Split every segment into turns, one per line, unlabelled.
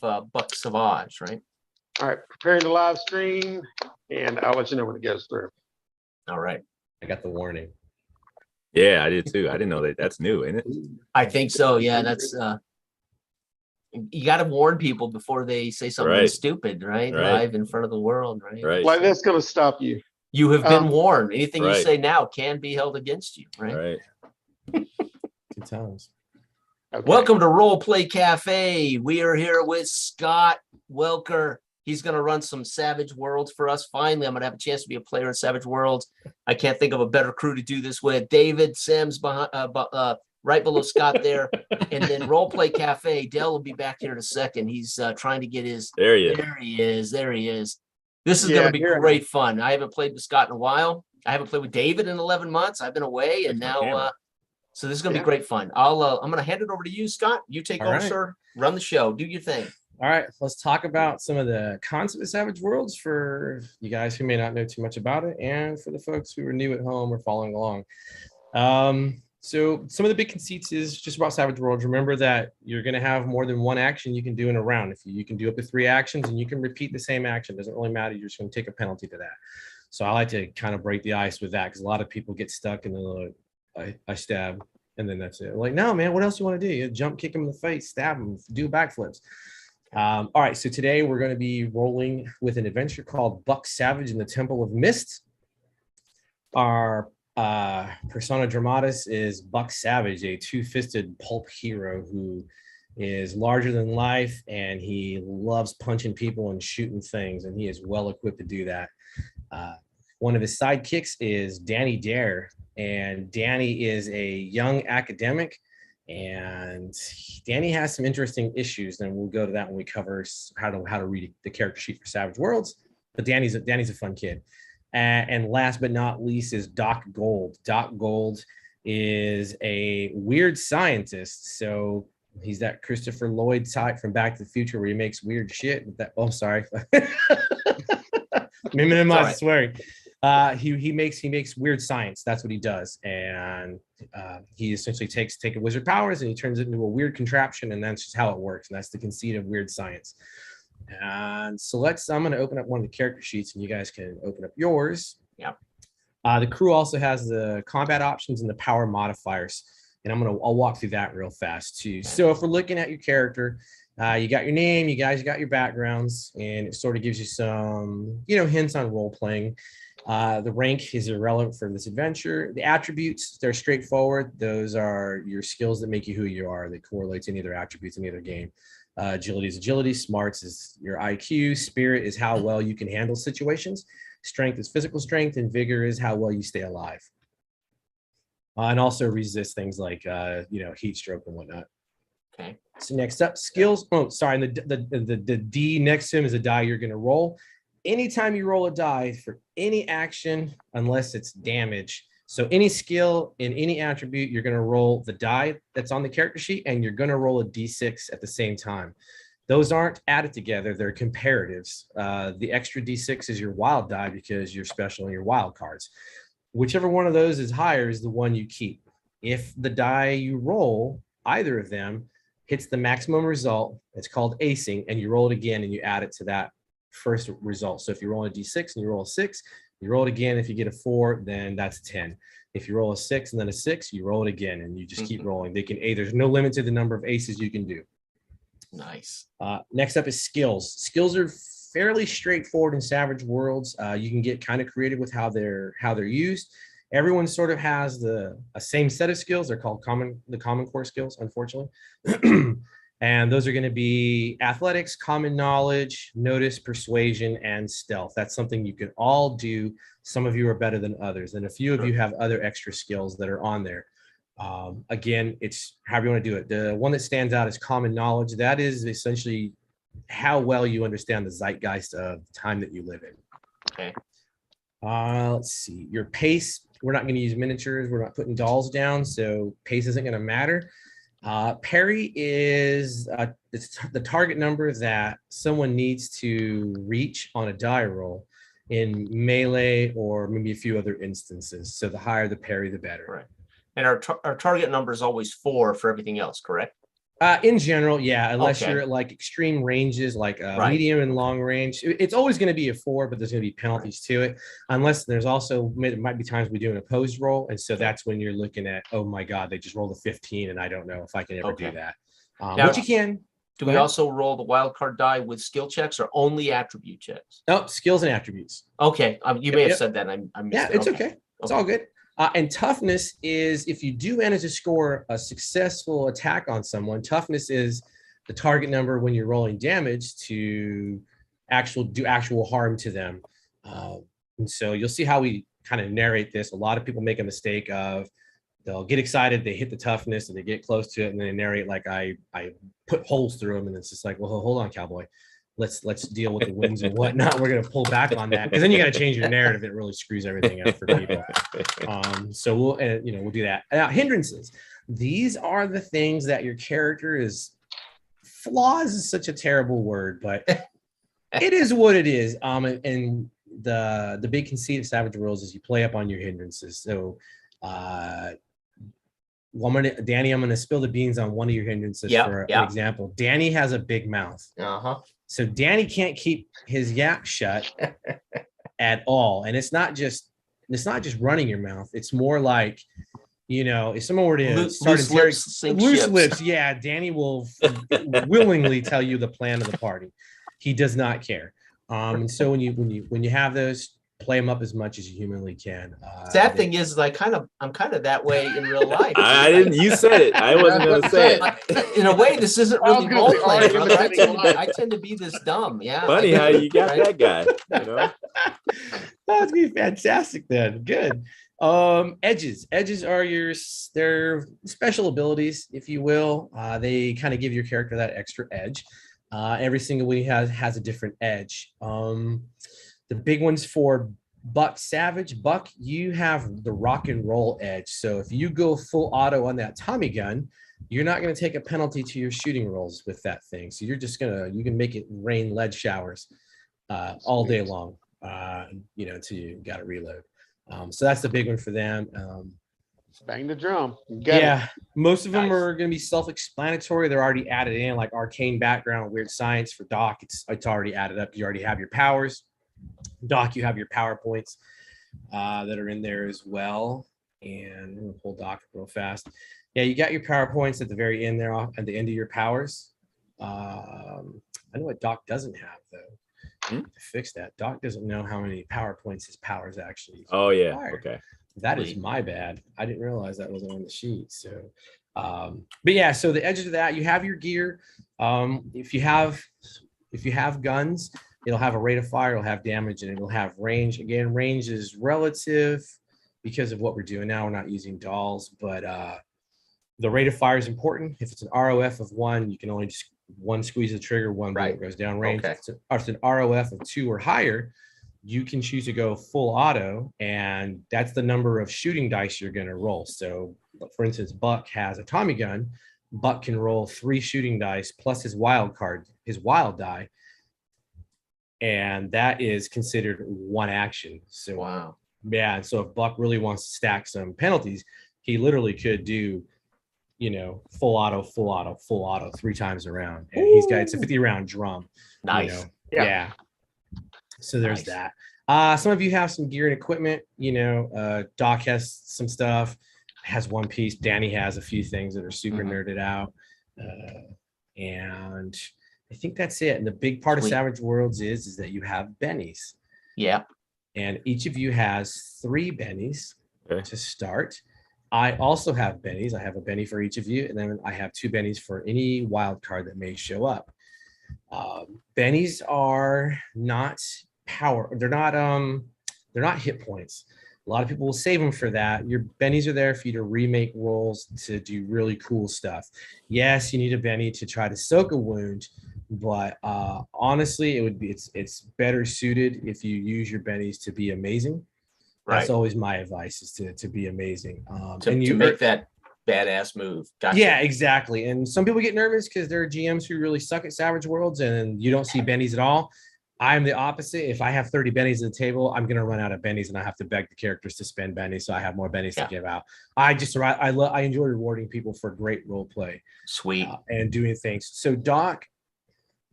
Buck Savage, right?
All right, preparing the live stream, and I'll let you know when it goes through.
All right.
I got the warning.
Yeah, I did too. I didn't know that. That's new, ain't it?
I think so. Yeah, that's you got to warn people before they say something
Right.
stupid, right?
Right.
Live in front of the world, right?
Right.
Like that's going to stop you.
You have been warned. Anything you
Right.
say now can be held against you, right?
Right.
Good times.
Okay.
Welcome to Role Play Cafe. We are here with Scott Welker. He's going to run some Savage Worlds for us. Finally, I'm going to have a chance to be a player in Savage Worlds. I can't think of a better crew to do this with. David Sims behind, right below Scott there. And then Role Play Cafe. Dell will be back here in a second. He's trying to get his.
There he is.
There he is. There he is. This is
Yeah,
going to be
here I am.
great fun. I haven't played with Scott in a while. I haven't played with David in 11 months. I've been away, and
That's my
now,
camera.
so this is going to
Yeah.
be great fun. I'm going to hand it over to you, Scott. You take
All
over,
right.
sir. Run the show. Do your thing.
All right, let's talk about some of the concept of Savage Worlds for you guys who may not know too much about it, and for the folks who are new at home or following along. So some of the big conceits is just about Savage Worlds. Remember that you're going to have more than one action you can do in a round. If you can do up to 3 actions, and you can repeat the same action. Doesn't really matter. You're just going to take a penalty to that. So I like to kind of break the ice with that, because a lot of people get stuck in the I stab, and then that's it. Like, no, man, what else you want to do? You jump, kick him in the face, stab him, do backflips. All right, so today we're going to be rolling with an adventure called Buck Savage in the Temple of Mist. Our persona dramatis is Buck Savage, a two-fisted pulp hero who is larger than life, and he loves punching people and shooting things, and he is well equipped to do that. One of his sidekicks is Danny Dare, and Danny is a young academic, and Danny has some interesting issues, and we'll go to that when we cover how to read the character sheet for Savage Worlds. But Danny's a fun kid. And last but not least is Doc Gold. Doc Gold is a weird scientist. So he's that Christopher Lloyd type from Back to the Future where he makes weird shit. Sorry. Minimize swearing. He makes weird science. That's what he does. And he essentially takes wizard powers and he turns it into a weird contraption, and that's just how it works. And that's the conceit of weird science. And so I'm going to open up one of the character sheets, and you guys can open up yours.
Yeah.
The crew also has the combat options and the power modifiers, and I'll walk through that real fast too. So if we're looking at your character, you got your name, you guys got your backgrounds, and it sort of gives you some, hints on role playing. The rank is irrelevant for this adventure. The attributes, they're straightforward. Those are your skills that make you who you are. They correlate to any other attributes in either game. Agility is agility. Smarts is your IQ. Spirit is how well you can handle situations. Strength is physical strength, and vigor is how well you stay alive. And also resist things like, heat stroke and whatnot.
Okay.
So next up, skills. Oh, sorry. And the D next to him is a die you're going to roll. Anytime you roll a die for any action, unless it's damage. So any skill in any attribute, you're going to roll the die that's on the character sheet, and you're going to roll a D6 at the same time. Those aren't added together. They're comparatives. The extra D6 is your wild die because you're special in your wild cards. Whichever one of those is higher is the one you keep. If the die you roll, either of them, hits the maximum result, it's called acing, and you roll it again and you add it to that first result. So if you roll a D6 and you roll a 6, you roll it again. If you get a 4, then that's 10. If you roll a 6 and then a 6, you roll it again, and you just keep rolling. There's no limit to the number of aces you can do.
Nice.
Next up is skills. Skills are fairly straightforward in Savage Worlds. You can get kind of creative with how they're used. Everyone sort of has a same set of skills. They're called the common core skills, unfortunately. And those are going to be athletics, common knowledge, notice, persuasion, and stealth. That's something you can all do. Some of you are better than others, and a few of you have other extra skills that are on there. Again, it's however you want to do it. The one that stands out is common knowledge. That is essentially how well you understand the zeitgeist of the time that you live in.
Okay.
Let's see. Your pace. We're not going to use miniatures. We're not putting dolls down, so pace isn't going to matter. Parry is it's the target number that someone needs to reach on a die roll in melee or maybe a few other instances. So the higher the parry, the better.
Right. And our target number is always 4 for everything else, correct?
In general, yeah, unless
Okay.
you're at like extreme ranges, like
Right.
medium and long range, it's always going to be a 4, but there's going to be penalties to it. Unless there's also might be times we do an opposed roll, and so that's when you're looking at, oh my god, they just rolled a 15, and I don't know if I can ever do
Okay.
that.
Now,
But you can.
Do
Go
we
ahead.
also roll the wild card die with skill checks or only attribute checks?
Oh, skills and attributes.
Okay, you
Yep,
may have
yep.
said that. I missed
Yeah,
it.
it's okay. It's all good. And toughness is if you do manage to score a successful attack on someone, toughness is the target number when you're rolling damage to do actual harm to them. And so you'll see how we kind of narrate this. A lot of people make a mistake of they'll get excited, they hit the toughness and they get close to it and they narrate like I put holes through them, and it's just like, well, hold on, cowboy. Let's deal with the winds and whatnot. We're gonna pull back on that because then you got to change your narrative. It really screws everything up for people. So we'll we'll do that. Now, hindrances. These are the things that your character is. Flaws is such a terrible word, but it is what it is. And the big conceit of Savage Worlds is you play up on your hindrances. So Danny, I'm gonna spill the beans on one of your hindrances for an example. Danny has a big mouth. So Danny can't keep his yap shut at all. And it's not just running your mouth. It's more like, if someone were to start loose lips, yeah, Danny will willingly tell you the plan of the party. He does not care. And so when you have those, play them up as much as you humanly can.
Sad thing is I'm kind of that way in real life.
I didn't. You said it. I wasn't going to say it.
In a way, this isn't really role playing. I tend to be this dumb. Yeah.
Funny how you got that guy.
That's gonna be fantastic. Then good. Edges are their special abilities, if you will. They kind of give your character that extra edge. Every single one has a different edge. The big ones for Buck Savage. Buck, you have the rock and roll edge. So if you go full auto on that Tommy gun, you're not going to take a penalty to your shooting rolls with that thing. So you're just you can make it rain lead showers all day long, until you got to reload. So that's the big one for them.
Bang the drum.
Most of them are going to be self-explanatory. They're already added in, like arcane background, weird science. For Doc, it's already added up. You already have your powers. Doc, you have your PowerPoints that are in there as well. And I'm going to pull Doc real fast. Yeah, you got your PowerPoints at the very end there, at the end of your powers. I know what Doc doesn't have, though. To fix that, Doc doesn't know how many PowerPoints his powers actually.
Oh, yeah.
Require.
Okay.
That is my bad. I didn't realize that wasn't on the sheet. So, but yeah, so the edges of that, you have your gear. If you have guns, it'll have a rate of fire, it'll have damage, and it'll have range. Again, range is relative because of what we're doing now. We're not using dolls, but the rate of fire is important. If it's an ROF of 1, you can only just one squeeze the trigger, one bullet goes down range.
Okay.
If it's an ROF of 2 or higher, you can choose to go full auto, and that's the number of shooting dice you're going to roll. So, for instance, Buck has a Tommy gun. Buck can roll 3 shooting dice plus his wild die, and that is considered one action. So,
wow.
Yeah. And so if Buck really wants to stack some penalties, he literally could do, full auto 3 times around. And it's a 50 round drum.
Nice.
Yeah. So there's that. Some of you have some gear and equipment. Doc has some stuff, has one piece. Danny has a few things that are super nerded out. And I think that's it. And the big part of Savage Worlds is that you have bennies.
Yeah.
And each of you has 3 bennies to start. I also have bennies. I have a benny for each of you. And then I have 2 bennies for any wild card that may show up. Bennies are not power. They're not hit points. A lot of people will save them for that. Your bennies are there for you to remake rolls to do really cool stuff. Yes, you need a benny to try to soak a wound, but honestly, it's better suited if you use your bennies to be amazing. That's always my advice, is to be amazing.
To make that badass move. Gotcha.
Yeah, exactly. And some people get nervous because there are GMs who really suck at Savage Worlds and you don't see bennies at all. I'm the opposite. If I have 30 bennies at the table, I'm gonna run out of bennies, and I have to beg the characters to spend bennies, so I have more bennies to give out. I enjoy rewarding people for great role play.
Sweet.
And doing things. So Doc,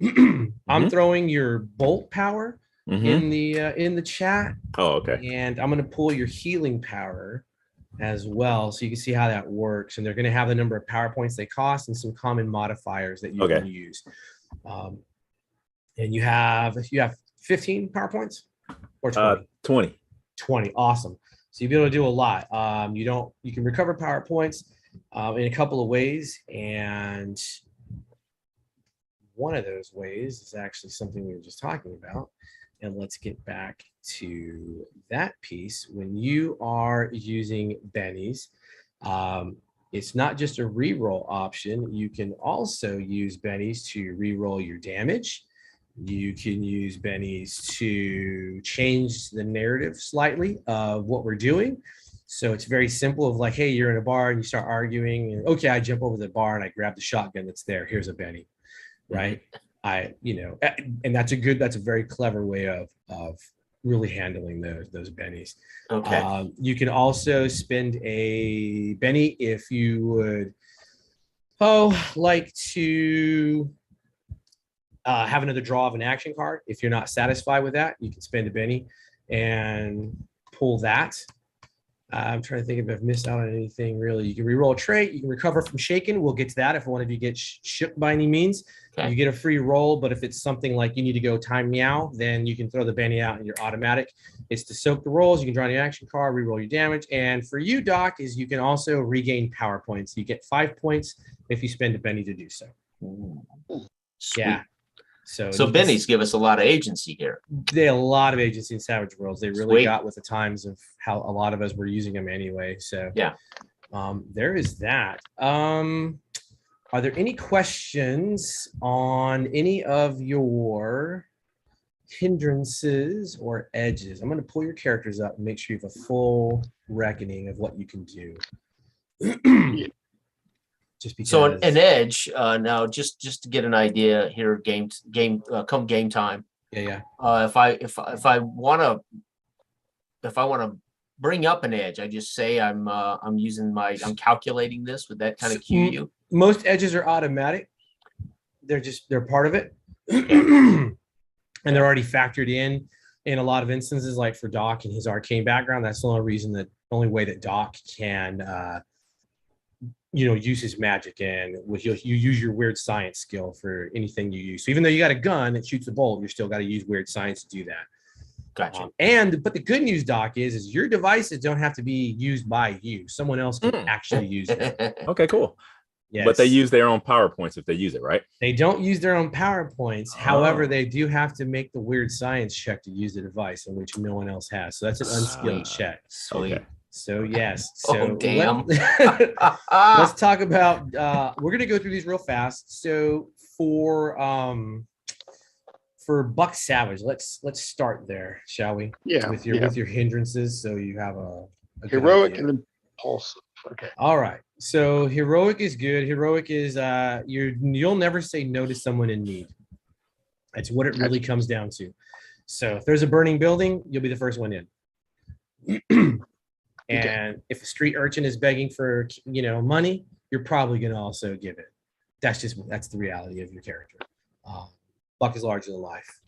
I'm throwing your bolt power in the chat.
Oh, okay.
And I'm gonna pull your healing power as well, so you can see how that works. And they're gonna have the number of power points they cost and some common modifiers that you can use. And you have 15 power points or 20?
20.
20. Awesome. So you'll be able to do a lot. You can recover power points in a couple of ways, and one of those ways is actually something we were just talking about. And let's get back to that piece. When you are using bennies, it's not just a reroll option. You can also use bennies to reroll your damage. You can use bennies to change the narrative slightly of what we're doing. So it's very simple of like, hey, you're in a bar and you start arguing. And, okay, I jump over the bar and I grab the shotgun that's there. Here's a benny, right? And that's a very clever way of really handling those bennies.
Okay.
You can also spend a benny if you would like to have another draw of an action card. If you're not satisfied with that, you can spend a benny and pull that. I'm trying to think if I've missed out on anything really. You can reroll a trait. You can recover from shaken. We'll get to that if one of you gets shook by any means. Okay. You get a free roll, but if it's something like you need to go time meow, then you can throw the benny out and you're automatic. It's to soak the rolls. You can draw an action card, reroll your damage. And for you, Doc, is you can also regain power points. You get 5 points if you spend a benny to do so.
Sweet.
Yeah. So
bennies give us a lot of agency here.
They have a lot of agency in Savage Worlds. They really got with the times of how a lot of us were using them anyway. So
yeah,
there is that. Are there any questions on any of your hindrances or edges? I'm going to pull your characters up and make sure you have a full reckoning of what you can do. Just because. So
an edge now, just to get an idea here, come game time.
Yeah.
If I want to bring up an edge, I just say I'm calculating this. Would that kind of cue you?
Most edges are automatic. They're part of it, and they're already factored in a lot of instances. Like for Doc and his arcane background, that's the only way that Doc can. Use his magic, and you use your weird science skill for anything you use. So even though you got a gun that shoots a bolt, you still got to use weird science to do that.
Gotcha.
But the good news, Doc, is your devices don't have to be used by you. Someone else can actually use them.
Okay, cool.
Yes.
But they use their own PowerPoints if they use it, right?
They don't use their own PowerPoints. However, they do have to make the weird science check to use the device, in which no one else has. So that's an unskilled check.
Sweet. Okay.
So yes. So
damn.
Let's talk about. We're gonna go through these real fast. So for Buck Savage, let's start there, shall we?
Yeah.
With your hindrances, so you have a
heroic and impulsive. Okay.
All right. So heroic is good. Heroic is you'll never say no to someone in need. That's what it really comes down to. So if there's a burning building, you'll be the first one in. And if a street urchin is begging for money, you're probably going to also give it. That's the reality of your character. Buck is larger than life.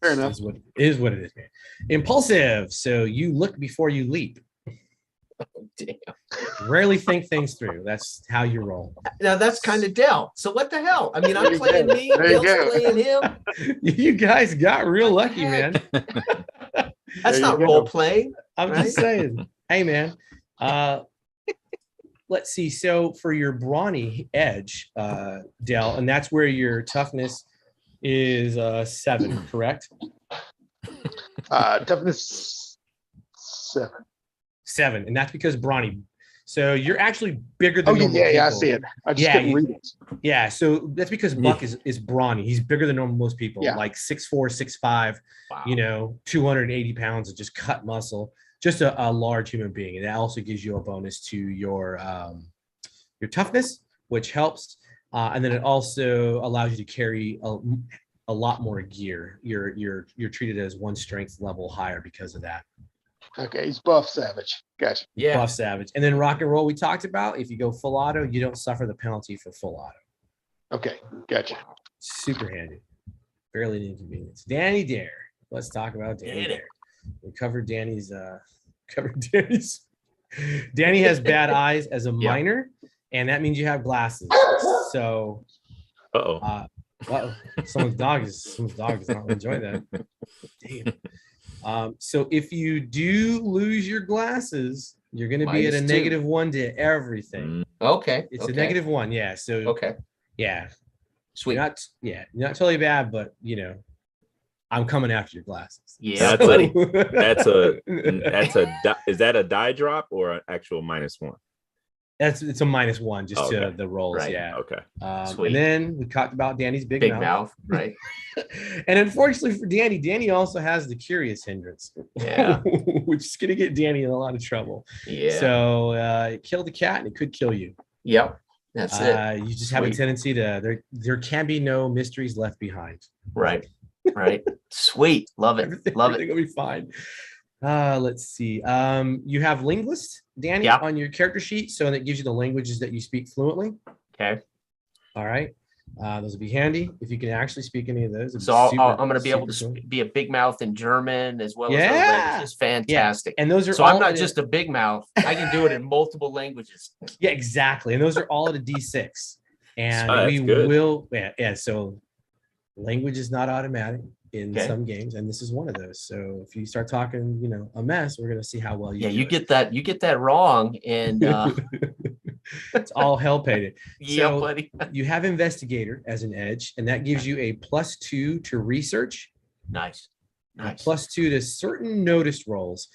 Fair enough.
It is what it is, man. Impulsive. So you look before you leap.
Oh, damn.
Rarely think things through. That's how you roll.
Now that's kind of Dell. So what the hell? I mean, I'm playing me, Dell's playing him.
You guys got real lucky, man.
That's not role playing.
I'm just saying. Hey, man. Let's see. So for your brawny edge, Dell, and that's where your toughness is 7, correct?
Toughness 7.
7, and that's because brawny. So you're actually bigger than normal
people. I
see
it. I just couldn't read it.
Yeah, so that's because Buck is brawny. He's bigger than most people, like 6'4", 6'5", wow. 280 pounds of just cut muscle, just a large human being. And that also gives you a bonus to your toughness, which helps. And then it also allows you to carry a lot more gear. You're treated as one strength level higher because of that.
Okay, he's buff savage. Gotcha.
Yeah.
Buff savage. And then rock and roll we talked about. If you go full auto, you don't suffer the penalty for full auto.
Okay, gotcha.
Super handy. Fairly an inconvenience. Danny Dare. Let's talk about Danny Dare. We covered Danny's Danny has bad eyes as a minor, and that means you have glasses. So someone's dog is not enjoying that. Damn. So if you do lose your glasses, you're going to be at a -1 to everything.
Okay.
It's a -1. Yeah. So
okay.
Yeah.
Sweet.
Not totally bad, but I'm coming after your glasses.
Yeah,
buddy. Is that a die drop or an actual -1?
It's a -1 just to the rolls.
Right.
Yeah.
Okay.
And then we talked about Danny's big mouth.
Right.
And unfortunately for Danny also has the curious hindrance.
Yeah.
Which is gonna get Danny in a lot of trouble.
Yeah.
So it killed the cat and it could kill you.
Yep. That's it.
You just have a tendency to there can be no mysteries left behind.
Right. Right. Sweet. Love it.
Everything will be fine. Let's see. You have linguist, Danny, on your character sheet, so that gives you the languages that you speak fluently.
Okay.
All right. Those would be handy if you can actually speak any of those.
So I'm going to be able to be a big mouth in German as well as other languages. Fantastic.
Yeah. And those are
so I'm not just a big mouth. I can do it in multiple languages.
Yeah, exactly. And those are all at a D6. And so language is not automatic in some games, and this is one of those. So if you start talking, a mess, we're gonna see how well you. Yeah,
you get that wrong, and
it's all hell paid.
Yeah, buddy.
You have investigator as an edge, and that gives you a +2 to research.
Nice.
+2 to certain noticed roles.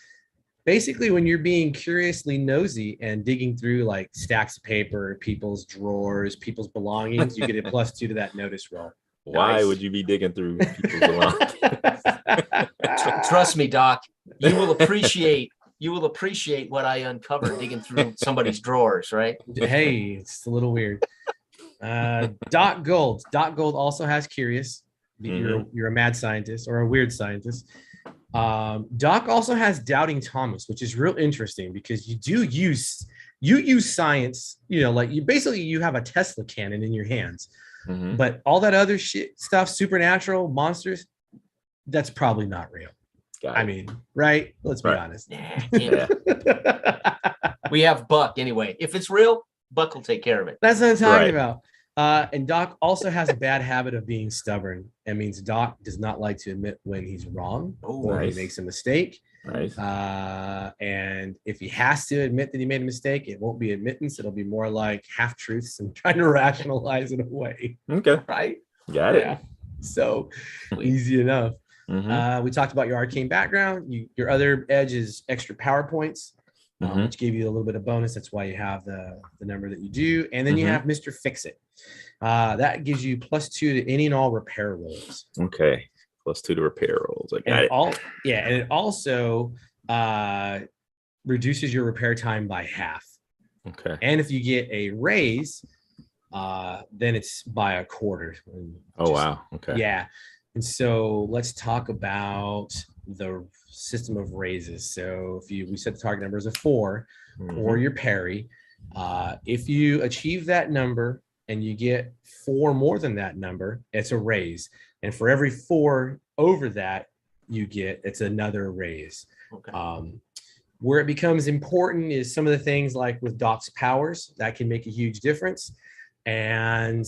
Basically, when you're being curiously nosy and digging through like stacks of paper, people's drawers, people's belongings, you get a +2 to that notice roll.
Why would you be digging through people's belongings?
Trust me, Doc. You will appreciate what I uncovered digging through somebody's drawers, right?
Hey, it's a little weird. Doc Gold. Doc Gold also has curious. You're a mad scientist or a weird scientist. Doc also has doubting Thomas, which is real interesting because you use science. Like you have a Tesla cannon in your hands. Mm-hmm. But all that other stuff, supernatural monsters, that's probably not real. I mean, right? Let's be honest.
Yeah. We have Buck anyway. If it's real, Buck will take care of it.
That's what I'm talking about. And Doc also has a bad habit of being stubborn. It means Doc does not like to admit when he's wrong or he makes a mistake.
Nice.
And if he has to admit that he made a mistake, it won't be admittance. It'll be more like half truths and trying to rationalize it away.
Okay.
Right.
Got it.
So easy enough. Mm-hmm. We talked about your arcane background. Your other edge is extra PowerPoints, which gave you a little bit of bonus. That's why you have the number that you do. And then you have Mr. Fix It. That gives you +2 to any and all repair rolls.
Okay. +2 to repair rolls. I got it.
And it also reduces your repair time by half.
Okay.
And if you get a raise, then it's by 1/4.
Wow. Okay.
Yeah. And so let's talk about the system of raises. So we set the target number as a 4 or your parry. If you achieve that number and you get 4 more than that number, it's a raise. And for every 4 over that it's another raise. Okay. Where it becomes important is some of the things like with Doc's powers that can make a huge difference, and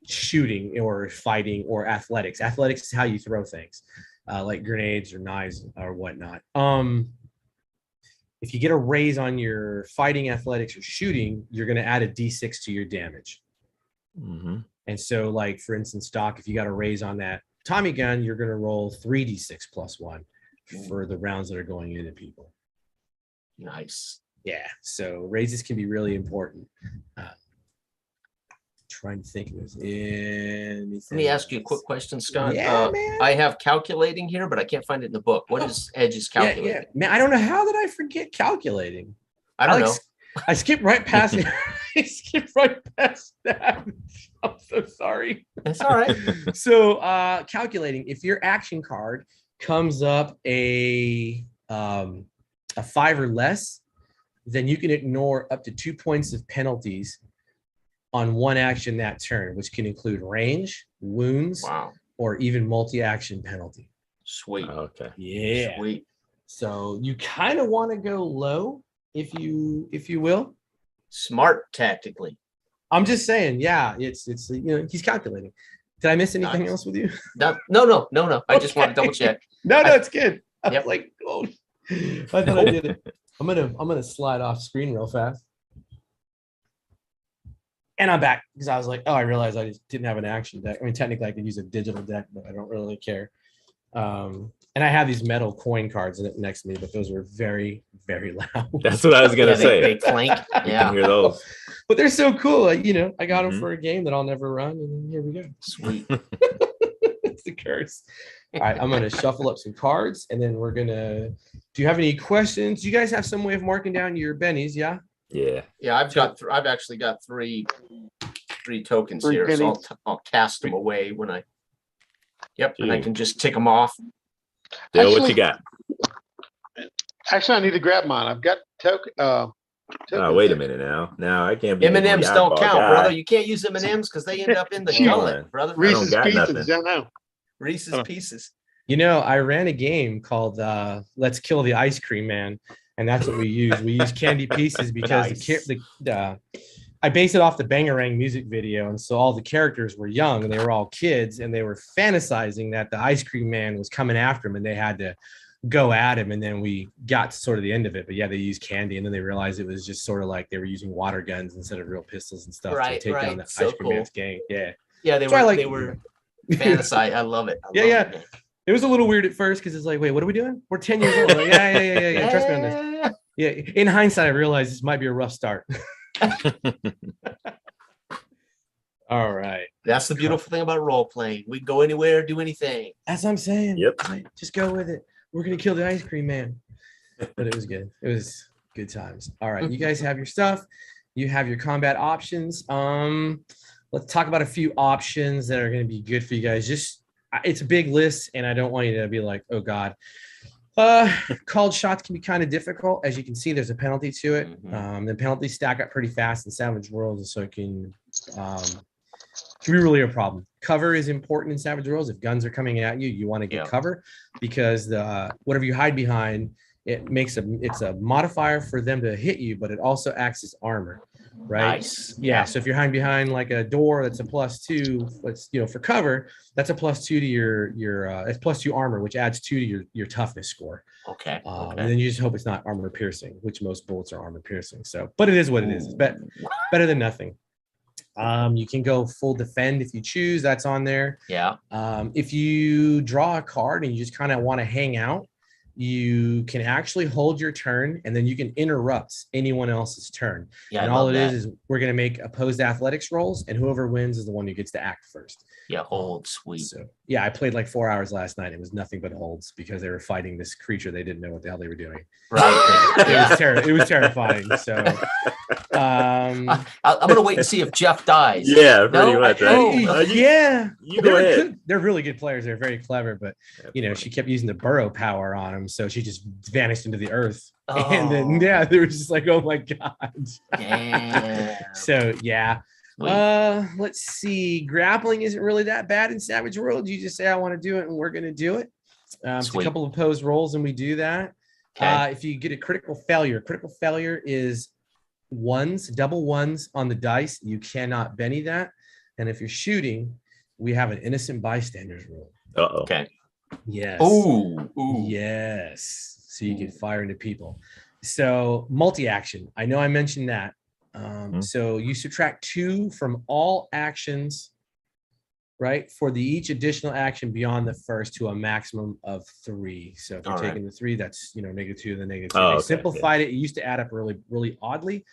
shooting or fighting or athletics. Athletics is how you throw things, like grenades or knives or whatnot. If you get a raise on your fighting, athletics, or shooting, you're going to add a D6 to your damage. Mm-hmm. And so, like, for instance, Doc, if you got a raise on that Tommy gun, you're going to roll 3d6 + 1 for the rounds that are going into people.
Nice.
Yeah. So raises can be really important. Trying to think of this.
Let me ask you a quick question, Scott.
Yeah, man.
I have calculating here, but I can't find it in the book. What is Edge's calculating?
Yeah. Man, I don't know. How did I forget calculating?
I don't know.
I skipped right past it. I skipped right past that. I'm so sorry.
That's all right.
So calculating, if your action card comes up a 5 or less, then you can ignore up to 2 points of penalties on one action that turn, which can include range, wounds,
Wow.
or even multi-action penalty.
Sweet.
Okay.
Yeah.
Sweet.
So you kind of want to go low, if you will.
Smart tactically.
I'm just saying, yeah, it's he's calculating. Did I miss anything else with you?
No. I just want to double check.
No, it's good. I
Yep.
was like, oh, I thought I did it. I'm gonna slide off screen real fast. And I'm back because I was like, oh, I realized I just didn't have an action deck. I mean, technically I could use a digital deck, but I don't really care. And I have these metal coin cards next to me, but those were very, very loud.
That's what I was gonna say.
They clank.
You
Yeah.
can hear those.
But they're so cool. I got them
Mhm.
for a game that I'll never run, and here we go.
Sweet.
It's the curse. All right, I'm gonna shuffle up some cards, and then we're gonna. Do you have any questions? Do you guys have some way of marking down your bennies? Yeah.
Yeah.
Yeah, I've actually got three tokens
Three
here, so
pennies.
I'll cast them away when I. Yep, and I
Gee.
can just tick them off.
Dale, what
Actually-
you got?
Actually, I need to grab mine. I've got token.
Oh, wait a minute now. Now I can't be
M and M's
the
don't
oddball
count,
guy.
brother. You can't use M and M's because they end up in the
Come
gullet,
on.
brother.
Reese's
got
Pieces.
nothing.
I know.
Reese's Pieces.
I ran a game called Let's Kill the Ice Cream Man, and that's what we use. We use candy pieces because
Nice.
I based it off the Bangarang music video, and so all the characters were young and they were all kids, and they were fantasizing that the ice cream man was coming after them, and they had to go at him. And then we got to sort of the end of it, but yeah, they used candy, and then they realized it was just sort of like they were using water guns instead of real pistols and stuff
Right,
to take down
right.
the
So
ice cream
cool.
man's gang. Yeah,
Yeah, they
So I
were
like-
they were fantasize. I love it. I
Yeah,
love
yeah.
it, man.
it was a little weird at first because it's like, wait, what are we doing? We're 10 years old. Like, yeah. Trust me on this. Yeah, in hindsight, I realized this might be a rough start. All right.
That's the beautiful thing about role playing. We can go anywhere, do anything.
That's what I'm saying.
Yep.
Like, just go with it. We're gonna kill the ice cream man. But it was good. It was good times. All right. You guys have your stuff. You have your combat options. Let's talk about a few options that are gonna be good for you guys. It's a big list, and I don't want you to be like, oh God. Called shots can be kind of difficult. As you can see, there's a penalty to it.
Mhm.
The penalties stack up pretty fast in Savage Worlds, and so it can be really a problem. Cover is important in Savage Worlds. If guns are coming at you, you want to get
Yeah.
cover, because the whatever you hide behind, it's a modifier for them to hit you, but it also acts as armor, right?
Nice.
Yeah. So if you're hiding behind like a door, that's a +2. Let's for cover, that's a +2 to your it's +2 armor, which adds 2 to your toughness score.
Okay.
And
Okay.
then you just hope it's not armor piercing, which most bullets are armor piercing. So, but it is what it is. It's better than nothing. You can go full defend if you choose. That's on there.
Yeah.
If you draw a card and you just kind of want to hang out, you can actually hold your turn, and then you can interrupt anyone else's turn.
Yeah.
And
I
all
love
it
that.
is we're going to make opposed athletics rolls, and whoever wins is the one who gets to act first.
Yeah. Hold. Sweet.
So yeah, I played like 4 hours last night. It was nothing but holds because they were fighting this creature. They didn't know what the hell they were doing.
Right.
It was terrifying. So
I'm gonna wait and see if Jeff dies.
Yeah, pretty
No,
much.
I-
Right?
oh,
yeah,
You go
they're
ahead.
good. They're really good players. They're very clever, but she kept using the burrow power on him, so she just vanished into the earth. And then
Oh.
they were just like, oh my god.
Damn.
So yeah.
Sweet.
Let's see. Grappling isn't really that bad in Savage World. You just say, I want to do it, and we're going to do it. It's a
Sweet.
couple of opposed rolls, and we do that.
Okay.
If you get a critical failure is double ones on the dice. You cannot Benny that. And if you're shooting, we have an innocent bystanders rule.
Uh-oh.
Okay.
Yes.
Ooh. Ooh.
Yes. So you can fire into people. So multi-action. I know I mentioned that. So you subtract 2 from all actions, right? For each additional action beyond the first to a maximum of 3. So if you're
All right.
taking the 3, that's -2, then -2.
Oh,
They
okay,
simplified it. It used to add up really, really oddly.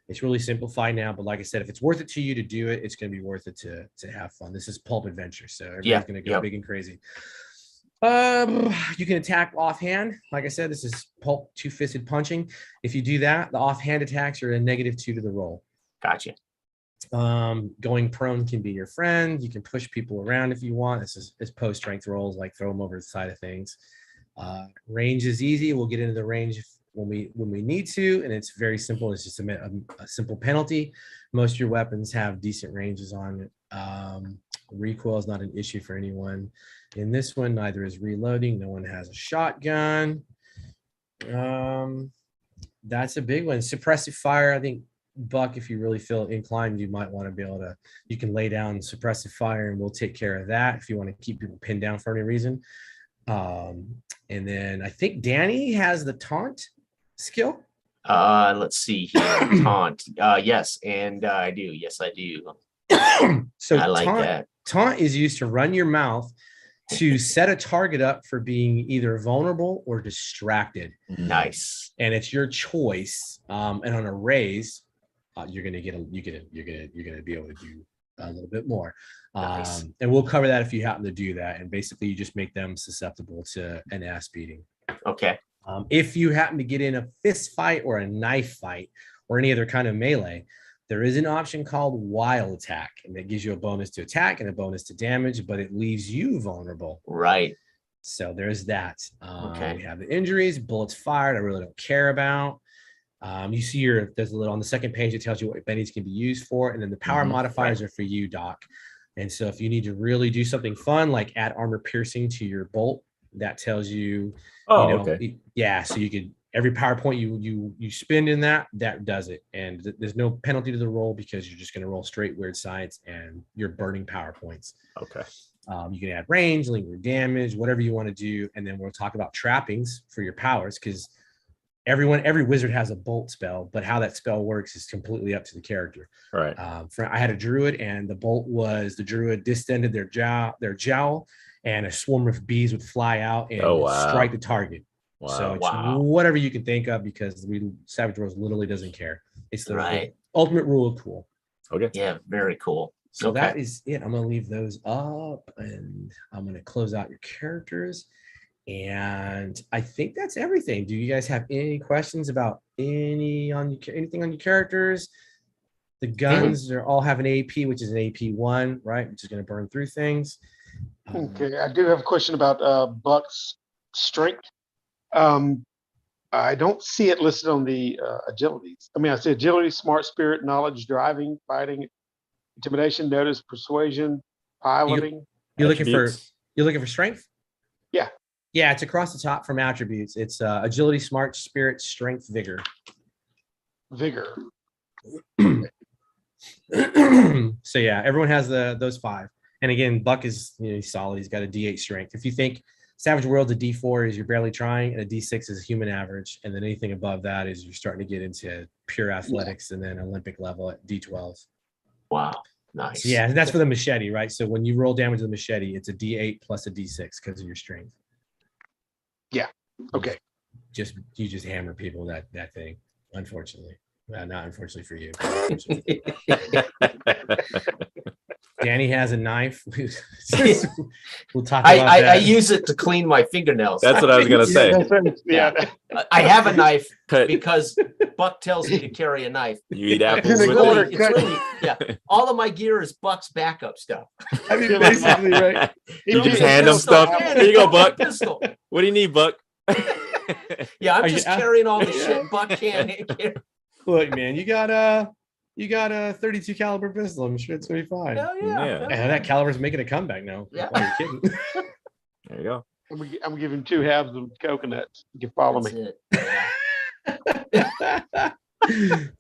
It's really simplified now. But like I said, if it's worth it to you to do it, it's going to be worth it to have fun. This is pulp adventure, so everybody's going to go big and crazy. You can attack offhand. Like I said, this is pulp two-fisted punching. If you do that, the offhand attacks are a -2 to the roll.
Gotcha.
Going prone can be your friend. You can push people around if you want. This is post strength rolls, like throw them over the side of things. Range is easy. We'll get into the range when we need to, and it's very simple. It's just a simple penalty. Most of your weapons have decent ranges on it. Recoil is not an issue for anyone. In this one, neither is reloading. No one has a shotgun. That's a big one. Suppressive fire, I think, Buck, if you really feel inclined, you might want to be able to, you can lay down suppressive fire and we'll take care of that if you want to keep people pinned down for any reason. And then I think Danny has the taunt skill.
Let's see here. Taunt. Yes, and I do. Yes, I do.
So
I like
taunt,
that.
Taunt is used to run your mouth to set a target up for being either vulnerable or distracted.
Nice.
And it's your choice. And on a raise, you're gonna be able to do a little bit more.
Nice.
And we'll cover that if you happen to do that. And basically, you just make them susceptible to an ass beating.
Okay.
If you happen to get in a fist fight or a knife fight or any other kind of melee, there is an option called wild attack, and that gives you a bonus to attack and a bonus to damage, but it leaves you vulnerable.
Right.
So there's that.
Okay.
We have the injuries, bullets fired. I really don't care about. You see there's a little on the second page. It tells you what bennies can be used for, and then the power modifiers are for you, Doc. And so if you need to really do something fun, like add armor piercing to your bolt, that tells you.
Okay.
Yeah. So you could every power point you spend in that does it, and there's no penalty to the roll because you're just going to roll straight weird sides and you're burning power points.
Okay.
You can add range, lingering damage, whatever you want to do, and then we'll talk about trappings for your powers because every wizard has a bolt spell, but how that spell works is completely up to the character.
Right.
I had a druid, and the bolt was the druid distended their jowl, and a swarm of bees would fly out and strike the target.
Wow.
So it's whatever you can think of because Savage Worlds literally doesn't care. It's the ultimate rule of cool.
Okay.
Yeah, very cool.
So that is it. I'm going to leave those up, and I'm going to close out your characters. And I think that's everything. Do you guys have any questions about anything on your characters? The guns are all have an AP, which is an AP1, right? Which is going to burn through things.
Okay, I do have a question about Buck's strength. I don't see it listed on the agilities. I mean, I see agility, smart spirit, knowledge, driving, fighting, intimidation, notice, persuasion, piloting.
You're looking for strength?
Yeah.
Yeah, it's across the top from attributes. It's agility, smart, spirit, strength, vigor.
Vigor.
So yeah, everyone has those 5. And again, Buck is he's solid. He's got a D8 strength. If you think Savage World's a D4 is you're barely trying, and a D6 is human average, and then anything above that is you're starting to get into pure athletics, and then Olympic level at D12s.
Wow, nice.
So yeah, that's for the machete, right? So when you roll damage with the machete, it's a D8 plus a D6 because of your strength.
Yeah. Okay.
You just hammer people that thing. Unfortunately, not unfortunately for you. Danny has a knife. We'll talk about that.
I use it to clean my fingernails.
That's what I was gonna say.
Yeah.
I have a knife because Buck tells me to carry a knife.
You eat apples
It's
with
really-
it.
All of my gear is Buck's backup stuff.
I mean, basically, right?
You just
Yeah,
hand them
pistol.
stuff.
Yeah,
Here you go, Buck.
Pistol.
What do you need, Buck?
Yeah, I'm
Are
just
you-
carrying all the shit Buck can't carry.
Look, man, you got a 32 caliber pistol. I'm sure it's gonna be fine.
Hell yeah.
Yeah.
And that caliber's making a comeback now.
Yeah.
Why are you kidding?
There you go.
I'm giving 2 halves of coconuts. You can follow
That's
me.
it.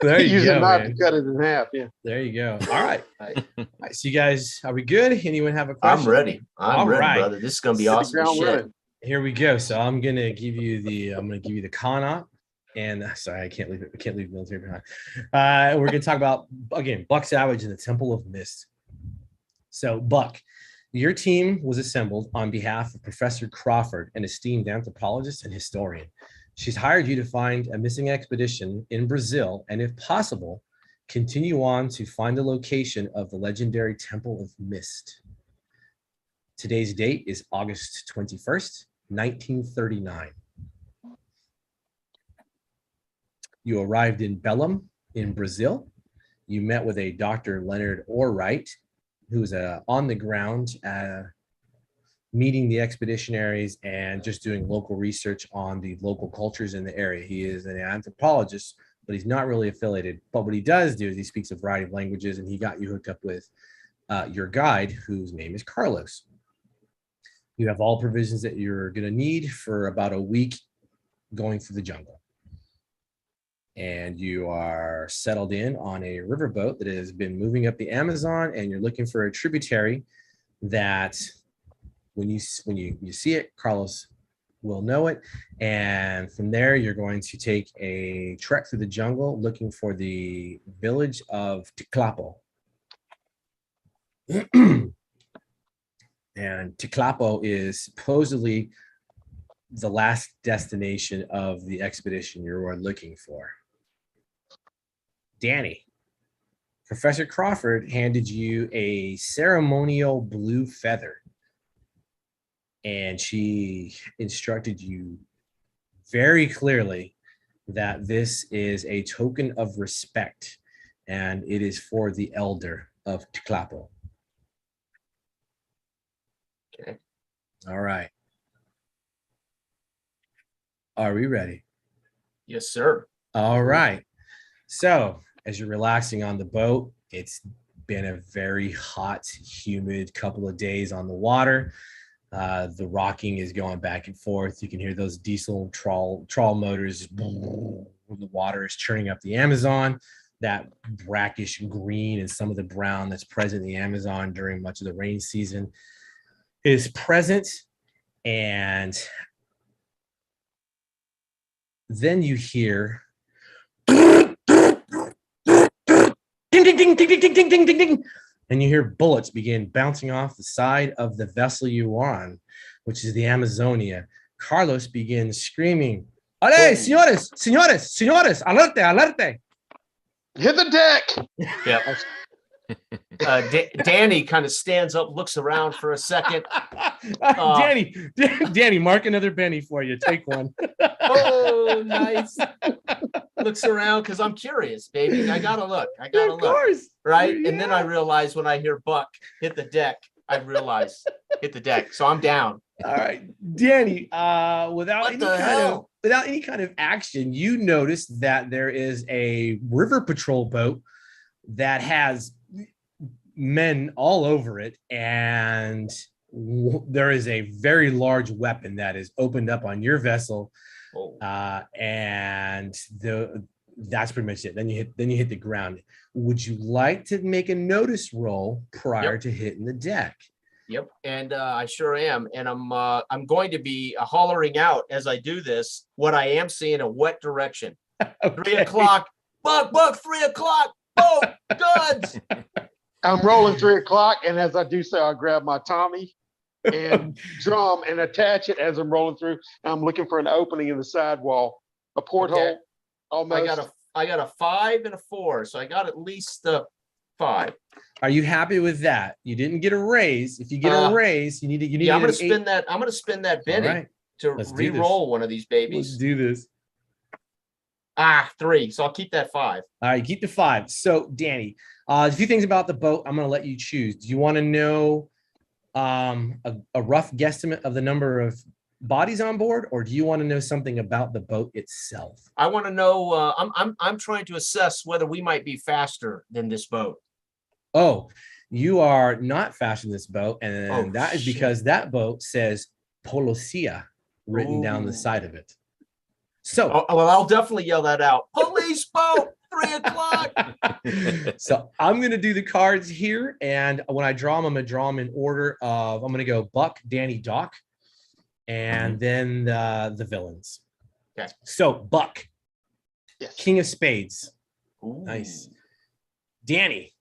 There you
Use a
go,
knife
man.
to cut it in half. Yeah.
There you go. All right. All right. So you guys, are we good? Anyone have a question?
I'm ready. I'm
All
ready,
right.
brother. This is gonna be
Hit the
awesome as
ground
shit.
running.
Here we go. So I'm gonna give you the con op, and sorry, I can't leave military behind. We're gonna talk about again Buck Savage and the Temple of Mist. So Buck, your team was assembled on behalf of Professor Crawford, an esteemed anthropologist and historian. She's hired you to find a missing expedition in Brazil, and if possible, continue on to find the location of the legendary Temple of Mist. Today's date is August 21st, 1939. You arrived in Belém in Brazil. You met with a Dr. Leonard Orwright, who was on the ground meeting the expeditionaries and just doing local research on the local cultures in the area. He is an anthropologist, but he's not really affiliated. But what he does do is he speaks a variety of languages, and he got you hooked up with your guide, whose name is Carlos. You have all provisions that you're going to need for about a week going through the jungle. And you are settled in on a riverboat that has been moving up the Amazon, and you're looking for a tributary that when you see it, Carlos will know it. And from there, you're going to take a trek through the jungle looking for the village of Ticlapo. And Ticlapo is supposedly the last destination of the expedition you are looking for. Danny, Professor Crawford handed you a ceremonial blue feather, and she instructed you very clearly that this is a token of respect, and it is for the elder of Ticlapo.
Okay.
All right. Are we ready?
Yes, sir.
All right. So as you're relaxing on the boat, it's been a very hot, humid couple of days on the water. The rocking is going back and forth. You can hear those diesel trawl motors. The water is churning up the Amazon. That brackish green and some of the brown that's present in the Amazon during much of the rain season is present. And then you hear ding, ding, ding, ding, ding, ding, ding, ding, ding, ding. And you hear bullets begin bouncing off the side of the vessel you are on, which is the Amazonia. Carlos begins screaming, "Allez, señores, señores, señores, alerte, alerte."
Hit the deck.
Yeah. Danny kind of stands up, looks around for a second.
Danny, mark another penny for you. Take one.
Oh, nice. Looks around because I'm curious, baby. I gotta look.
Of course.
Right.
Yeah.
And then I realize when I hear Buck hit the deck, I realize hit the deck. So I'm down.
All right, Danny. Without
What
any
the hell?
without any kind of action, you notice that there is a river patrol boat that has men all over it, and there is a very large weapon that is opened up on your vessel.
Oh.
And that's pretty much it. Then you hit the ground. Would you like to make a notice roll prior to hitting the deck?
Yep. And I sure am. And I'm going to be hollering out as I do this what I am seeing a wet direction.
Okay.
3 o'clock. Buck, 3 o'clock. Boat, guns.
I'm rolling 3 o'clock, and as I do so, I grab my Tommy and drum and attach it as I'm rolling through. I'm looking for an opening in the sidewall, a porthole.
Okay.
Almost.
I got a 5 and a 4, so I got at least a 5.
Are you happy with that? You didn't get a raise. If you get a raise, you need to.
I'm gonna spin that. I'm gonna spin that Benny
right.
to
Let's do
re-roll one of these
Let's
babies.
do this.
3. So I'll keep that 5.
All right, keep the 5. So, Danny, a few things about the boat. I'm going to let you choose. Do you want to know a rough guesstimate of the number of bodies on board, or do you want to know something about the boat itself?
I want to know. I'm trying to assess whether we might be faster than this boat.
Oh, you are not faster than this boat, and that is
shit.
because that boat says Policia written down the side of it. So,
well, I'll definitely yell that out. Police boat, 3 o'clock.
so I'm going to do the cards here, and when I draw them, I'm going to draw them in order of. I'm going to go Buck, Danny, Doc, and then the villains.
Okay.
So Buck,
Yes.
King of Spades.
Ooh,
Nice. Danny,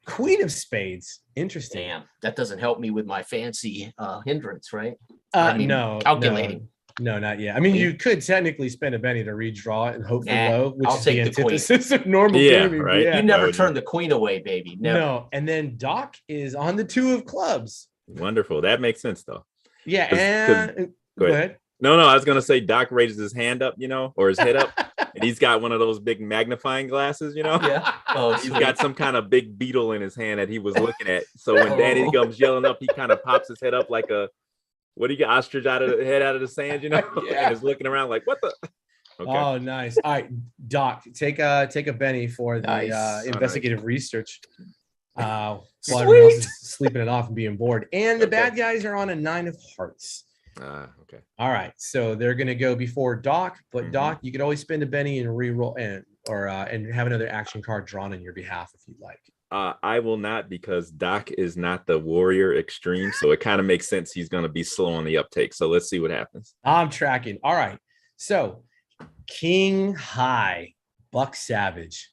Queen of Spades. Interesting.
Damn, that doesn't help me with my fancy hindrance, right? I mean,
No,
calculating.
No, not yet. I mean, you could technically spend a penny to redraw it and hope for
Nah,
low, which
I'll
is the
take the queen.
antithesis of normal
Yeah,
gaming.
right.
Yeah.
You never
would
turn the queen away, baby. Never.
No, and then Doc is on the 2 of clubs.
Wonderful. That makes sense though.
Yeah,
'Cause-
and go ahead.
No, I was gonna say Doc raises his hand up, or his head up, and he's got one of those big magnifying glasses,
Yeah. Oh,
He's
sweet.
got some kind of big beetle in his hand that he was looking at. So when Danny comes yelling up, he kind of pops his head up like a what do you get ostrich out of the sand,
Yeah.
and is looking around like what the. Okay.
Oh, nice. All right, Doc, take a Benny for the
Nice.
investigative research. While everyone else is sleeping it off and being bored, and the bad guys are on a 9 of hearts.
Okay.
All right, so they're gonna go before Doc, but
Mhm.
Doc, you could always spend a Benny and re-roll and have another action card drawn on your behalf if you'd like.
I will not because Doc is not the warrior extreme, so it kind of makes sense he's going to be slow on the uptake. So let's see what happens.
I'm tracking. All right, so King High, Buck Savage,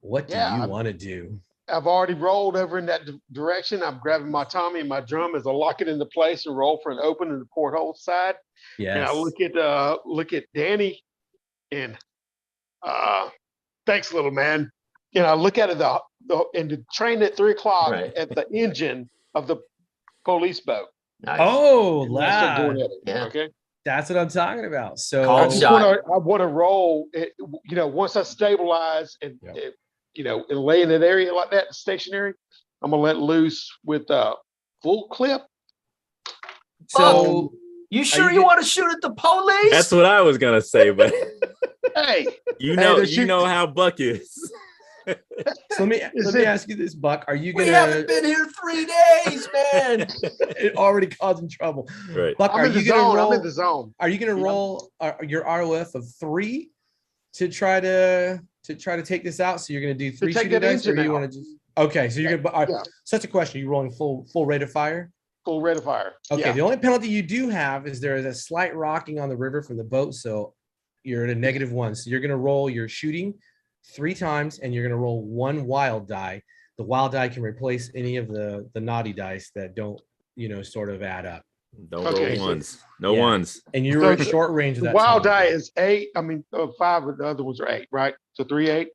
what do you want to do?
I've already rolled over in that direction. I'm grabbing my Tommy and my drum as I lock it into place and roll for an open in the porthole side.
Yes.
And I look at Danny and thanks, little man. And I look at it and the train at 3 o'clock at the engine of the police boat.
Nice.
Oh,
And I start going
lad.
at it,
Yeah.
Okay.
That's what I'm talking about. So
Called shot.
I want to roll it, once I stabilize and and lay in an area like that, stationary, I'm gonna let loose with full clip.
so
You sure
you
you want to shoot at the police?
That's what I was going to say, but
Hey,
you
they're
know how Buck is.
let me ask you this, Buck. Are you
we
gonna
haven't been here 3 days, man.
it already causing trouble?
Right.
Buck,
I'm
are
in the
you gonna
zone.
roll?
I'm in the zone.
Are you gonna roll your ROF of 3 to try to take this out? So you're gonna do 3
take
shooting
that
dice, or
engine
you
out.
want to just okay? So you're gonna.
Yeah.
Such a question. Are you rolling full rate of fire?
Full rate of fire.
Okay.
Yeah.
The only penalty you do have is there is a slight rocking on the river from the boat, so you're at a -1. So you're gonna roll your shooting 3 times, and you're gonna roll 1 wild die. The wild die can replace any of the naughty dice that don't sort of add up.
Don't
Okay,
roll
so-
ones. No
Yeah.
ones.
And you're
So
at short range of
The
that.
wild
Tommy
die
gun.
is 8. I mean, 5 of the other ones are 8, right? So 3, 8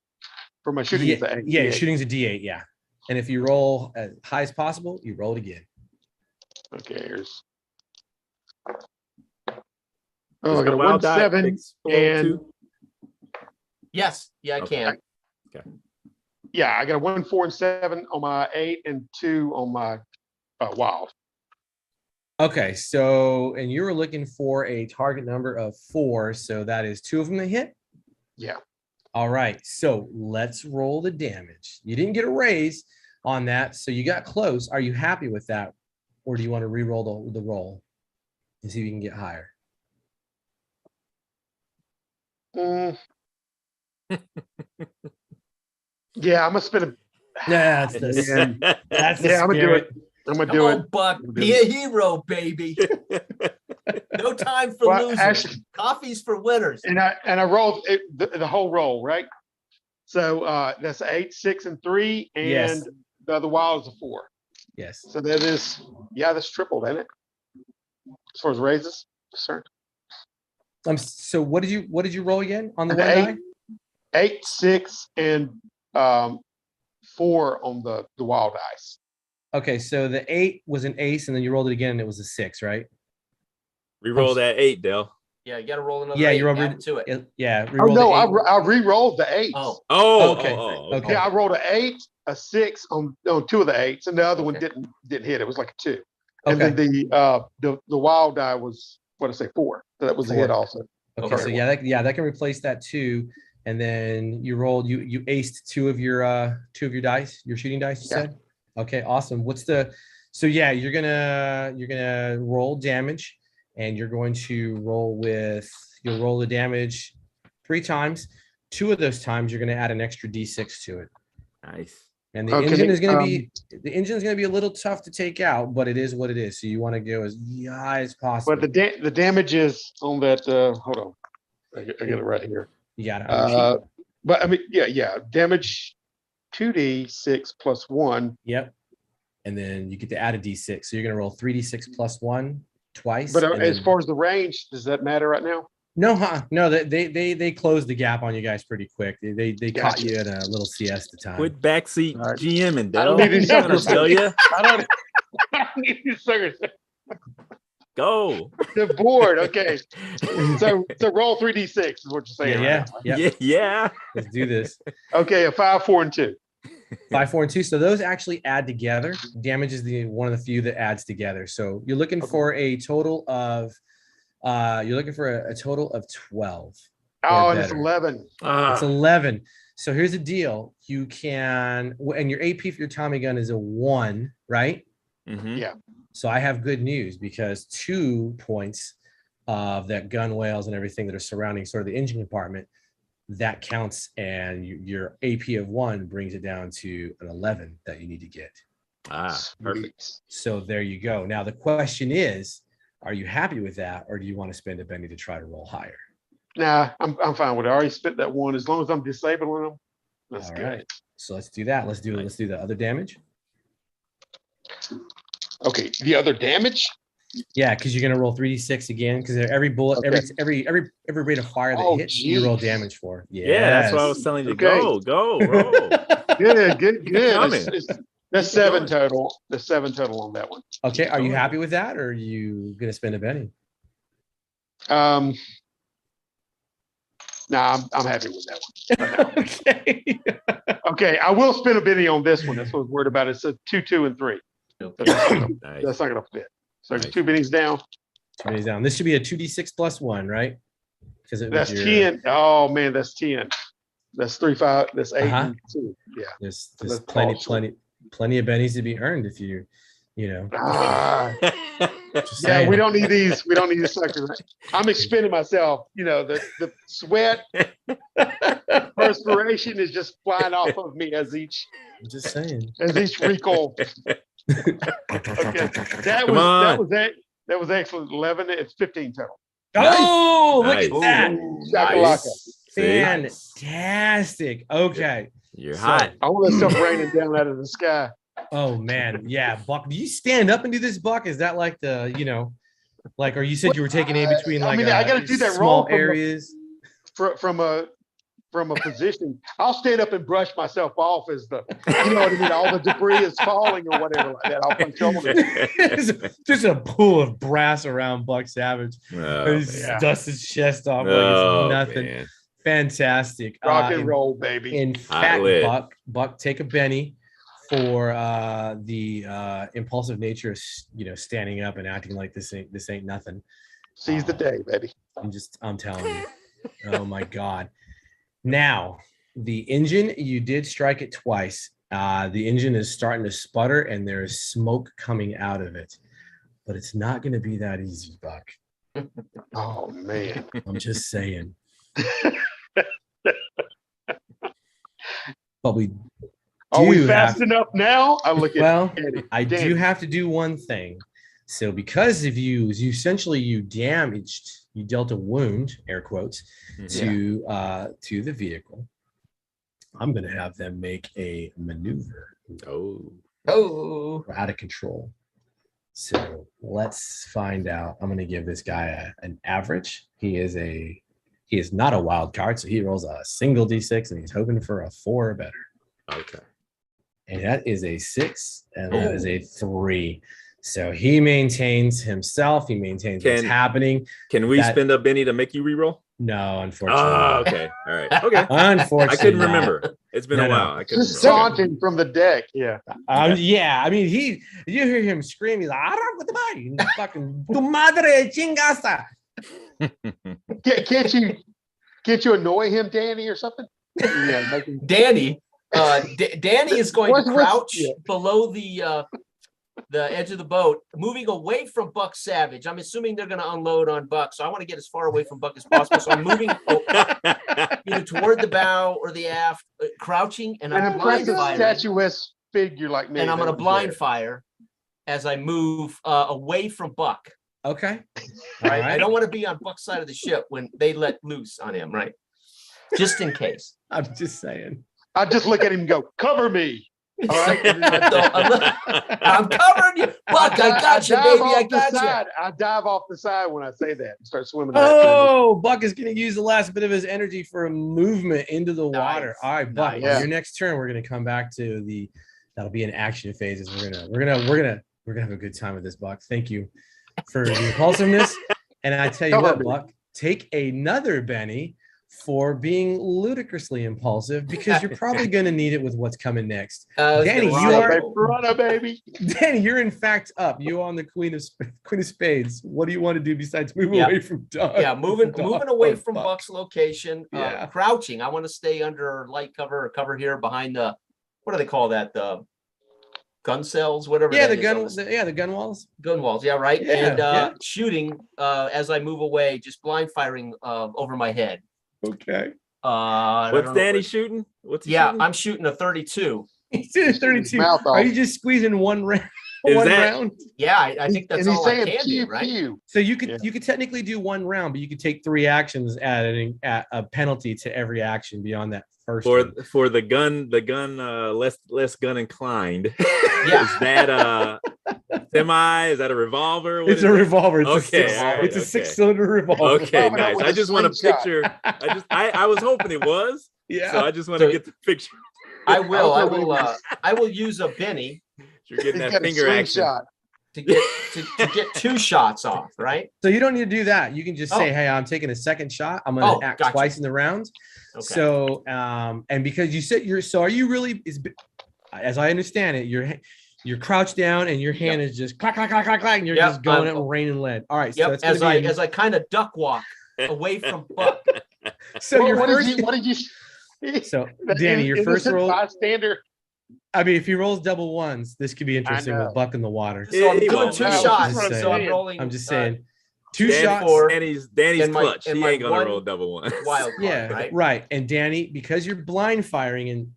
for my shooting.
Yeah,
Is 8.
yeah, shooting's a D8, yeah. And if you roll as high as possible, you roll it again.
Okay. Here's.
Does
Oh, I
the
got a
wild die
1-7
explode
and
too?
Yes. Yeah, I
Okay.
can.
yeah, I got a 1, 4, and 7 on my 8 and 2 on my wild.
Okay, so and you were looking for a target number of 4, so that is 2 of them to hit.
Yeah.
All right, so let's roll the damage. You didn't get a raise on that, so you got close. Are you happy with that, or do you want to re-roll the roll and see if you can get higher?
Mm. Yeah, I'm gonna spend a.
Yeah, that's the that's the
Yeah, I'm gonna do
spirit.
it. I'm gonna
Come
do
on,
it.
Buck.
I'm gonna
Be
do
a hero, baby. No time for
Well,
losers.
actually-
Coffee's for winners.
And I rolled the whole roll, right? So that's 8, 6, and 3, and
Yes.
the other wild is a 4.
Yes.
So that is, that's tripled, ain't it? As far as raises concerned.
So what did you roll again on the
An
one die?
8, 6, and 4 on the wild dice.
Okay, so the 8 was an ace, and then you rolled it again, and it was a 6, right?
Reroll that 8, Dell.
Yeah, you got to roll another.
Yeah,
8,
you rolled
add to it.
Yeah.
Oh
re-roll
no,
the 8.
I re-rolled the 8.
Oh,
Oh,
Okay,
okay.
okay.
Yeah, I rolled an 8, a 6 on 2 of the 8s, and the other one
Okay.
didn't hit. It was like a 2. And
Okay.
then the wild die was, what did I say, 4. So that was a
4.
hit also.
Okay, so that can replace that 2, and then you rolled you aced 2 of your dice, your shooting dice. You
Yeah.
said, okay, awesome. So yeah, you're gonna roll damage, and you're going to you'll roll the damage 3 times. 2 of those times you're gonna add an extra D6 to it.
Nice.
And the
Okay,
engine is gonna be a little tough to take out, but it is what it is. So you want to go as high as possible.
But the damage is on that. Hold on, I get it right here.
You got it.
But I mean, yeah, damage 2d6 plus 1.
Yep. And then you get to add a D6. So you're gonna roll 3d6 plus 1 twice.
But
and
as
then-
far as the range, does that matter right now?
No, they closed the gap on you guys pretty quick. They caught
Gotcha.
you in a little siesta time.
Quit backseat
All right.
GM and
I don't
Dell.
need any
I'm gonna
suckers.
tell you.
I don't
Go.
The board. Okay. So roll 3d6 is what you're saying.
Yeah,
Right?
yeah.
Yeah.
Let's do this.
Okay, a 5, 4, and 2.
5, 4, and 2. So those actually add together. Damage is the one of the few that adds together. So you're looking for a total of a total of 12.
Oh, and it's
better.
11.
It's 11. So here's the deal. You can, and your AP for your Tommy gun is a 1, right?
Mhm.
Yeah.
So I have good news because 2 points of that gun whales and everything that are surrounding sort of the engine compartment, that counts, and your AP of 1 brings it down to an 11 that you need to get.
Perfect.
So there you go. Now the question is, are you happy with that, or do you want to spend a penny to try to roll higher?
Nah, I'm fine with it. I already spent that 1. As long as I'm disabling them, that's
All
good.
right. So let's do that. Let's do the other damage.
Okay, the other damage.
Yeah, because you're gonna roll 3d6 again. Because every bullet,
Okay.
every rate of fire that hits, you roll damage for.
Yeah, that's what I was telling you.
Okay.
Go, roll.
Good.
coming.
That's 7 total. That's 7 total on that one.
Okay, are you happy with that, or are you gonna spend a penny?
Nah, I'm happy with that one.
Okay.
Okay, I will spend a penny on this one. That's what I was worried about. It's a 2, 2, and 3. So
Nice.
that's not gonna fit. So
Nice.
2 pennies down.
2 pennies down. This should be a 2d6 plus 1, right? Because
That's 10. Oh man, that's 10. That's 3, 5. That's 8 and 2. Yeah.
There's
That's
plenty of bennies to be earned if you
Ah,
just
yeah,
saying.
we don't need these. We don't need these suckers. I'm expending myself. The sweat, perspiration is just flying off of me as each
I'm just saying.
recoil. Okay, that was excellent. 11. It's 15 total.
Oh,
Nice.
look at that.
Shakalaka.
See?
Fantastic. Okay.
You're
So-
hot.
I want that stuff raining down out of the sky.
Oh man, yeah, Buck. Do you stand up and do this, Buck? Is that like the, or you said you were taking aim between
I gotta do that
small
roll from
areas?
from a position. I'll stand up and brush myself off as all the debris is falling or whatever like that off my shoulders.
Just a pool of brass around Buck Savage.
Oh,
He
man.
dusts his chest off like
Oh,
it's nothing.
man.
Fantastic.
Rock and roll, baby.
In
Hot
fact,
lid.
Buck, take a Benny for the impulsive nature of standing up and acting like this ain't nothing.
Seize the day, baby.
I'm telling you. Oh my God. Now, the engine, you did strike it twice. The engine is starting to sputter and there is smoke coming out of it. But it's not going to be that easy, Buck.
Oh man.
I'm just saying. But we
Are we
do
fast
have,
enough now? I look at
well,
Danny.
I do have to do one thing. So because of you dealt a wound, air quotes, to the vehicle. I'm going to have them make a maneuver.
Oh.
We're out of control. So let's find out. I'm going to give this guy an average. He is not a wild card, so he rolls a single d6 and he's hoping for a 4 or better.
Okay.
And that is a 6, and that is a 3. So he maintains himself. He maintains what's happening.
Can we spend a Benny to make you reroll?
No, unfortunately.
Oh, okay. All right. Okay.
Unfortunately.
I couldn't remember. It's been a while. I couldn't
Just
remember.
taunting from the deck. Yeah.
Yeah. I mean, you hear him scream. He's like, fucking, tu madre chingasa.
Can't you annoy him, Danny, or something? Yeah, make him.
Danny. Danny is going to crouch
yeah.
below the edge of the boat, moving away from Buck Savage. I'm assuming they're going to unload on Buck, so I want to get as far away from Buck as possible. So I'm moving either toward the bow or the aft, crouching, and I'm blind
impressive
firing.
statuesque figure like me.
And I'm going to blind fire as I move away from Buck.
Okay.
Right? I don't want to be on Buck's side of the ship when they let loose on him, right? Just in case.
I'm just saying.
I just look at him and go, cover me. All right.
I'm covering you. Buck, I got you, baby. I got you.
I dive off the side when I say that and start swimming.
Oh, Buck is going to use the last bit of his energy for a movement into the water. All right, Buck.
Nice.
On your next turn, we're going to come back to that'll be an action phases. We're gonna We're gonna have a good time with this, Buck. Thank you for the impulsiveness. And I tell you
Cover
what,
me.
Buck, take another Benny for being ludicrously impulsive because you're probably gonna need it with what's coming next. Danny, you are
Run, baby.
Danny, you're in fact up. You on the Queen of Spades. What do you want to do besides move
Yeah.
away from Doug?
Yeah, moving away
or
from
Buck?
Buck's location.
Yeah.
Crouching. I want to stay under light cover or cover here behind the, what do they call that? The gun cells, whatever.
Yeah,
that
the
is on
gun.
the
Yeah, the gun walls.
gun walls. Yeah, right.
Yeah,
And
yeah.
shooting as I move away, just blind firing over my head.
Okay.
I
What's
don't know
Danny
what-
shooting? What's he
Yeah,
shooting?
I'm shooting a 32.
He's doing
His
32.
mouth
Are
off.
you just squeezing one round?
Is
One
that-
round.
Yeah, I think that's
and he's
all I
saying
can
pew,
do, right?
pew.
So you could
Yeah.
you could technically do one round, but you could take 3 actions, adding at a penalty to every action beyond that first. one.
For the gun less gun inclined.
Yeah.
Is that semi? Is that a revolver? What
It's
is
a
that?
revolver. It's
Okay,
a six,
all right,
it's a
okay.
6-cylinder revolver.
Okay,
Popping up
nice.
with
I
a
just want to
slingshot.
picture. I was hoping it was.
Yeah.
So I just want to
So-
get the picture.
I will.
Also,
I will use a Benny
You're getting
He's
that
got a
finger action.
slingshot.
to get 2 shots off, right?
So you don't need to do that. You can just say,
Oh.
"Hey, I'm taking a second shot. I'm going to act
gotcha.
twice in the round."
Okay.
So, and because you said are you really? As I understand it, you're crouched down and your hand is just clack clack clack clack clack, and you're
Yep,
just going
I'm-
up and raining lead. All right.
Yep.
So it's
As
gonna be
I kind of duck walk away from Buck.
so your
What did
first.
you? What did you?
So Danny, your first
innocent
roll.
bystander.
I mean, if he rolls double ones, this could be interesting
know.
with Buck in the water.
So I'm
he
doing
won't
2
know.
shots.
Just
So I'm
saying.
rolling.
I'm just saying, 2
Danny-
shots.
for-
Danny's
and my-
clutch.
and
He
my
ain't gonna
one
roll double one.
wild card,
Yeah,
right?
right. And Danny, because you're blind firing and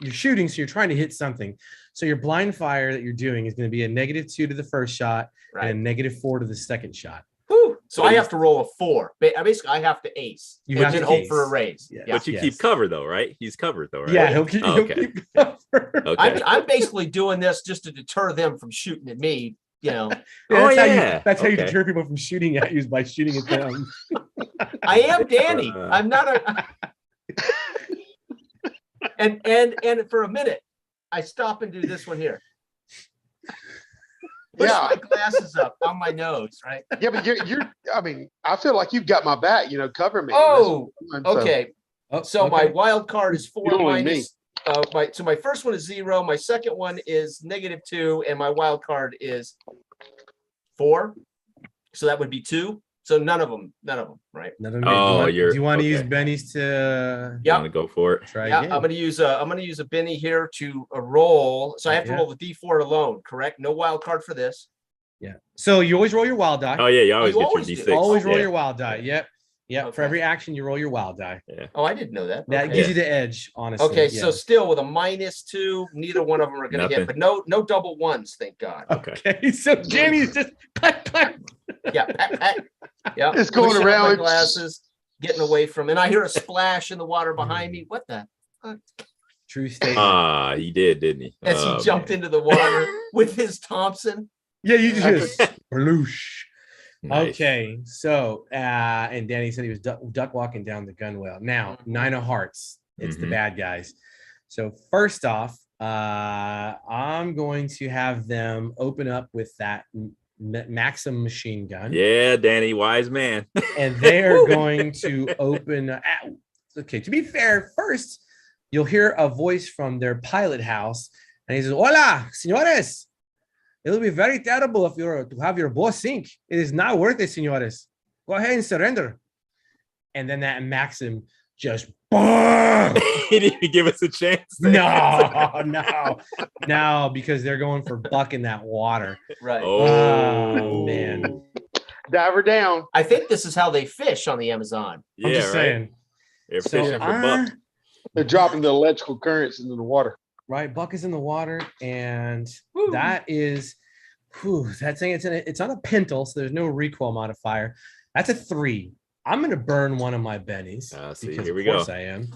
you're shooting, so you're trying to hit something. So your blind fire that you're doing is going to be a -2 to the first shot
Right.
and a -4 to the second shot.
Whew. So I have to roll a 4. Basically, I have to ace.
You
Which
have
then
to
hope for a
ace.
raise.
Yeah.
Yeah.
But you
Yes.
keep cover though, right? He's covered though, right?
Yeah, he'll keep.
Oh,
He'll
okay.
keep cover.
Okay.
I'm basically doing this just to deter them from shooting at me. You know,
Yeah, that's how
yeah.
that's how you
Okay.
deter people from shooting at you is by shooting at them.
I am Danny.
Uh.
I'm not a. And for a minute, I stop and do this one here. Push
Yeah.
my glasses up on my nose, right?
Yeah, but you're. I mean, I feel like you've got my back. You know, cover me.
Oh,
That's fine. So,
okay.
Oh,
So my
okay.
wild card is 4
You only
minus. My first one is 0. My second one is -2, and my wild card is 4. So that would be 2. So none of them, right?
None of them.
Oh,
do you want to use
okay.
bennies to
You
Yep.
want to go for it?
try
Yeah,
again?
I'm gonna use a Benny here to roll. So I have to
Yeah.
roll the D4 alone, correct? No wild card for this.
Yeah. So you always roll your wild die.
Oh yeah, you always
you
get
always
your
do.
D6.
Always roll
yeah.
your wild die. Yep. Yep. For
Okay.
every action, you roll your wild die.
Oh, I didn't know that.
That
Okay.
gives you the edge, honestly.
Okay,
yeah.
so still with a -2, neither one of them are gonna hit,
Nothing.
but no double ones, thank God.
Okay.
Okay, so Danny's just clack, clack.
Yeah, pat, pat. Yeah.
It's going
pushing up
around.
my glasses, getting away from, and I hear a splash in the water behind me. What the?
True statement.
Ah, he did, didn't he?
As
Oh,
he jumped
man.
into the water with his Thompson.
Yeah, you just
That's
bloosh.
Nice.
Okay, so and Danny said he was duck walking down the gun well. Now,
Mhm.
9 of hearts. It's the
Mhm.
bad guys. So first off, I'm going to have them open up with that Maxim machine gun.
Yeah, Danny, wise man.
And they're going to open. Okay, to be fair, first you'll hear a voice from their pilot house, and he says, "Hola, señores. It will be very terrible if you're to have your boat sink. It is not worth it, señores. Go ahead and surrender." And then that Maxim just
he didn't even give us a chance.
no, because they're going for Buck in that water.
Right.
Oh, man.
Dive her down.
I think this is how they fish on the Amazon.
Yeah,
I'm just
right.
saying.
They're
So,
fishing for buck.
They're dropping the electrical currents into the water.
right, Buck is in the water, and
Woo.
that is, that thing. It's on a pintle, so there's no recoil modifier. That's a 3. I'm gonna burn one of my bennies
See,
because
here we
of course
go.
I am,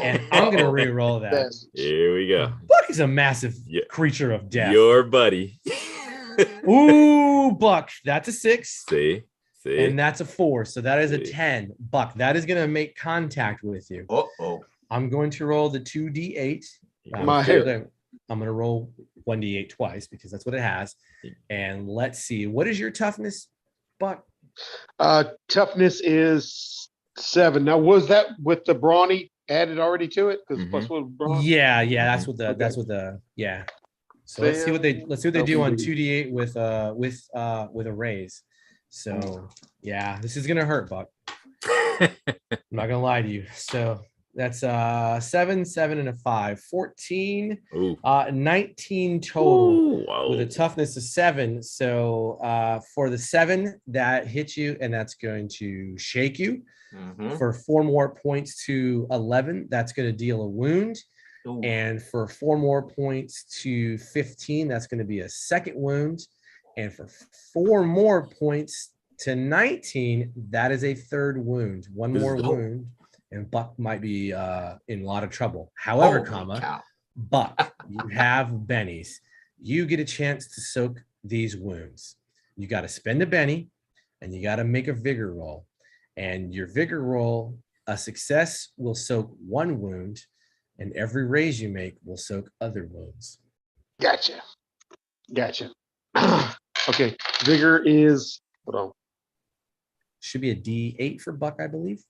and I'm gonna re-roll that.
That's-
Here we go.
Buck is a massive
Yeah.
creature of death.
Your buddy.
Ooh, Buck, that's a 6.
See?
And that's a 4. So that is a
See.
10. Buck, that is going to make contact with you.
Oh.
I'm going to roll the 2d8.
My
I'm
hair.
going to roll 1d8 twice because that's what it has. And let's see, what is your toughness, Buck?
Toughness is 7. Now, was that with the brawny added already to it? Because
Mhm.
plus what brawny?
Yeah, that's
Mhm.
what the yeah. So
Sam,
let's see what they do on
LPD.
2d8 with a raise. So yeah, this is gonna hurt, Buck. I'm not gonna lie to you. So that's 7, 7, and a 5. 14,
Ooh.
19 total
Ooh, whoa.
with a toughness of 7. So for the 7, that hits you, and that's going to shake you.
Mhm.
For 4 more points to 11, that's going to deal a wound.
Ooh.
And for 4 more points to 15, that's going to be a second wound. And for 4 more points to 19, that is a third wound. One more
Oh.
wound, and Buck might be in a lot of trouble. However,
Holy cow.
Buck, you have bennies. You get a chance to soak these wounds. You got to spend a benny, and you got to make a vigor roll. And your vigor roll, a success will soak 1 wound, and every raise you make will soak other wounds.
Gotcha. Okay. Vigor is, hold on.
Should be a D8 for Buck, I believe.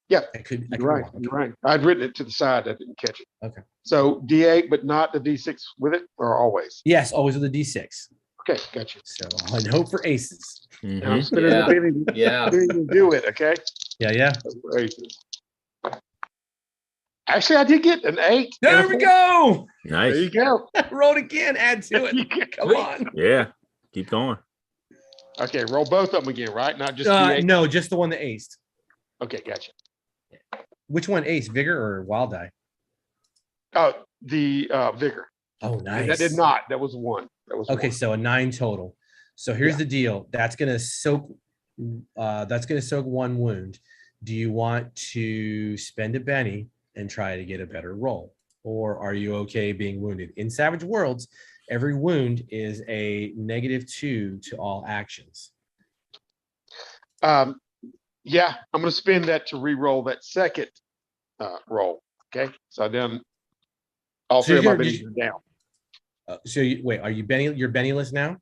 Yeah,
I could
You're right.
wrong.
You're right. I'd written it to the side. I didn't catch it.
Okay.
So D8, but not the D6 with it, or always?
Yes, always with a D6.
Okay, gotcha.
So and hope for aces.
And I'm
Mhm.
spinning
Yeah.
the penny
Yeah.
to do it. Okay.
Yeah.
Aces. Actually, I did get an 8. and a
There we
4.
go.
There you
Nice.
go.
Roll it again. Add to it. Come
Sweet.
on.
Yeah. Keep going.
Okay, roll both of them again, right? Not just D8.
No, just the one that aced.
Okay, gotcha.
Which one aced? Vigor or wild die?
Oh, the vigor.
Oh,
And
nice.
that did not. That was 1. That was
Okay,
1.
so a 9 total. So here's
Yeah.
the deal. That's gonna soak 1 wound. Do you want to spend a Benny and try to get a better roll? Or are you okay being wounded? In Savage Worlds, every wound is a -2 to all actions.
Yeah, I'm gonna spend that to re-roll that second roll. Okay, so then all
So
3 of
you're
my
gonna-
bennies are down.
Wait, are you Benny? You're Bennyless now?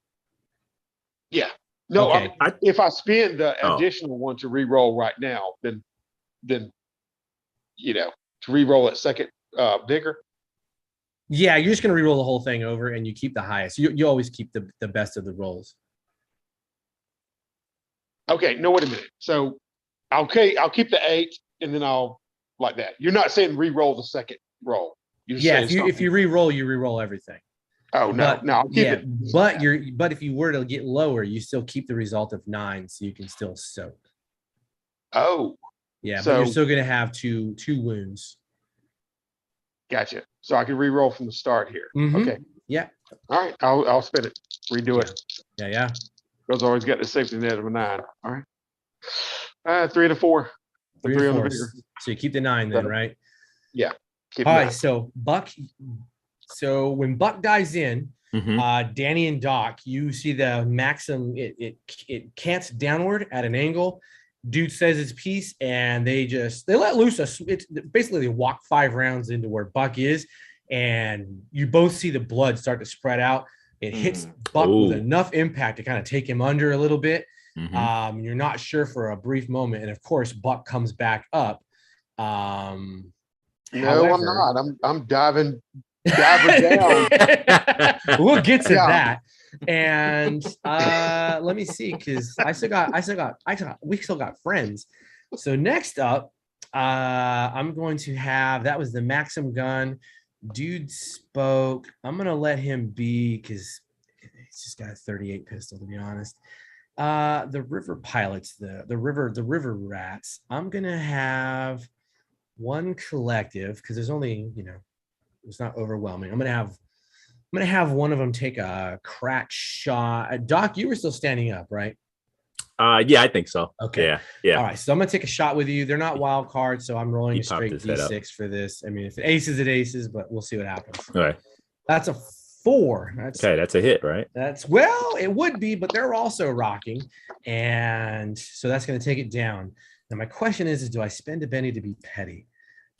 Yeah. No,
Okay.
if I spend the
Oh.
additional one to re-roll right now, then to re-roll that second vigor.
Yeah, you're just gonna re-roll the whole thing over, and you keep the highest. You always keep the best of the rolls.
Okay, no, wait a minute. So I'll keep the 8, and then I'll like that. You're not saying re-roll the second roll. You're just
Yeah,
saying
if you
something.
re-roll, you re-roll everything.
Oh no,
But,
no, I'll keep
yeah,
it.
but if you were to get lower, you still keep the result of 9, so you can still soak.
Oh,
Yeah, but
So-
you're still gonna have two wounds.
gotcha. So I can re-roll from the start here.
Mhm.
Okay.
Yeah.
All right, I'll spin it. Redo it.
Yeah.
Because I always got the safety net of a 9. All right. 3 and a 4. The
3
3
and
on the
4.
vigor.
So you keep the 9 then, right?
Keep
All
9.
right. So Buck. So when Buck dives in,
Mhm.
Danny and Doc, you see the Maxim. It cants downward at an angle. Dude says his piece, and they let loose it's basically they walk 5 rounds into where Buck is, and you both see the blood start to spread out. It hits Buck with
Ooh.
enough impact to kind of take him under a little bit.
Mhm.
You're not sure for a brief moment, and of course Buck comes back up.
No,
However,
I'm not. I'm diving down.
we'll get to
Yeah.
that. And let me see, because we still got friends. So next up, I'm going to have, that was the Maxim gun. Dude spoke. I'm gonna let him be because he's just got a 38 pistol, to be honest. The river pilots, the river rats. I'm gonna have one collective because there's only, it's not overwhelming. I'm gonna have one of them take a crack shot. Doc, you were still standing up, right?
Yeah, I think so.
Okay.
Yeah.
All right. So I'm gonna take a shot with you. They're not wild cards, so I'm rolling
He
a
popped
straight
his head up.
D6 for this. I mean, if it aces, it aces, but we'll see what happens.
All right.
That's a 4.
Okay, that's a hit, right?
Well, it would be, but they're also rocking, and so that's gonna take it down. Now my question is do I spend a Benny to be petty?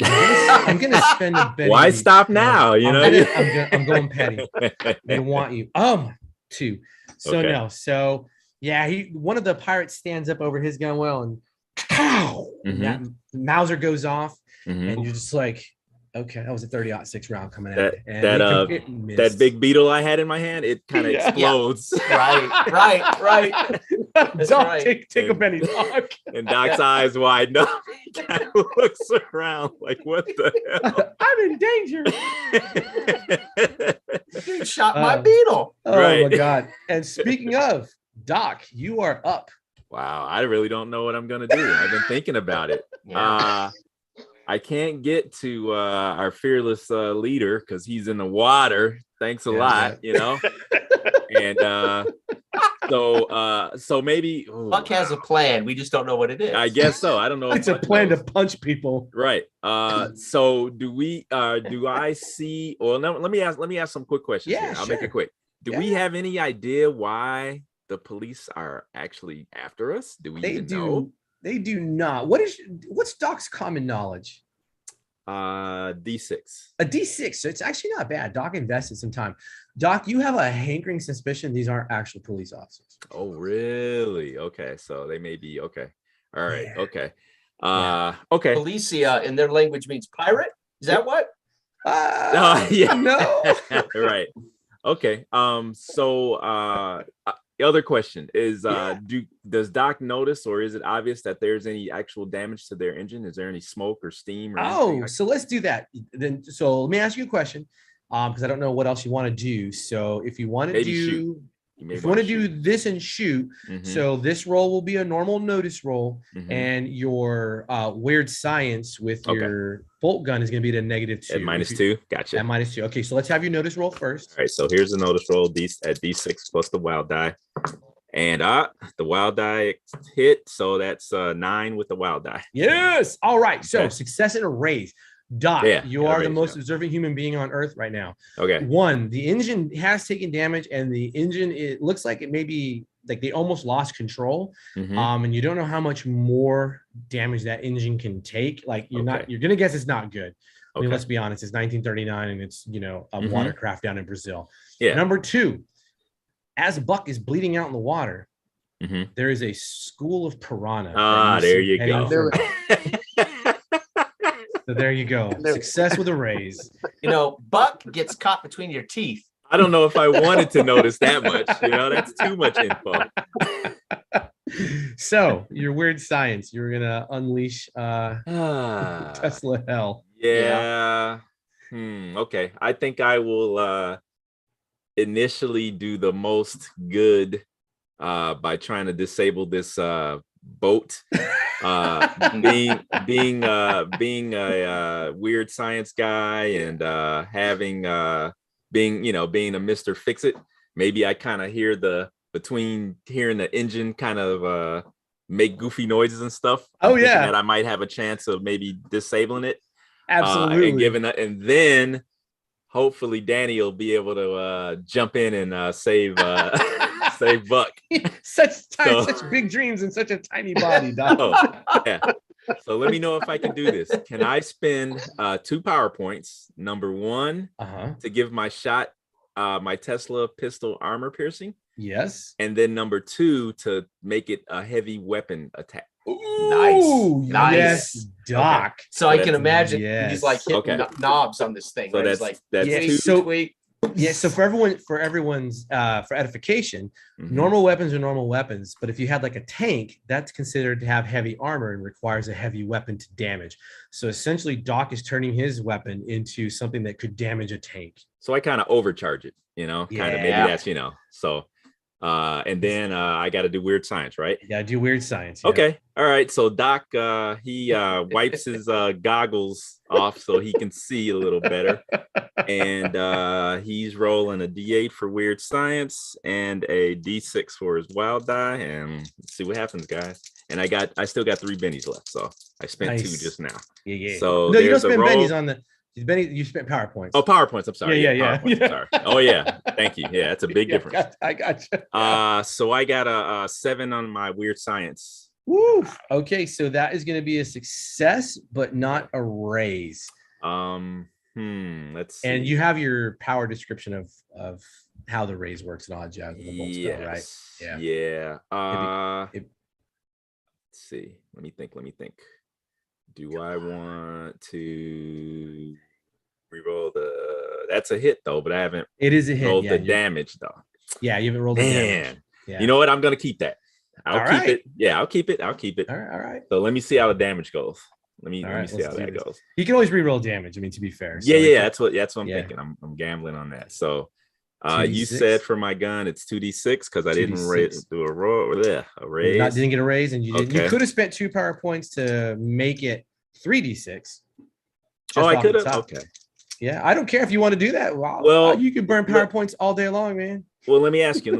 I'm gonna spend a Benny.
Why stop now? You know,
I'm going petty. They want you. Two. So
Okay.
no. So yeah, one of the pirates stands up over his gun well and pow! And that Mauser goes off, and you're just like, okay, that was a 30-06 round coming at it. And
that big beetle I had in my hand, it kind of explodes.
Right. That's
Doc,
right.
take a Benny, Doc.
And Doc's eyes widen up. He kind of looks around like, what the hell?
I'm in danger.
Dude shot my beetle.
Oh
Right.
my God. And speaking of, Doc, you are up.
Wow, I really don't know what I'm gonna do. I've been thinking about it.
Yeah.
I can't get to our fearless leader because he's in the water. Thanks a lot, you know. And so maybe
Buck has a plan. We just don't know what it is.
I guess so. I don't know.
It's a plan to punch people.
Right. So do I see? Well, no, let me ask some quick questions.
Yeah,
here. I'll
sure.
make it quick. Do we have any idea why the police are actually after us? Do we even know?
They do not. What's Doc's common knowledge?
D6.
A D6. So it's actually not bad. Doc invested some time. Doc, you have a hankering suspicion these aren't actual police officers.
Oh, really? Okay. So they may be okay. All right.
Yeah.
Okay. Okay.
Policia in their language means pirate. Is that what?
Yeah.
No.
Right. Okay. The other question is, does Doc notice, or is it obvious that there's any actual damage to their engine? Is there any smoke or steam? Or anything?
So let's do that. Then, so let me ask you a question, because I don't know what else you want to do. So if you want to do, if you want to do this and shoot, so this roll will be a normal notice roll, and your weird science with your bolt gun is going to be at a -2.
At -2. Gotcha.
At -2. Okay, so let's have you notice roll first.
All right. So here's the notice roll at D6 plus the wild die. And the wild die hit. So that's 9 with the wild die.
Yes. All right. So
Okay.
success and a raise. Doc, you are the most observant human being on Earth right now.
Okay.
One, the engine has taken damage, and the engine, it looks like it may be like they almost lost control. And you don't know how much more damage that engine can take. Like you're gonna guess it's not good. I mean, let's be honest, it's 1939 and it's a watercraft down in Brazil.
Yeah.
Number two, as Buck is bleeding out in the water, there is a school of piranha.
There you go.
So there you go. Success with a raise.
Buck gets caught between your teeth.
I don't know if I wanted to notice that much. That's too much info.
So your weird science, you're gonna unleash Tesla hell.
Yeah. Okay. I think I will initially do the most good by trying to disable this boat. Being a weird science guy and being a Mr. Fix-It, maybe I kind of between hearing the engine kind of make goofy noises and stuff.
Oh yeah,
that I might have a chance of maybe disabling it.
Absolutely.
And then hopefully Danny will be able to jump in and save Buck.
Such big dreams and such a tiny body, Doc.
Yeah. So let me know if I can do this. Can I spend 2 power points? Number 1 to give my shot my Tesla pistol armor piercing.
Yes.
And then number 2 to make it a heavy weapon attack.
Ooh, nice.
Yes, Doc.
Okay. So I can imagine he's like hitting knobs on this thing.
So
right?
that's
2.
Tweak.
Yeah, so for everyone's for edification, normal weapons are normal weapons, but if you had like a tank, that's considered to have heavy armor and requires a heavy weapon to damage. So essentially Doc is turning his weapon into something that could damage a tank.
So I kind of overcharge it, kind of maybe that's, so and then I got to do weird science, right?
Yeah, do weird science.
Yeah. Okay. All right. So Doc, he wipes his goggles off so he can see a little better. And he's rolling a D8 for weird science and a D6 for his wild die. And let's see what happens, guys. And I still got 3 bennies left. So I spent 2 just now.
Yeah.
So
no, you don't spend bennies on the you spent PowerPoints.
Oh, PowerPoints. I'm sorry.
Yeah.
Sorry. Oh yeah. Thank you. Yeah, that's a big difference.
I got you.
So I got a 7 on my weird science.
Woo. Okay, so that is going to be a success, but not a raise.
Let's see.
And you have your power description of how the raise works and all that jazz with the bolt spell, right?
Yeah.
Let's
see. Let me think. Do I want to reroll that's a hit though, but I haven't
It is a hit.
rolled
Yeah,
the damage though.
Yeah, you haven't rolled the damage.
Man.
Yeah.
You know what? I'm gonna keep that. I'll keep it. Yeah, I'll keep it.
All right.
So let me see how the damage goes. Let me see how that goes.
You can always reroll damage. I mean, to be fair. So
That's what I'm thinking. I'm gambling on that. So you said for my gun it's 2d6 because I didn't do a roll. A raise.
Didn't get a raise, and you didn't. You could have spent 2 power points to make it 3d6.
I could have. Okay.
Yeah, I don't care if you want to do that. Well, you can burn power points all day long, man.
Well, let me ask you.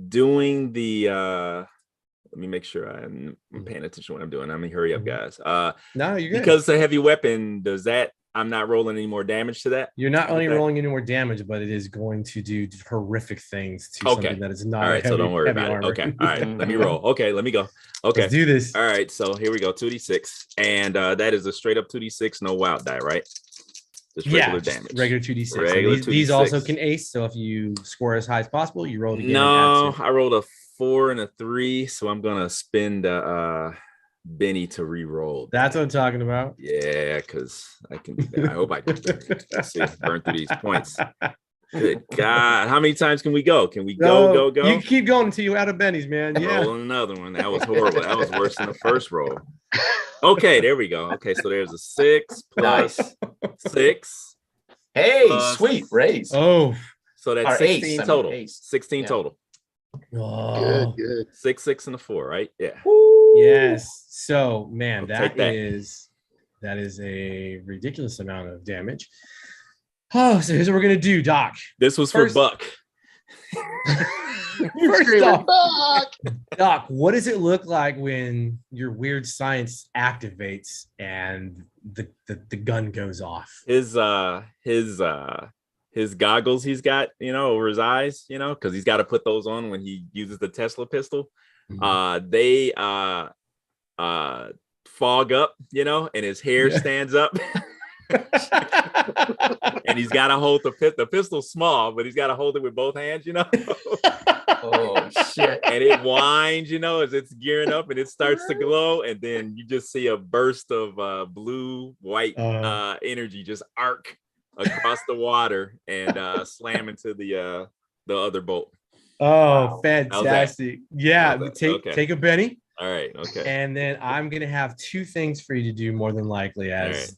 Doing the let me make sure I'm paying attention to what I'm doing. I'm gonna hurry up, guys.
No, you're good.
Because the heavy weapon, does that I'm not rolling any more damage to that?
You're not only rolling any more damage, but it is going to do horrific things to something that is not
all right,
heavy,
so don't worry about
armor.
it. Okay. All right, let me roll. Okay, let me go. Okay.
Let's do this.
All right, so here we go. 2d6. And that is a straight up 2d6, no wild die, right? Just regular damage.
Regular 2d6. These also can ace. So if you score as high as possible, you roll it again.
No, I rolled a 4 and a 3, so I'm gonna spend Benny to re-roll.
That's what I'm talking about.
Yeah, because I can. I hope I can. Let's see, burn through these points. Good God, how many times can we go? Can we go?
You keep going until you out of Benny's, man. Yeah.
Rolling another one. That was horrible. That was worse than the first roll. Okay, there we go. Okay, so there's a 6 plus 6.
Hey, sweet raise.
Oh,
so that's 16 total. 16 total.
Oh.
Good.
6, 6, and a 4, right? Yeah.
Yes. So, man, that is a ridiculous amount of damage. Oh, so here's what we're gonna do, Doc.
This was for Buck.
First off, Doc, what does it look like when your weird science activates and the gun goes off?
His goggles he's got, over his eyes, because he's got to put those on when he uses the Tesla pistol. They fog up, and his hair stands up. And he's got to hold the pistol's small, but he's got to hold it with both hands,
Oh shit.
And it winds, as it's gearing up and it starts to glow, and then you just see a burst of blue white energy just arc across the water and slam into the other bolt.
Oh, fantastic. Yeah, take a Benny.
All right, okay.
And then I'm gonna have 2 things for you to do, more than likely, as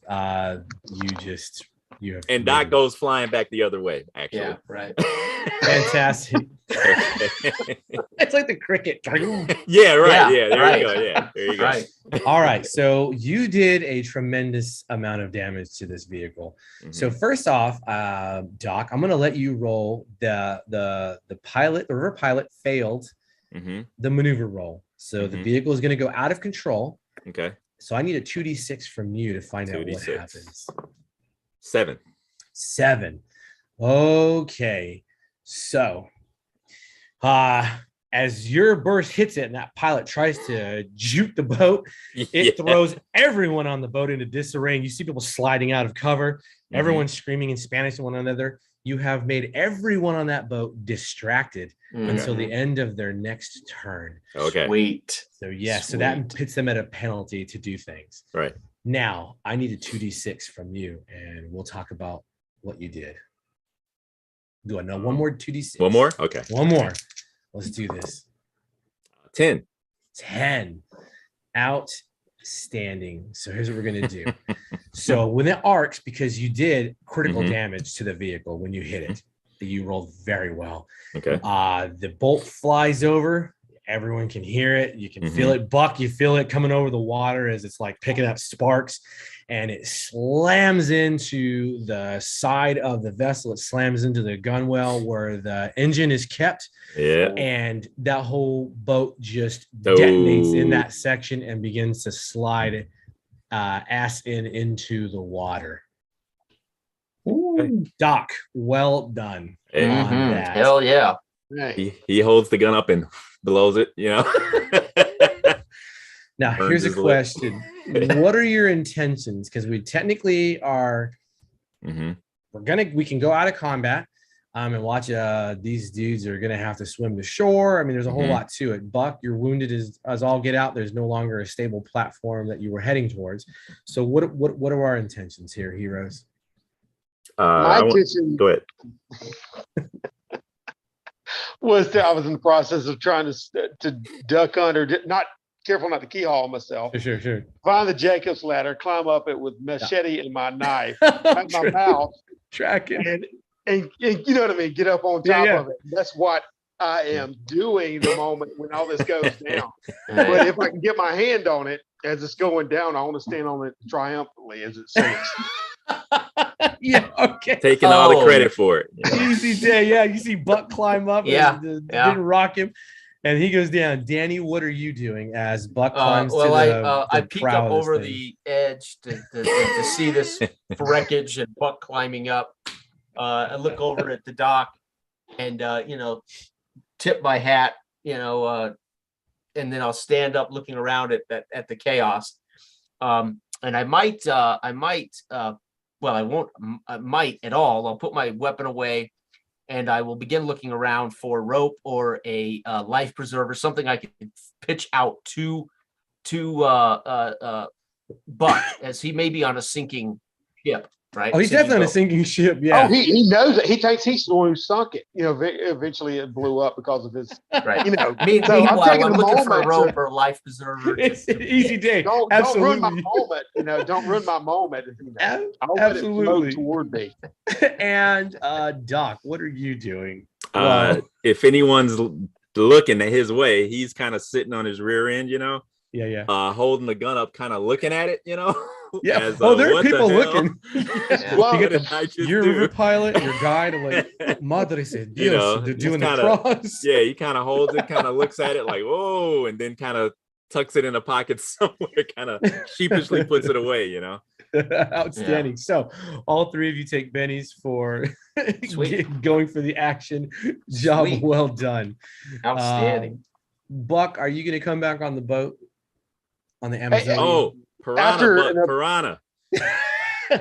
you have.
And Doc goes flying back the other way, actually.
Yeah, right.
Fantastic. It's like the cricket.
Yeah, right. Yeah, there you go. Yeah, there you go.
Right.
All right, so you did a tremendous amount of damage to this vehicle. So first off, Doc, I'm gonna let you roll the river pilot failed the maneuver roll. So the vehicle is gonna go out of control.
Okay.
So I need a 2d6 from you to find out what happens.
7.
Okay. So as your burst hits it and that pilot tries to juke the boat, it throws everyone on the boat into disarray. And you see people sliding out of cover, everyone screaming in Spanish to one another. You have made everyone on that boat distracted until the end of their next turn.
Okay.
Sweet.
So that puts them at a penalty to do things.
Right.
Now, I need a 2d6 from you, and we'll talk about what you did. Do I know one more 2d6?
One more? Okay.
One more. Let's do this.
10.
Outstanding. So here's what we're going to do. So when it arcs, because you did critical damage to the vehicle when you hit it, you rolled very well.
Okay.
The bolt flies over. Everyone can hear it. You can feel it. Buck, you feel it coming over the water as it's like picking up sparks, and it slams into the side of the vessel. It slams into the gunwale where the engine is kept.
Yeah.
And that whole boat just detonates in that section and begins to slide ass into the water. Doc, well done on that.
Hell yeah.
Right.
He holds the gun up and blows it, you know.
Now,
Burns
here's a
his lip.
question. What are your intentions? Because we technically are,
Mm-hmm.
we can go out of combat and watch these dudes are going to have to swim to shore. I mean, there's a whole
Mhm.
lot to it. Buck, you're wounded as all get out. There's no longer a stable platform that you were heading towards. So what are our intentions here, heroes?
My intention
Go ahead.
was that I was in the process of trying to duck under, not careful not to keyhole myself,
Sure.
find the Jacob's ladder, climb up it with machete and my knife, have my mouth,
Tracking.
and you know what I mean, get up on top of it. That's what I am doing the moment when all this goes down. But if I can get my hand on it as it's going down, I want to stand on it triumphantly as it sinks.
Yeah, okay.
Taking all the credit for it. you know.
Easy day. Yeah, you see Buck climb up.
Yeah,
and
yeah.
didn't rock him, and he goes down. Danny, what are you doing as Buck climbs
Well,
to the
I peek
prow
up
of this
over
thing?
the edge to see this wreckage and Buck climbing up. I look over at the dock and tip my hat, and then I'll stand up looking around at the chaos. And I might, well, I won't, I might at all. I'll put my weapon away and I will begin looking around for rope or a life preserver, something I can pitch out to Buck, as he may be on a sinking ship, right?
Oh, he's
Sinking
definitely on a
boat.
sinking ship. Yeah.
Oh, he knows it. He thinks he's the one who sunk it. Eventually it blew up because of his.
Right.
So I'm
Meanwhile,
taking
I'm
the
looking for a
moment
rope
to-
or a life preserver.
It's an easy day.
Don't ruin my
Absolutely.
moment. Don't ruin my moment. I'll let it float
Absolutely.
toward me.
And Doc, what are you doing?
If anyone's looking at his way, he's kind of sitting on his rear end,
Yeah.
holding the gun up, kind of looking at it,
Yeah.
as,
There are
what the
people
hell?
looking.
Well,
You get
What did I just
your
do?
river pilot, your guide, like Madre se Dios, they're
he's
doing the
kinda-
cross.
Yeah, he kind of holds it, kind of looks at it like, whoa, and then kind of tucks it in a pocket somewhere, kind of sheepishly puts it away,
Outstanding. So all three of you take bennies for
Sweet.
going for the action. Job
Sweet.
well done.
Outstanding.
Buck, are you going to come back on the boat on the Amazon?
Oh,
After-
piranha.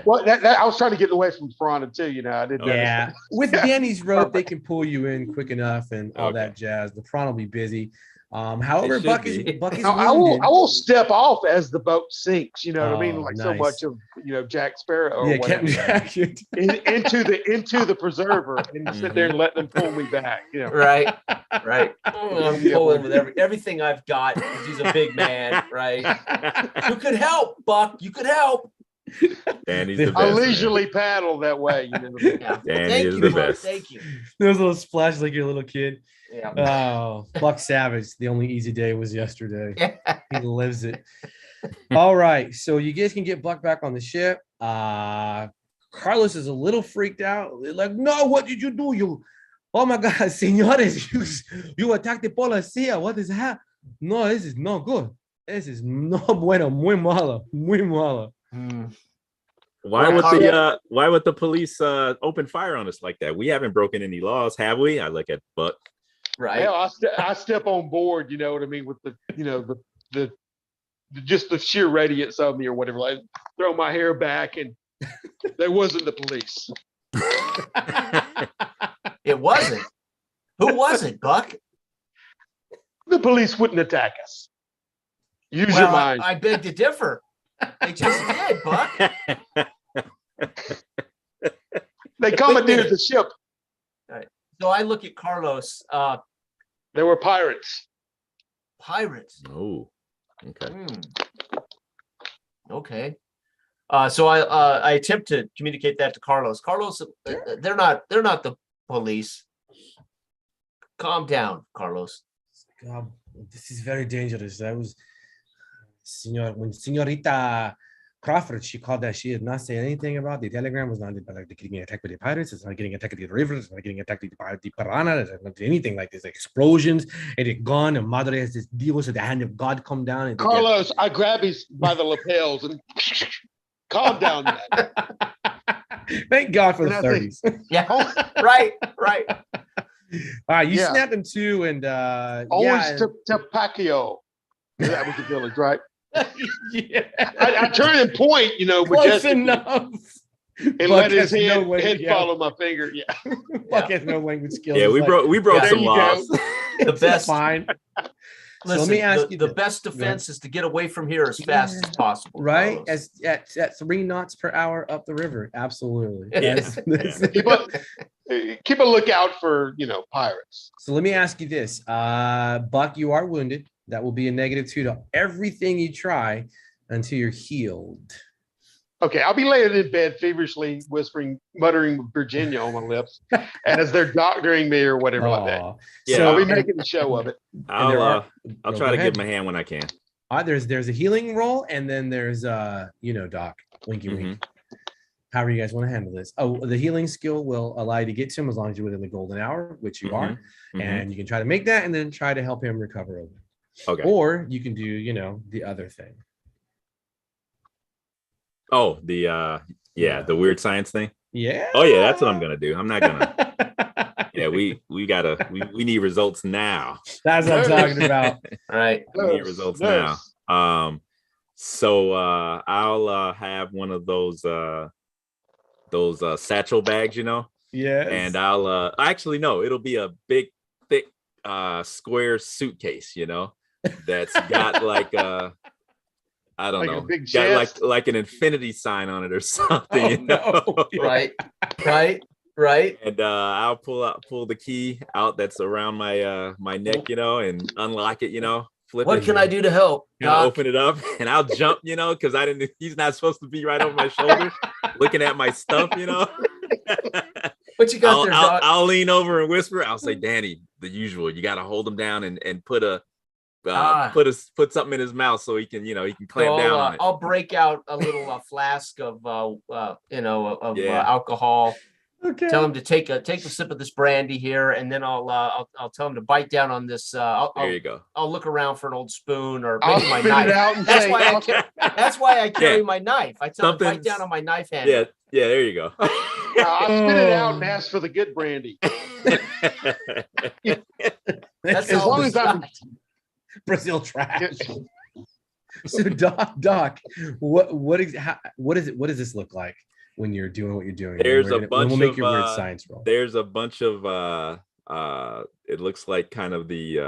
Well, I was trying to get away from Piranha too. I did.
Yeah. With Danny's rope, they can pull you in quick enough and all that jazz. The prawn will be busy. However,
should
Buck
be.
is
I
wounded.
will step off as the boat sinks. You know what I mean?
Oh,
Like so
nice.
much of Jack Sparrow or
Yeah,
whatever.
Captain Jack.
into the preserver and sit there and let them pull me back.
Right. I'm pulling with everything I've got because he's a big man, right? You could help, Buck. You could help.
Danny's the best.
I
man.
leisurely paddle that way.
Yeah.
Danny
Thank
is
you,
the
Buck.
best.
Thank you.
Those little splashes like you're a little kid.
Yeah.
Oh, Buck Savage. The only easy day was yesterday. He lives it. All right. So you guys can get Buck back on the ship. Carlos is a little freaked out. Like, no, what did you do? Oh my God, señores, you attacked the policía. What is that? No, this is not good. This is no bueno, muy malo.
Why would the police open fire on us like that? We haven't broken any laws, have we? I look at Buck.
Right.
Hell, I step on board. You know what I mean? With the just the sheer radiance of me or whatever. Like throw my hair back, and there wasn't the police.
It wasn't. Who was it, Buck?
The police wouldn't attack us. Use your mind.
I beg to differ. They just did, Buck.
They commandeered the ship.
So I look at Carlos.
There were pirates.
Pirates.
Oh, okay.
Okay. So I attempt to communicate that to Carlos. Carlos, they're not the police. Calm down, Carlos.
This is very dangerous. That was when Senorita Crawford, she called that, she did not say anything about the telegram. Was not like getting attacked by the pirates. It's not getting attacked by the rivers. It's not getting attacked by the piranha. It's not anything like this. Like explosions and a gun and Madre has this deal. So the hand of God come down. And
Carlos, I grab his by the lapels and calm down. Man.
Thank God for the
And I think-
30s.
Yeah. Right.
All right, you
Yeah.
snapped him too, and
Owens to Pacquiao. That was the village, right?
yeah.
I turn and point,
Close
majestically,
enough.
and
Buck
let his
has no
head
language,
follow my finger. Yeah.
Buck has no language skills.
Yeah,
It's
we
like,
broke
Yeah,
some
there you
laws.
go.
The best.
fine. So
Listen,
let me ask
the,
you
the
this.
best defense is to get away from here as fast as possible.
Right?
Carlos.
At 3 knots per hour up the river. Absolutely.
Yeah.
Keep a lookout for, pirates.
So let me ask you this. Buck, you are wounded. That will be a -2 to everything you try until you're healed.
Okay, I'll be laying in bed feverishly muttering Virginia on my lips as they're doctoring me or whatever like that.
Aw.
Yeah,
So I'll be
and-
making a show of it.
and there
I'll
oh,
try
go
to
ahead.
give him a hand when I can.
There's a healing roll, and then there's Doc, winky wink. However you guys want to handle this. Oh, the healing skill will allow you to get to him as long as you're within the golden hour, which you are, and you can try to make that and then try to help him recover over.
Okay.
Or you can do, the other thing.
Oh, the weird science thing.
Yeah.
Oh yeah, that's what I'm gonna do. I'm not gonna. Yeah, we need results now.
That's what I'm talking about.
Right.
We need results now. So I'll have one of those satchel bags,
Yes.
and I'll actually no, it'll be a big, thick, square suitcase, that's got like I don't
Like a
know,
big
got
chest?
like an infinity sign on it or something.
Oh, no.
Right.
And I'll pull the key out that's around my my neck, and unlock it, flip
What
it.
can I do to help? Doc?
Open it up, and I'll jump, because he's not supposed to be right over my shoulder, looking at my stuff,
What you got there, Doc?
I'll lean over and whisper. I'll say, Danny, the usual. You got to hold him down and put put something in his mouth so he can clamp down on it.
I'll break out a little flask of alcohol.
Okay.
Tell him to take a sip of this brandy here, and then I'll tell him to bite down on this.
There you go.
I'll look around for an old spoon or
I'll
maybe my
spit
knife.
it out and
That's
say,
why I carry
Yeah.
my knife. I tell him to bite
Something's-
down on my knife handle.
Yeah, there you go.
I'll spit it out and ask for the good brandy.
That's
As
all
long
we
as I'm
got.
Brazil trash. So Doc, what does this look like when you're doing what you're doing? We'll make your weird science roll.
There's a bunch of it looks like kind of the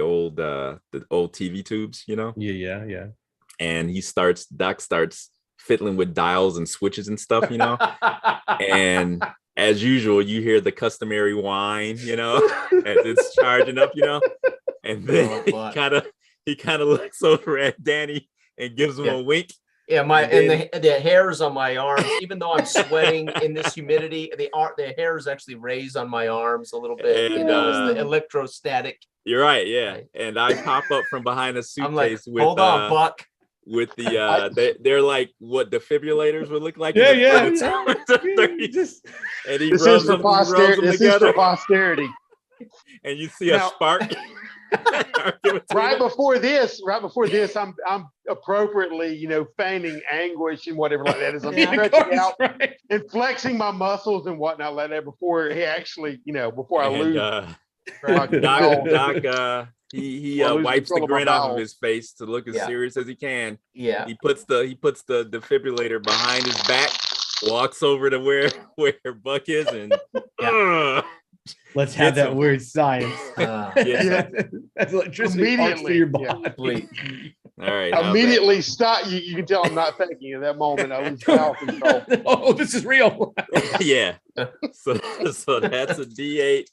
old TV tubes,
Yeah.
and Doc starts fiddling with dials and switches and stuff, and as usual you hear the customary whine, as it's charging up, and then he kind of looks over at Danny and gives him a wink.
Yeah, the hairs on my arms, even though I'm sweating in this humidity, the hairs actually raise on my arms a little bit.
And,
it's the electrostatic.
You're right, yeah. And I pop up from behind a suitcase
I'm like,
with
hold on, Buck.
with the they're like what defibrillators would look like.
Yeah.
And he
This
rubs
is for
them
posterity. This is
together,
for posterity.
and you see a spark.
Right before this, I'm appropriately, feigning anguish and whatever like that as I'm stretching out and flexing my muscles and whatnot like that before he actually, before I lose.
Doc, he
Well, lose
wipes the
control of my
grin off of
bowels.
his face to look as serious as he can.
Yeah.
He puts the defibrillator behind his back, walks over to where Buck is, and
Let's have
Get
that weird science.
yeah.
That's electricity pumps through your body.
All right. how's that?
Immediately stop. You can tell I'm not thinking at that moment. I lose bowel control.
Oh, this is real.
Yeah. So that's a D8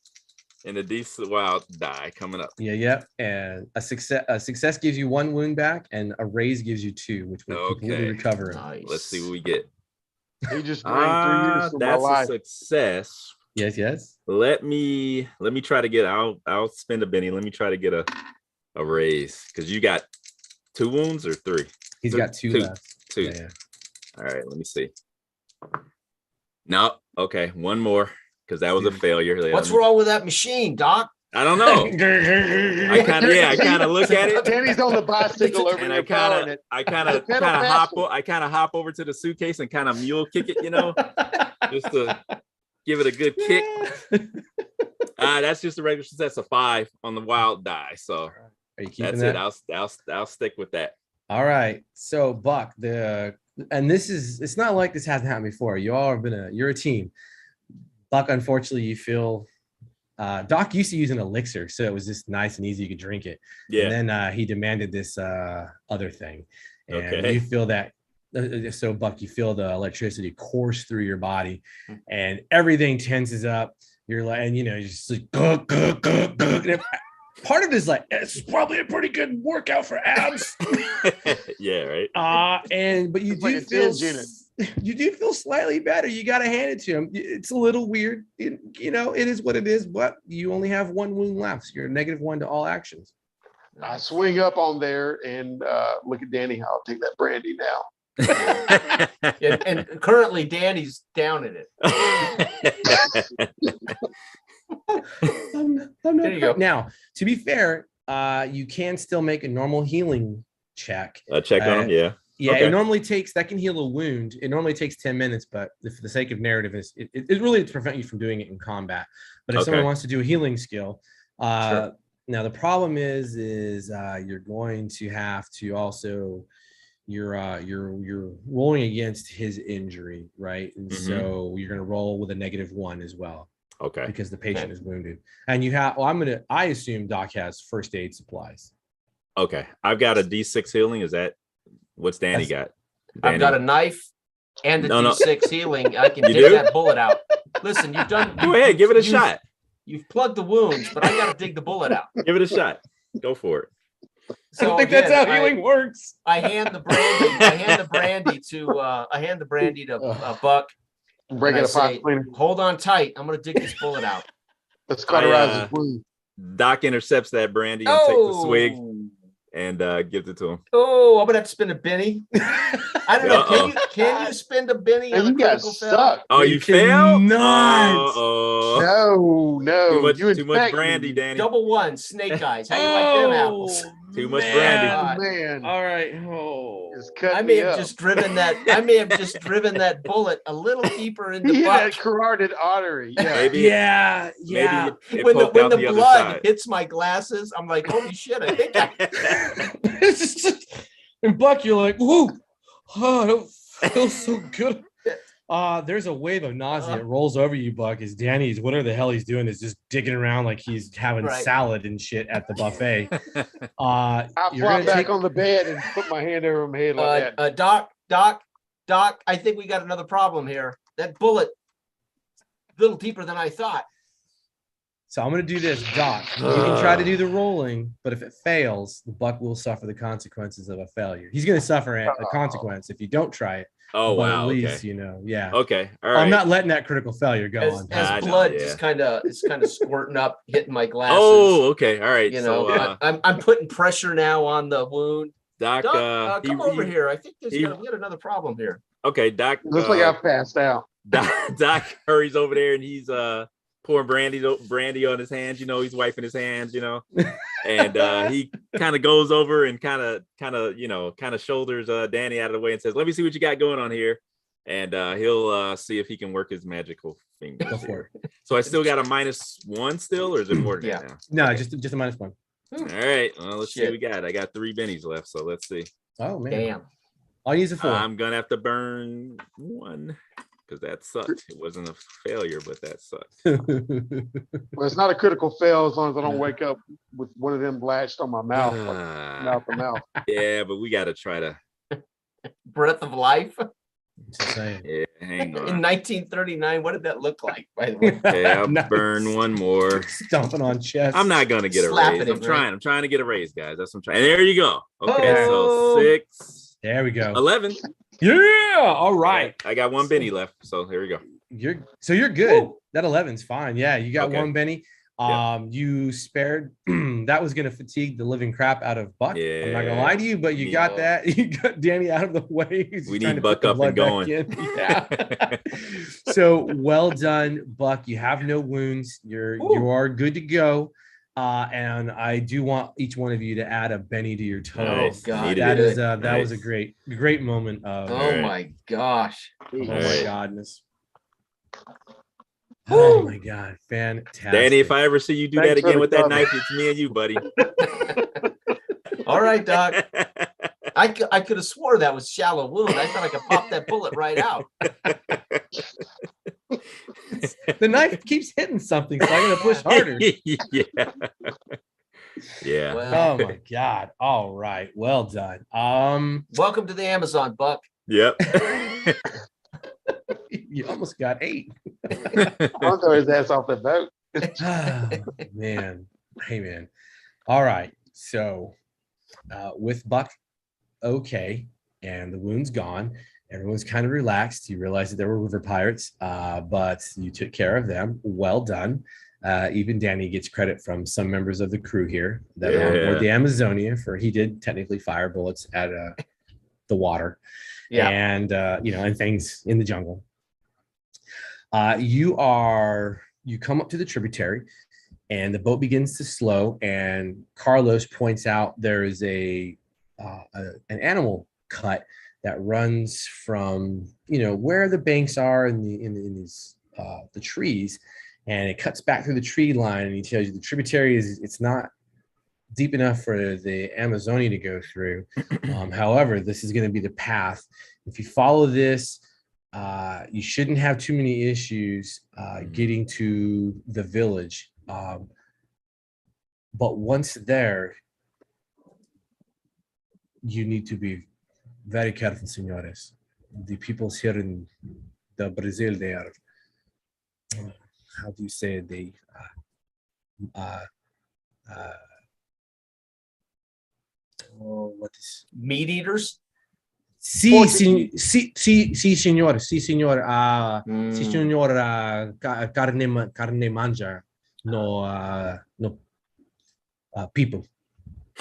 and a decent wild die coming up.
Yeah. And a success gives you 1 wound back, and a raise gives you 2, which will completely recover him.
Nice.
Let's see what we get.
He just drained 3 years from my
That's a
life.
success.
Yes.
Let me try to get. I'll spend a Benny. Let me try to get a raise because you got 2 wounds or 3.
He's got 2 left.
2.
Yeah.
All right. Let me see. No. Okay. 1 more because that was a failure.
What's wrong with that machine, Doc?
I don't know. I kind of look at it.
Danny's on the bicycle over
And
there powering it.
I kind of hop over to the suitcase and kind of mule kick it, just to give it a good kick. That's just a regular success of 5 on the wild die. So
Are you keeping
that's
that?
it. I'll stick with that.
All right. So Buck, and it's not like this hasn't happened before. You all have you're a team. Buck, unfortunately, you feel Doc used to use an elixir, so it was just nice and easy. You could drink it.
Yeah.
And then he demanded this other thing. And
Okay.
you feel that. So Buck, you feel the electricity course through your body and everything tenses up. You're like, and you're just like, gug, gug, gug, gug. And part of it is like, it's probably a pretty good workout for abs.
Yeah, right.
But you do feel slightly better. You got to hand it to him. It's a little weird. It is what it is, but you only have 1 wound left. So you're -1 to all actions.
I swing up on there and look at Danny. I'll take that brandy now.
and currently Danny's down in it. There you go.
Now, to be fair, you can still make a normal healing check.
Check on him, yeah.
Yeah,
Okay.
It normally takes, that can heal a wound. It normally takes 10 minutes, but for the sake of narrative, it really to prevent you from doing it in combat. But if someone wants to do a healing skill,
Sure.
Now the problem is you're going to have to also you're rolling against his injury, right? And so you're going to roll with a -1 as well.
Okay.
Because the patient is wounded, and you have. I assume Doc has first aid supplies.
Okay. I've got a D6 healing. Is that what's Danny got?
I've got a knife and a
No.
D6 healing. I can
You
dig
do?
that bullet out. Listen, you've done.
Go ahead, give it a shot.
You've plugged the wounds, but I got to dig the bullet out.
Give it a shot. Go for it.
So I don't think that's how healing works.
I hand the brandy to Buck.
Break it apart.
Hold on tight. I'm gonna dig this bullet out.
Let's cauterize his wound.
Doc intercepts that brandy and takes a swig and gives it to him.
Oh, I'm gonna have to spin a Benny. I don't know. Can you spin a Benny on a
You got
critical fail?
stuck.
Oh, you failed?
Not.
No.
Too much brandy, Danny.
Double 1, snake eyes. How you like them apples?
Too much brandy.
God.
Man.
All right. Oh.
I may have just driven that bullet a little deeper into Buck.
That carotid artery. Yeah.
Maybe
Yeah.
Maybe it
When the
poked out the other
blood
side.
hits my glasses, I'm like, holy shit! I think
And Buck, you're like, whoo, oh, I don't feel so good. There's a wave of nausea that rolls over you, Buck, as Danny's, whatever the hell he's doing, is just digging around like he's having salad and shit at the buffet.
I flop back on the bed and put my hand over my head like that.
Doc, I think we got another problem here. That bullet, a little deeper than I thought.
So I'm going to do this, Doc. You can try to do the rolling, but if it fails, the Buck will suffer the consequences of a failure. He's going to suffer a consequence if you don't try it.
Oh, wow.
At least,
Okay.
yeah.
Okay. All right.
I'm not letting that critical failure go on.
As blood just kind of squirting up, hitting my glasses.
Oh, okay. All right.
I'm putting pressure now on the wound.
Doc,
come over here. I think we got another problem here.
Okay, Doc.
Looks like I passed out.
Doc hurries over there and he's pouring brandy on his hands. He's wiping his hands. And he kind of goes over and kind of shoulders Danny out of the way and says, "Let me see what you got going on here." And he'll see if he can work his magical fingers.
Go for it.
So I still got a -1 still, or is it more than that
No,
now?
just a -1.
All right. Well, let's see what we got. I got 3 bennies left, so let's see.
Oh man.
Damn.
I'll use a 4.
I'm gonna have to burn 1 because that sucked. It wasn't a failure, but that sucked.
Well, it's not a critical fail as long as I don't wake up with one of them lashed on my mouth, mouth to mouth.
Yeah, but we got to try to.
Breath of life.
Yeah, hang on.
In 1939, what did that look like? By the way,
Okay, I'll burn 1 more.
Stomping on chest.
I'm not gonna get a
Slapping
raise.
him,
I'm trying to get a raise, guys. That's what I'm trying. And there you go. Okay,
Oh.
so 6,
There we go.
11.
Yeah. All right.
I got 1 Benny left, so here we go.
You're good. Woo. That 11's fine. Yeah, you got 1 Benny.
Yeah.
You spared. That was gonna fatigue the living crap out of Buck.
Yeah.
I'm not gonna lie to you, but you got that. You got Danny out of the way. He's
We
trying
need
to put
Buck
the
up and
blood
going.
back in. Yeah. So well done, Buck. You have no wounds. You are good to go. And I do want each one of you to add a Benny to your total.
Nice.
God,
That is
good.
that was a great moment of
Oh my gosh.
oh my
Right.
godness. Oh my God, fantastic.
Danny, if I ever see you do
Thanks
that
for
again
the
with that
cover.
knife, it's me and you, buddy.
All right, Doc. I could have swore that was shallow wound. I thought I could pop that bullet right out.
The knife keeps hitting something, so I'm gonna push harder.
Yeah. Yeah.
Well,
Oh my God. All right. Well done.
welcome to the Amazon, Buck.
Yep.
You almost got 8.
I'll throw his ass off the boat.
Oh, man. Hey, man. All right. So with Buck okay, and the wound's gone, everyone's kind of relaxed. You realize that there were river pirates, but you took care of them. Well done. Even Danny gets credit from some members of the crew here that are on board the Amazonia, for he did technically fire bullets at the water.
Yeah.
And and things in the jungle. You come up to the tributary, and the boat begins to slow, and Carlos points out there is an animal cut that runs from where the banks are in these the trees, and it cuts back through the tree line, and he tells you the tributary it's not deep enough for the Amazonia to go through. However, this is going to be the path. If you follow this, you shouldn't have too many issues getting to the village. But once there, you need to be very careful, senores. The peoples here in the Brazil, they are, how do you say it? They, what is
Meat eaters?
Sí, señor. Sí, señor. Sí,
Mm.
señor. Carne manja. No. People.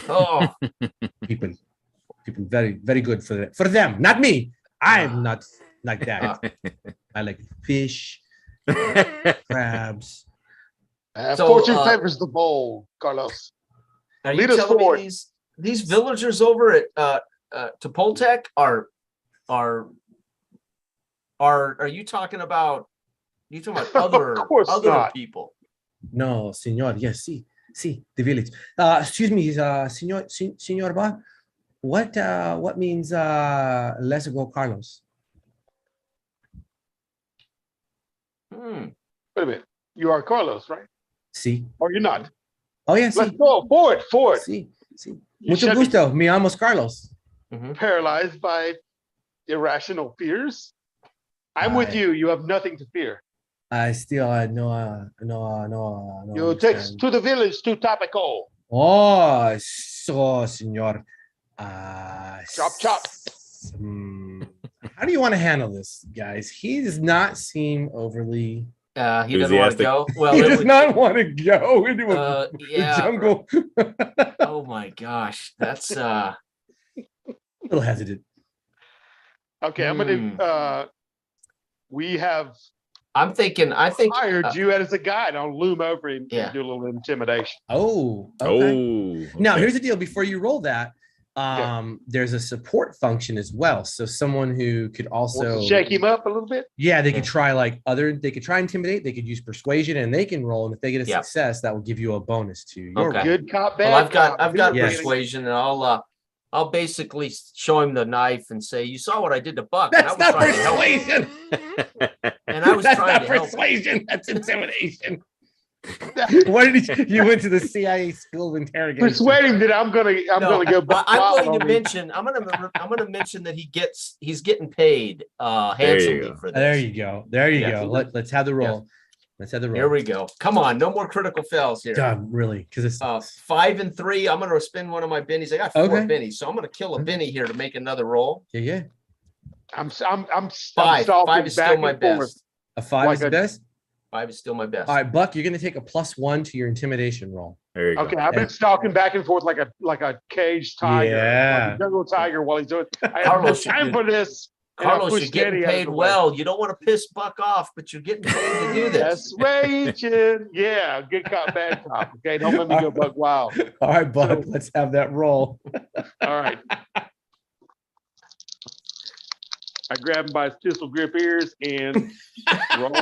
Oh,
People. Very, very good for them. Not me. I'm not like that. I like fish, crabs.
So,
Fortune favors the bold, Carlos.
are you
Lead us
telling
forward.
me these villagers over at Topoltec are you talking about? You talking about other
course not.
people?
No, señor. Yes, sí, the village. Excuse me, señor Ba. What means let's go, Carlos?
Wait a minute. You are Carlos, right?
Sí.
Or you're not?
Oh, yeah,
Let's
sí.
go forward.
Sí.
You
Mucho
should be
gusto. Me llamo Carlos.
paralyzed by irrational fears. I'm with you. You have nothing to fear.
I still no.
You take to the village to Topical.
Oh, so, senor.
Chop.
How do you want to handle this, guys? He does not seem overly.
He doesn't want to go. Well,
he does not want to go into the jungle.
Oh my gosh, that's
a little hesitant.
Okay, I'm gonna.
I think
hired you as a guide. I'll loom over and do a little intimidation.
Oh, okay. Now here's the deal. Before you roll that, there's a support function as well. So someone who could also
shake him up a little bit.
Yeah, they could try they could try intimidate. They could use persuasion, and they can roll. And if they get a success, that will give you a bonus to your roll.
Good cop, bad.
Well, I've got persuasion, and I'll basically show him the knife and say, "You saw what I did to Buck."
That's not persuasion.
And I was trying to help.
Persuasion. That's intimidation. Why did you went to the CIA school of interrogation?
Persuading that I'm gonna go back.
I'm going to mention that he's getting paid handsomely for this.
There you go. Let's have the roll. Let's have the roll.
Here we go. Come on, no more critical fails here.
God, really? Because it's
5 and 3. I'm going to spend one of my bennies. I got 4 bennies, so I'm going to kill a benny here to make another roll.
Yeah.
I'm
5. 5 is still my best.
A 5 is the best.
5 is still my best.
All right, Buck, you're going to take a +1 to your intimidation roll.
There you go.
Okay, I've been stalking back and forth like a caged tiger, like a jungle tiger while he's doing. I have time for this.
Carlos, you're getting paid well. You don't want to piss Buck off, but you're getting paid to do this.
Persuasion. Yeah, good cop, bad cop. Okay, don't let me go Buck wild.
All right, Buck, let's have that roll.
All right. I grab him by his pistol grip ears and roll.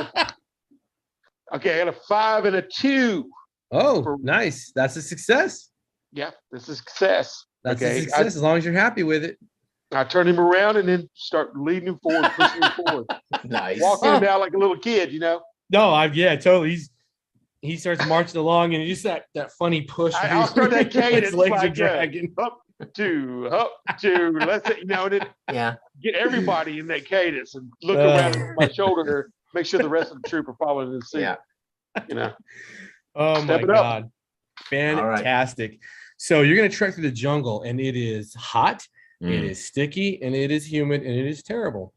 Okay, I got a 5 and a 2.
Oh, nice. That's a success.
Yeah, this is success.
That's a
Okay,
success as long as you're happy with it.
I turn him around and then start leading him forward, pushing him forward,
Nice.
walking him down like a little kid, you know.
No, yeah, totally. He starts marching along, and just that funny push.
I'll start that cadence.
His legs
like,
are dragging.
Up, 2, up, 2. Let's say, you know, and
Yeah.
get everybody in that cadence and look around at my shoulder there, make sure the rest of the troop are following the suit.
Yeah.
You know.
Oh
Step
my
it up.
God. Fantastic. So you're going to trek through the jungle, and it is hot, it is sticky, and it is humid, and it is terrible.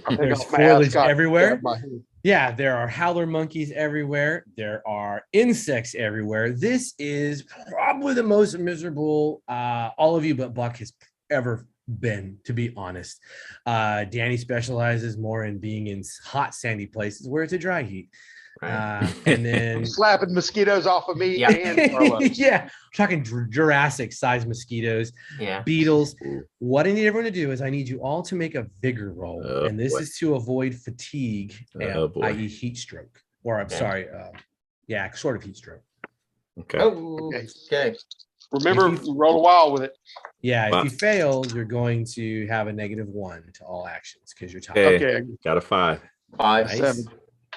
There's foliage everywhere. Yeah, there are howler monkeys everywhere. There are insects everywhere. This is probably the most miserable all of you but Buck has ever been, to be honest. Danny specializes more in being in hot, sandy places where it's a dry heat.
Right.
And then
slapping mosquitoes off of me.
Yeah.
And Carlos.
yeah, we're talking Jurassic sized mosquitoes, beetles. What I need everyone to do is I need you all to make a vigor roll, and this is to avoid fatigue, i.e. heat stroke, or I'm sorry, sort of heat stroke.
Okay.
Okay.
Remember, roll a while with it.
Yeah, if you fail, you're going to have a -1 to all actions because you're tired.
Okay.
Got a 5.
5.
Nice.
7.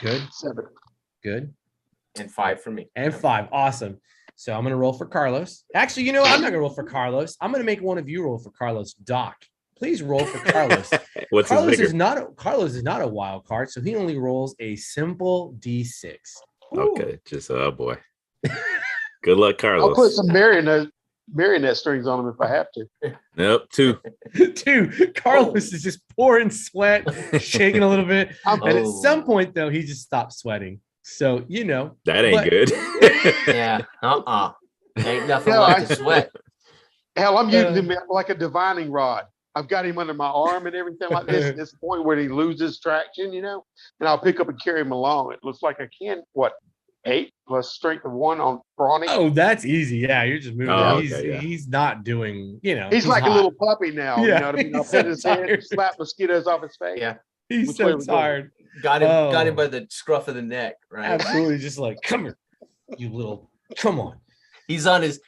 Good.
7.
Good.
And 5 for me.
And 5. Awesome. So I'm going to roll for Carlos. Actually, you know, I'm not going to roll for Carlos. I'm going to make one of you roll for Carlos. Doc, please roll for Carlos.
What's
Carlos
his vigor?
Carlos is not a wild card, so he only rolls a simple D6.
Okay, just oh boy. Good luck, Carlos.
I'll put some marionette strings on him if I have to.
Nope, 2.
2. Carlos is just pouring sweat, shaking a little bit. And at some point, though, he just stops sweating. So, you know.
That ain't good.
Yeah. Ain't nothing like the sweat.
Hell, I'm using him like a divining rod. I've got him under my arm and everything like this. At this point where he loses traction, you know, and I'll pick up and carry him along. It looks like I can, 8 plus strength of 1 on brawny.
Oh, that's easy. Yeah, you're just moving.
Oh,
he's not doing, you know.
He's like
hot.
a little puppy now.
Yeah,
you know what I mean? I'll pet his
tired.
head, slap mosquitoes off his face.
Yeah.
He's so tired.
Got him by the scruff of the neck, right?
Absolutely, just like, come here, you little, come on.
He's on his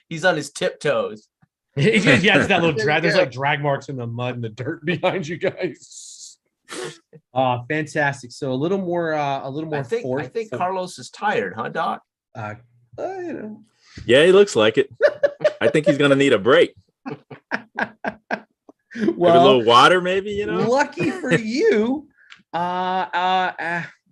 tiptoes.
Yeah, it's that little drag. There's like drag marks in the mud and the dirt behind you guys. Fantastic. So a little more. I
think Carlos is tired, huh, Doc?
You know.
Yeah, he looks like it. I think he's gonna need a break.
Well,
maybe a little water, maybe, you know.
Lucky for you,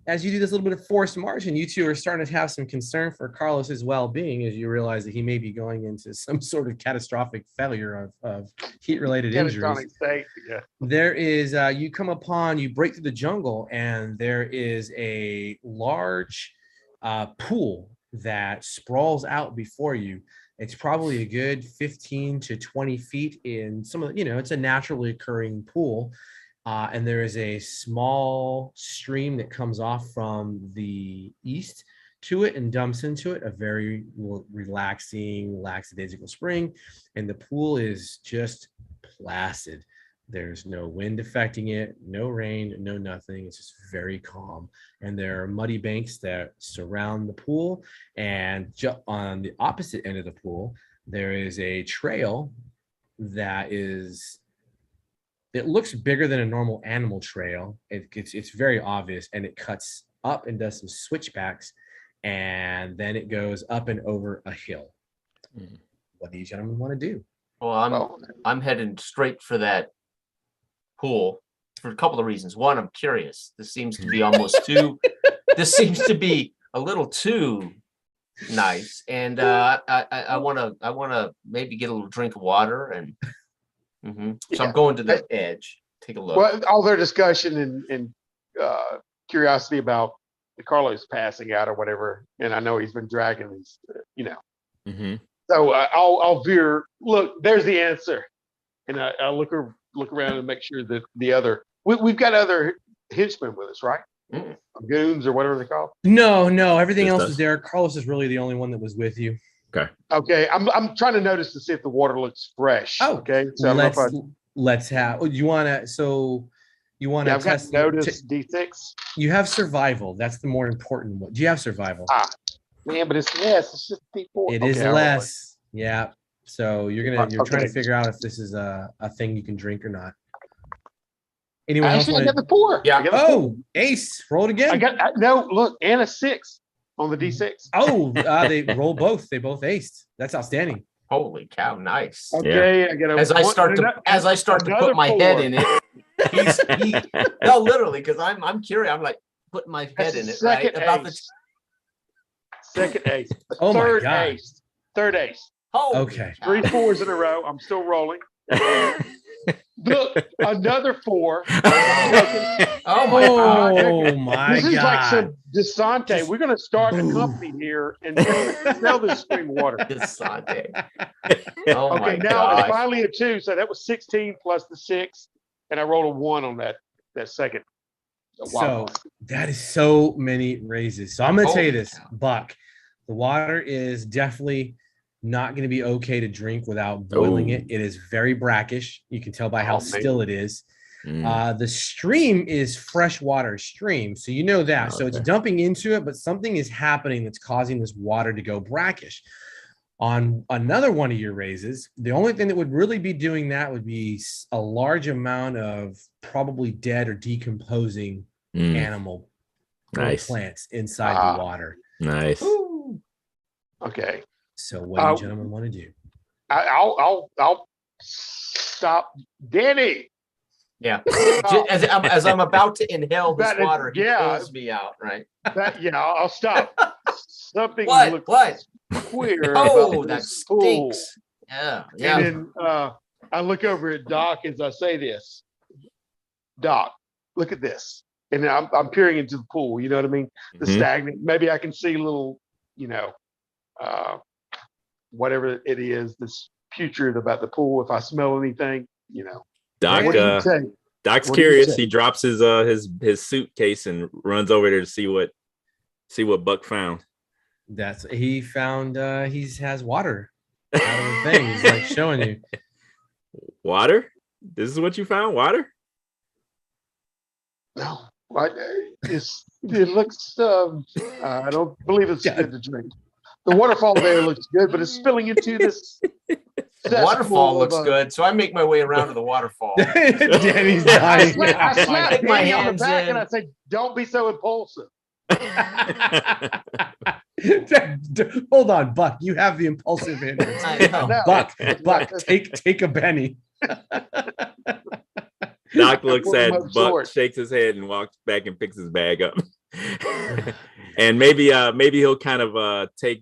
as you do this little bit of forced marching, you two are starting to have some concern for Carlos's well-being as you realize that he may be going into some sort of catastrophic failure of heat-related injuries. There is, you break through the jungle, and there is a large pool that sprawls out before you. It's probably a good 15 to 20 feet in some of the, it's a naturally occurring pool. And there is a small stream that comes off from the east to it and dumps into it, a very relaxing, lackadaisical spring. And the pool is just placid. There's no wind affecting it, no rain, no nothing. It's just very calm. And there are muddy banks that surround the pool. And on the opposite end of the pool, there is a trail that is... It looks bigger than a normal animal trail. It's very obvious, and it cuts up and does some switchbacks, and then it goes up and over a hill. What do you gentlemen want to do?
Well, I'm heading straight for that pool for a couple of reasons. One, I'm curious. This seems to be almost too. This seems to be a little too nice, and I want to maybe get a little drink of water and. So I'm going to the edge. Take a look.
Well, all their discussion and curiosity about the Carlos passing out or whatever, and I know he's been dragging his, So I'll veer. Look, there's the answer, and I'll look around and make sure that the other we've got other henchmen with us, right? Goons or whatever they call.
No, everything else is there. Carlos is really the only one that was with you.
Okay. I'm trying to notice to see if the water looks fresh.
Oh,
okay. So
let's have. Do you want to? So You want to
I've got
test
notice D6.
You have survival. That's the more important one. Do you have survival?
Man, but it's less. It's just D4.
It is less. Yeah. So you're trying to
Okay.
figure out if this is a thing you can drink or not. Anyone
Actually, I
else?
got the 4.
Yeah.
I got the 4.
Oh, ace. Roll it again.
No, look, and a 6 on the D6.
Oh, they roll both. They both aced. That's outstanding.
Holy cow, nice.
Okay, I got a
As I start to put my head in it, no, literally, because I'm curious. I'm like putting my head in it, right? About the
second ace.
Oh my
Third
God.
ace. Third ace.
Okay.
3 4s in a row. I'm still rolling. Look, another 4.
Oh my God.
Oh my
This is
God.
like some Desante. We're going to start a company here and sell this spring water.
Desante. Oh my
Okay, now it's
gosh.
finally a 2. So that was 16 plus the 6. And I rolled a 1 on that second.
So that is so many raises. So I'm going to tell you
Holy
this,
cow.
Buck. The water is definitely not going to be okay to drink without boiling it. It is very brackish. You can tell by how still it is. The stream is freshwater stream, so you know that. So it's dumping into it, but something is happening that's causing this water to go brackish. On another one of your raises, the only thing that would really be doing that would be a large amount of probably dead or decomposing animal or plants inside the water.
Nice.
Ooh.
Okay.
So what do you gentlemen want to do?
I'll stop. Danny.
Yeah. As I'm about to inhale this water, he
yeah.
pulls me out, right?
I'll stop. Something
What?
looks queer.
Oh,
about
that
this pool.
stinks. Yeah.
And then I look over at Doc as I say this. Doc, look at this. And I'm peering into the pool. You know what I mean? The stagnant. Maybe I can see a little, whatever it is, this putrid about the pool. If I smell anything,
Doc,
what do you say?
Doc's
What do you
curious.
say?
He drops his suitcase and runs over there to see what Buck found.
He found he has water out of the thing. He's like showing you.
Water? This is what you found? Water?
No. It looks I don't believe it's good to drink. The waterfall there looks good, but it's spilling into this.
The waterfall looks good, so I make my way around to the waterfall.
Danny's dying.
I slap
my
Danny on the
hands
back
in.
and I say, "Don't be so impulsive."
Hold on, Buck. You have the impulsive interest.
I know.
Buck, take a Benny.
Doc looks at
Up
Buck,
short.
shakes his head, and walks back and picks his bag up. And maybe he'll kind of take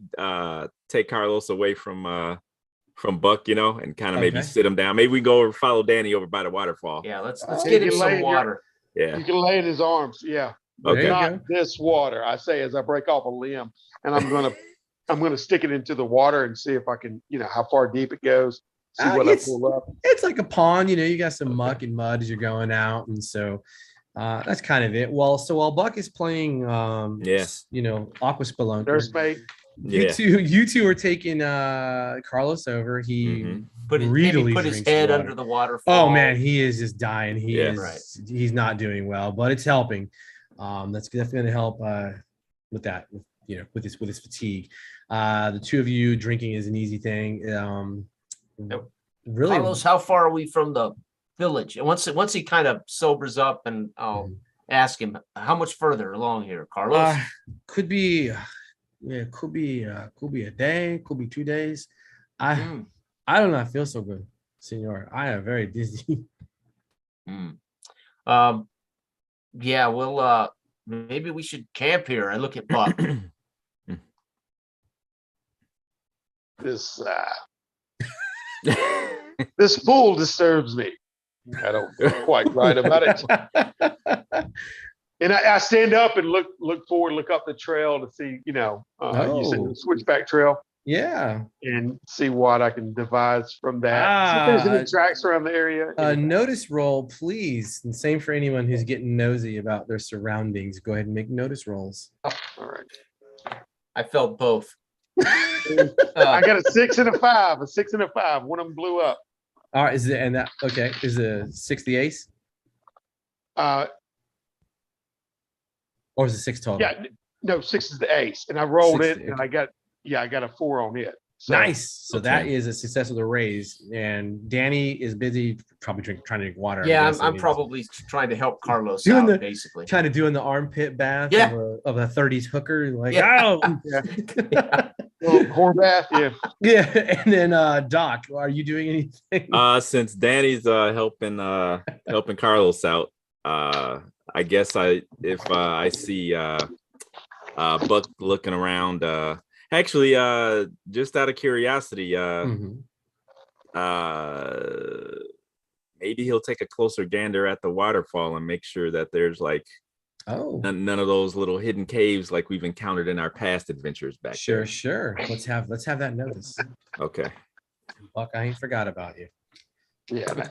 Carlos away from Buck, and kind of maybe sit him down. Maybe we go follow Danny over by the waterfall.
Yeah, let's get him some water.
Yeah.
You can lay in his arms. Yeah.
Okay.
Not this water. I say as I break off a limb, and I'm gonna stick it into the water and see if I can, how far deep it goes. See what I pull up.
It's like a pond, you got some muck and mud as you're going out, and so that's kind of it. Well, so while Buck is playing, Aqua Spelunker,
Nursemaid.
Yeah.
you two are taking Carlos over. He
Put his
drinks
head
water.
under the waterfall.
Oh man, he is just dying. He's not doing well, but it's helping. That's definitely going to help with that, with his fatigue. The two of you drinking is an easy thing. Really,
Carlos, how far are we from the village? And once he kind of sobers up, and I'll ask him how much further along here, Carlos.
Could be a day, could be 2 days. I do not feel so good, Senor. I am very dizzy.
Yeah, well, maybe we should camp here. I look at Buck.
This pool disturbs me. I don't feel quite right about it. And I stand up and look forward, look up the trail to see, you said the switchback trail.
Yeah.
And see what I can devise from that. See if there's any tracks around the area.
Notice roll, please. And same for anyone who's getting nosy about their surroundings. Go ahead and make notice rolls.
All right.
I felt both.
I got a 6 and a 5. A 6 and a 5. One of them blew up.
All right. Is the 6 the ace?
Uh,
Or was it 6 total?
yeah, no, 6 is the ace, and I rolled
6,
it, and I got a 4 on it. So,
nice. So that
Okay.
is a success with the raise. And Danny is busy probably trying to drink water.
Yeah,
guessing.
I'm
He's
probably trying to help Carlos
Doing
out,
the-
basically.
trying to doing the armpit bath
Yeah.
of a 30s hooker. Like,
Yeah.
oh,
Little whore bath, yeah.
yeah. And then Doc, are you doing anything?
Since Danny's helping Carlos out, I guess if I see Buck looking around, actually, just out of curiosity,
Mhm.
maybe he'll take a closer gander at the waterfall and make sure that there's like
Oh,
none of those little hidden caves like we've encountered in our past adventures back there.
sure. Let's have that notice.
Okay.
Buck, I ain't forgot about you.
Yeah.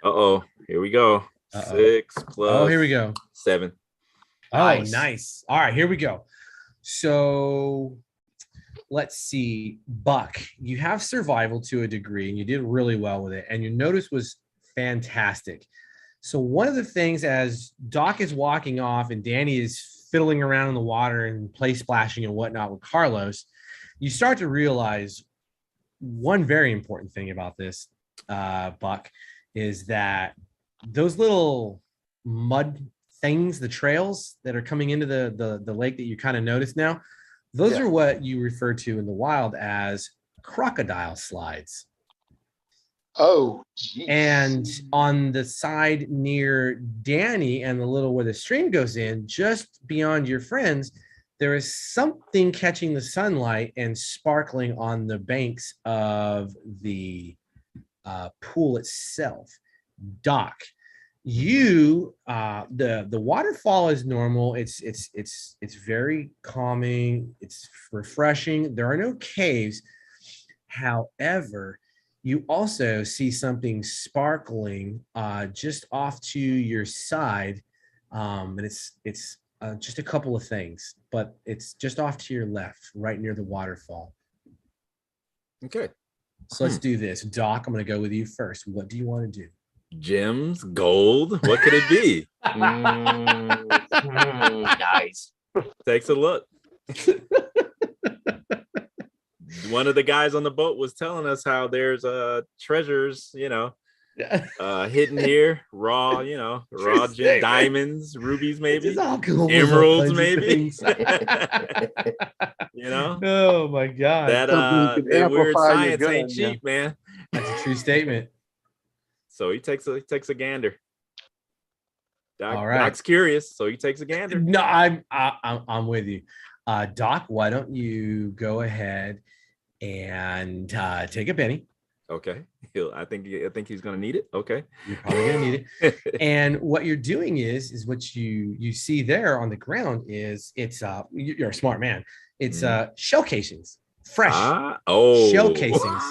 Uh-oh. Here we go.
Uh-oh.
6 plus.
Oh, here we go.
7.
Oh, nice. All right, here we go. So let's see. Buck, you have survival to a degree, and you did really well with it. And your notice was fantastic. So one of the things as Doc is walking off and Danny is fiddling around in the water and play splashing and whatnot with Carlos, you start to realize one very important thing about this, Buck, is that those little mud things, the trails that are coming into the lake that you kind of notice now, those are what you refer to in the wild as crocodile slides.
Oh, geez.
And on the side near Danny and the little where the stream goes in, just beyond your friends, there is something catching the sunlight and sparkling on the banks of the pool itself. Doc, you the waterfall is normal. It's very calming. It's refreshing. There are no caves. However, you also see something sparkling just off to your side, and it's just a couple of things, but it's just off to your left, right near the waterfall.
Okay.
So let's do this. Doc, I'm going to go with you first. What do you want to do?
Gems, gold. What could it be?
Nice.
Takes a look. One of the guys on the boat was telling us how there's treasures, hidden here, raw gem, diamonds, rubies, maybe emeralds, maybe.
Oh my God.
That weird science ain't cheap, man.
That's a true statement.
So he takes a gander.
All right.
Doc's curious, so he takes a gander.
No, I'm with you. Doc, why don't you go ahead and take a penny?
Okay. I think he's gonna need it. Okay.
You're probably gonna need it. And what you're doing is what you see there on the ground is you're a smart man. It's shell casings, fresh shell casings.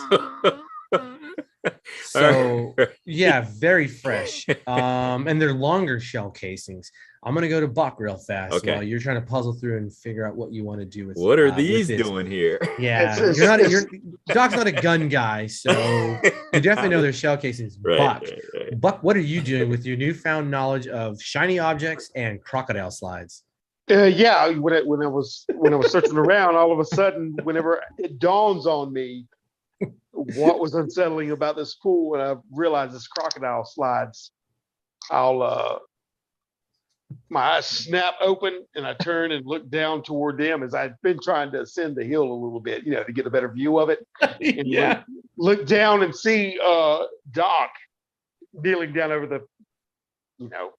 So yeah, very fresh. And they're longer shell casings. I'm gonna go to Buck real fast while you're trying to puzzle through and figure out what you want to do with
what are these doing here.
Yeah, Doc's not a gun guy, so you definitely know they're shell casings. Buck, what are you doing with your newfound knowledge of shiny objects and crocodile slides?
When I was searching around, all of a sudden, whenever it dawns on me what was unsettling about this pool, and I realized this crocodile slides, my eyes snap open and I turn and look down toward them as I'd been trying to ascend the hill a little bit, to get a better view of it. And look down and see Doc kneeling down over the,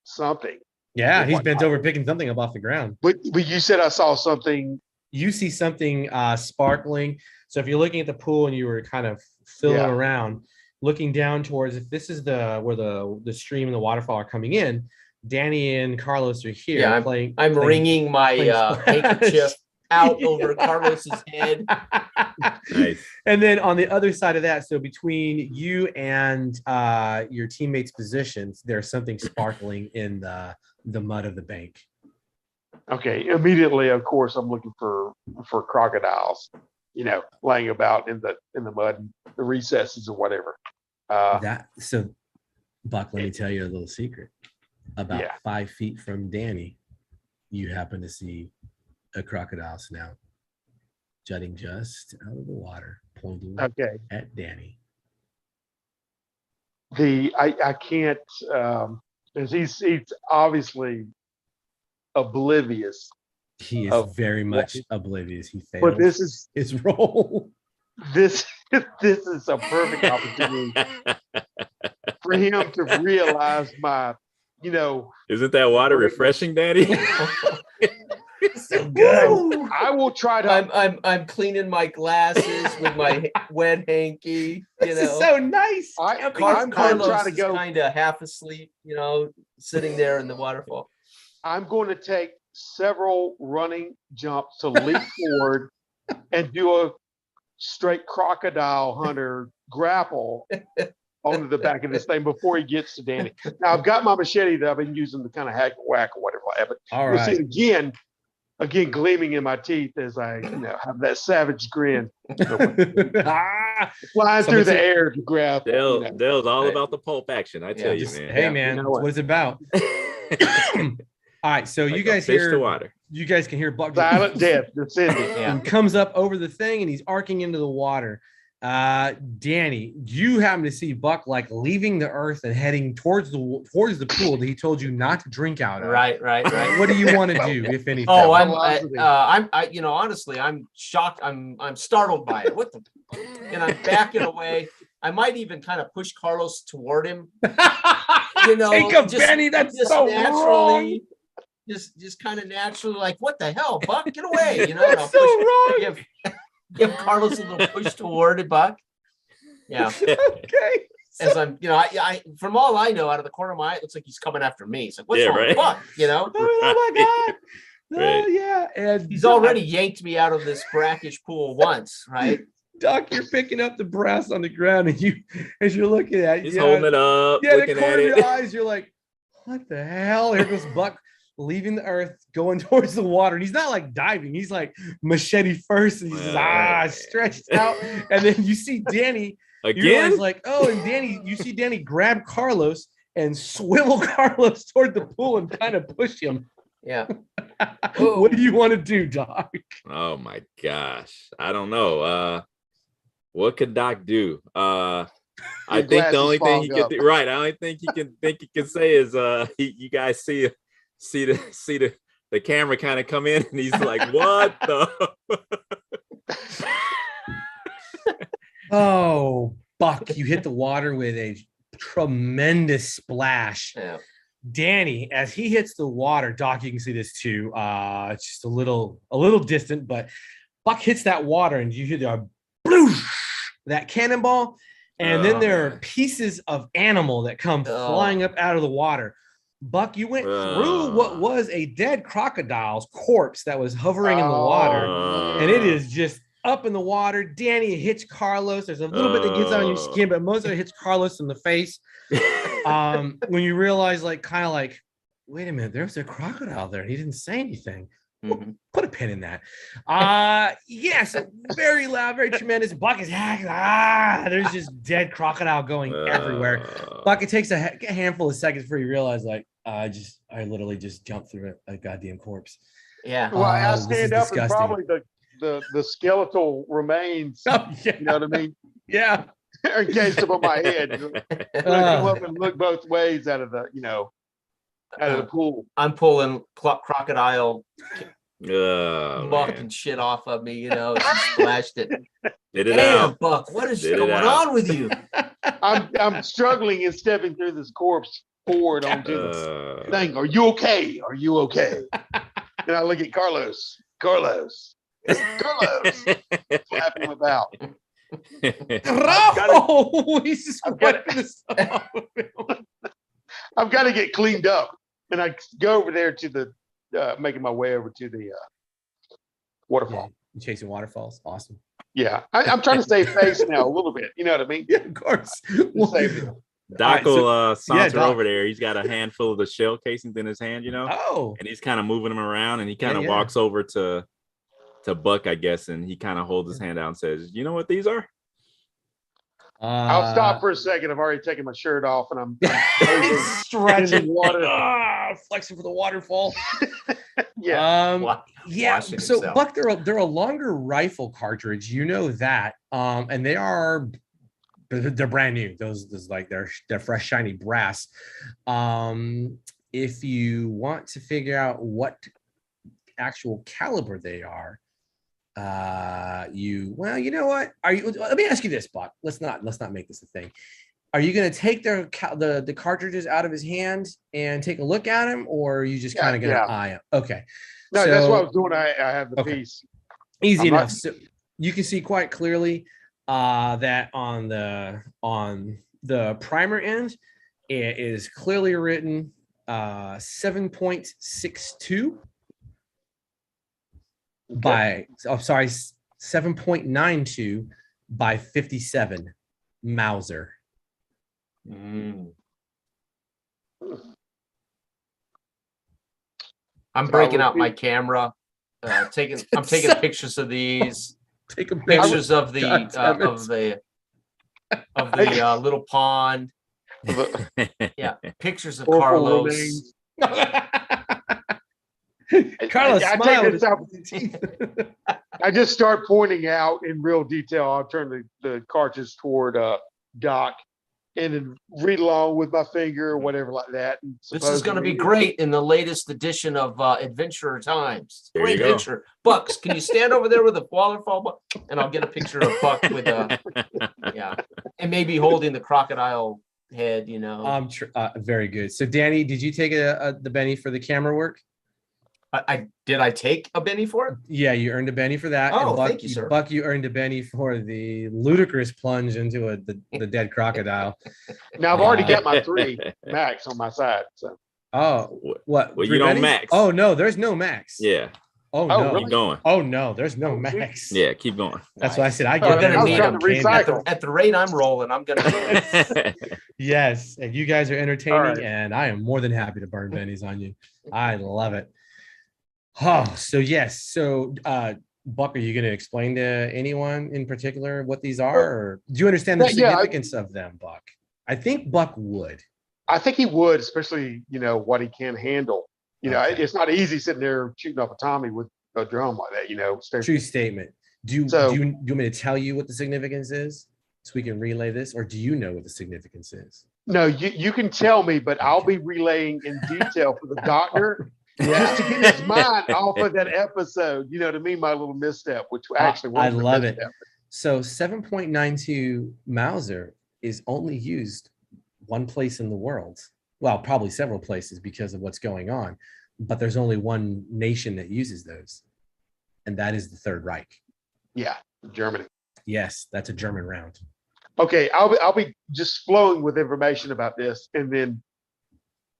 something.
Yeah, he's bent over picking something up off the ground.
But you said I saw something.
You see something sparkling. So if you're looking at the pool and you were kind of filling around, looking down towards, if this is where the stream and the waterfall are coming in, Danny and Carlos are here.
Yeah, I'm wringing my handkerchief out over Carlos's head.
Nice.
And then on the other side of that, so between you and your teammates' positions, there's something sparkling in the mud of the bank.
Okay, immediately, of course, I'm looking for crocodiles, laying about in the mud, the recesses or whatever.
So, Buck, let me tell you a little secret. about 5 feet from Danny, you happen to see a crocodile snout jutting just out of the water, pointing at Danny.
I can't, because he's obviously oblivious.
He is very much oblivious. He failed.
But this is
his role.
This is a perfect opportunity for him to realize my,
Isn't that water refreshing, Daddy?
So good.
I will try to.
I'm cleaning my glasses with my wet hanky.
This is so nice.
I'm
Carlos
trying to go
kind of half asleep, sitting there in the waterfall.
I'm going to take several running jumps to leap forward and do a straight crocodile hunter grapple onto the back of this thing before he gets to Danny. Now I've got my machete that I've been using to kind of hack and whack or whatever. But
all right.
See again, gleaming in my teeth as I have that savage grin. Flying through the air to grab.
Dale's all about the pulp action. I tell you, man.
Hey, man, that's what it's about. All right, so you guys hear
the water.
You guys can hear Buck.
Silent death descending.
And comes up over the thing and he's arcing into the water. Danny, you happen to see Buck like leaving the earth and heading towards the pool that he told you not to drink out of.
Right.
What do you want to do, if anything?
Oh, honestly, I'm shocked. I'm startled by it. What the? And I'm backing away. I might even kind of push Carlos toward him.
Take a Benny. That's just so naturally. Wrong.
Just kind of naturally, like, what the hell, Buck? Get away! And
I'll so wrong.
Give Carlos a little push toward it, Buck. Yeah.
Okay.
As I'm, I from all I know, out of the corner of my eye, it looks like he's coming after me. It's like, what's wrong with Buck?
Oh my God. Oh yeah. And
he's already yanked me out of this brackish pool once, right?
Doc, you're picking up the brass on the ground, and as you're looking at it,
he's holding it up.
Yeah, the corner of your eyes, you're like, what the hell? Here goes Buck leaving the earth, going towards the water. And he's not like diving, he's like machete first, and he's just stretched out. And then you see Danny
again,
like, and Danny, you see Danny grab Carlos and swivel Carlos toward the pool and kind of push him.
Yeah.
What do you want to do, Doc?
Oh my gosh, I don't know. What could Doc do? I think the only thing he could do, right? I only think he can say is, you guys see the camera kind of come in, and he's like, what the?
Oh, Buck, you hit the water with a tremendous splash.
Yeah.
Danny, as he hits the water, Doc, you can see this too. It's just a little distant, but Buck hits that water, and you hear the bloosh, that cannonball, and then there are pieces of animal that come flying up out of the water. Buck, you went through what was a dead crocodile's corpse that was hovering in the water, and it is just up in the water. Danny hits Carlos. There's a little bit that gets on your skin, but most of it hits Carlos in the face. When you realize, wait a minute, there's a crocodile there. He didn't say anything. Mm-hmm. Put a pin in that. Yes, very loud, very tremendous. Buck is there's just dead crocodile going everywhere. Buck, it takes a handful of seconds before you realize, I literally just jumped through a goddamn corpse.
Yeah.
Well, I stand up and probably the skeletal remains. You know what I mean?
Yeah.
In case of my head. Come up and look both ways out of the pool.
I'm pulling crocodile muck and shit off of me, splashed it.
Did it out.
Buck, what is going on with you?
I'm struggling and stepping through this corpse forward onto the thing. Are you okay? Are you okay? And I look at Carlos. Slap him about.
He's just wiping this off.
I've got to get cleaned up, and I go over there to the making my way over to the waterfall.
Yeah, you're chasing waterfalls. Awesome.
Yeah, I'm trying to save face now a little bit. You know what I mean?
Yeah, of course.
Doc will saunter over there. He's got a handful of the shell casings in his hand,
and
he's kind of moving them around, and he kind of walks over to Buck, I guess, and he kind of holds his hand out and says, "You know what these are?"
I'll stop for a second. I've already taken my shirt off and I'm
stretching
water.
Flexing for the waterfall.
Yeah.
Yeah.
Washing
So
himself.
Buck, they're a longer rifle cartridge, you know that. And they're brand new. Those like they're fresh, shiny brass. If you want to figure out what actual caliber they are, you know what? Let me ask you this, Buck. Let's not make this a thing. Are you going to take the cartridges out of his hand and take a look at him, or are you just kind of going to eye him? Okay.
No, that's what I was doing. I have the piece.
Easy enough. So you can see quite clearly that on the primer end, it is clearly written 7.62 by 7.92 by 57 Mauser.
I'm breaking out my camera. I'm taking pictures of these.
Take
pictures of the little pond. Yeah, pictures of Carlos.
Carlos,
I just start pointing out in real detail. I'll turn the cartridge toward Doc and then read along with my finger or whatever like that.
This is going to be great in the latest edition of Adventurer Times.
There
Great
you go.
adventure. Bucks, can you stand over there with a waterfall? And I'll get a picture of Buck with and maybe holding the crocodile head, you know.
Very good. So Danny, did you take the Benny for the camera work?
I take a Benny for it?
Yeah, you earned a Benny for that.
Oh,
and Buck,
thank you, sir.
Buck, you earned a Benny for the ludicrous plunge into the dead crocodile.
Now I've already got my 3 max on my side. So.
Oh, what?
Well, you don't max.
Oh no, there's no max.
Yeah.
Oh no,
really?
Keep going.
Oh no, there's no max.
Yeah, keep going.
That's why I said
I'm
get
gonna need
them to recycle.
at the rate I'm rolling. I'm gonna.
Yes, and you guys are entertaining,
right.
and I am more than happy to burn bennies on you. I love it. Oh, so yes, so Buck, are you going to explain to anyone in particular what these are, or do you understand the significance of them, Buck? I think Buck would.
I think he would, especially what he can handle. It's not easy sitting there shooting off a Tommy with a drum like that.
True statement. Do you want me to tell you what the significance is, so we can relay this, or do you know what the significance is?
No, you can tell me, but I'll be relaying in detail for the doctor. Just to get his mind off of that episode, you know what I mean? My little misstep, which actually was
I love it. So 7.92 Mauser is only used one place in the world. Well, probably several places because of what's going on, but there's only one nation that uses those, and that is the Third Reich.
Yeah, Germany.
Yes, that's a German round.
Okay, I'll be just flowing with information about this, and then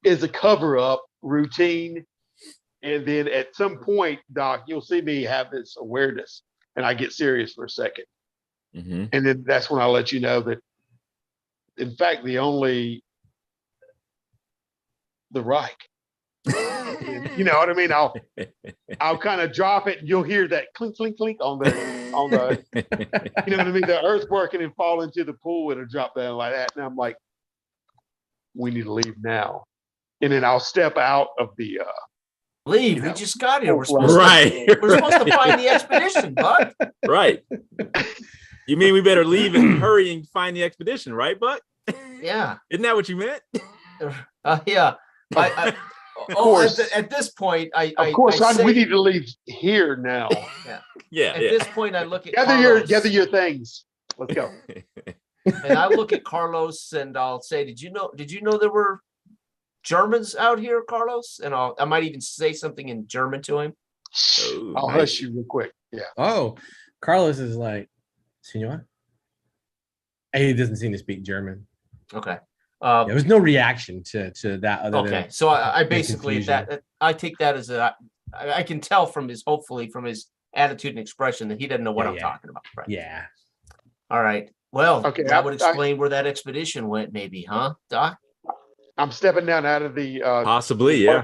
is a cover-up routine. And then at some point, Doc, you'll see me have this awareness and I get serious for a second.
Mm-hmm.
And then that's when I'll let you know that, in fact, the Reich. You know what I mean? I'll kind of drop it and you'll hear that clink, clink, clink on the you know what I mean? The earth working and fall into the pool and it'll drop down like that. And I'm like, we need to leave now. And then I'll step out of the
leave. We just got here. We're supposed to find the expedition, Buck.
Right. You mean we better leave and hurry and find the expedition, right, Buck?
Yeah.
Isn't that what you meant?
Yeah. At this point,
we need to leave here now.
Yeah. At this point, I look at
gather your things. Let's go.
And I look at Carlos and I'll say, Did you know there were Germans out here, Carlos? And I might even say something in German to him.
I'll hush you real quick. Yeah.
Oh, Carlos is like, Senor? And he doesn't seem to speak German.
Okay.
There was no reaction to that. Other than
so I basically I take that as I can tell from his attitude and expression that he doesn't know what I'm talking about. Right?
Yeah.
All right. Well, that would explain where that expedition went, maybe, huh, Doc?
I'm stepping down out of the
possibly, yeah.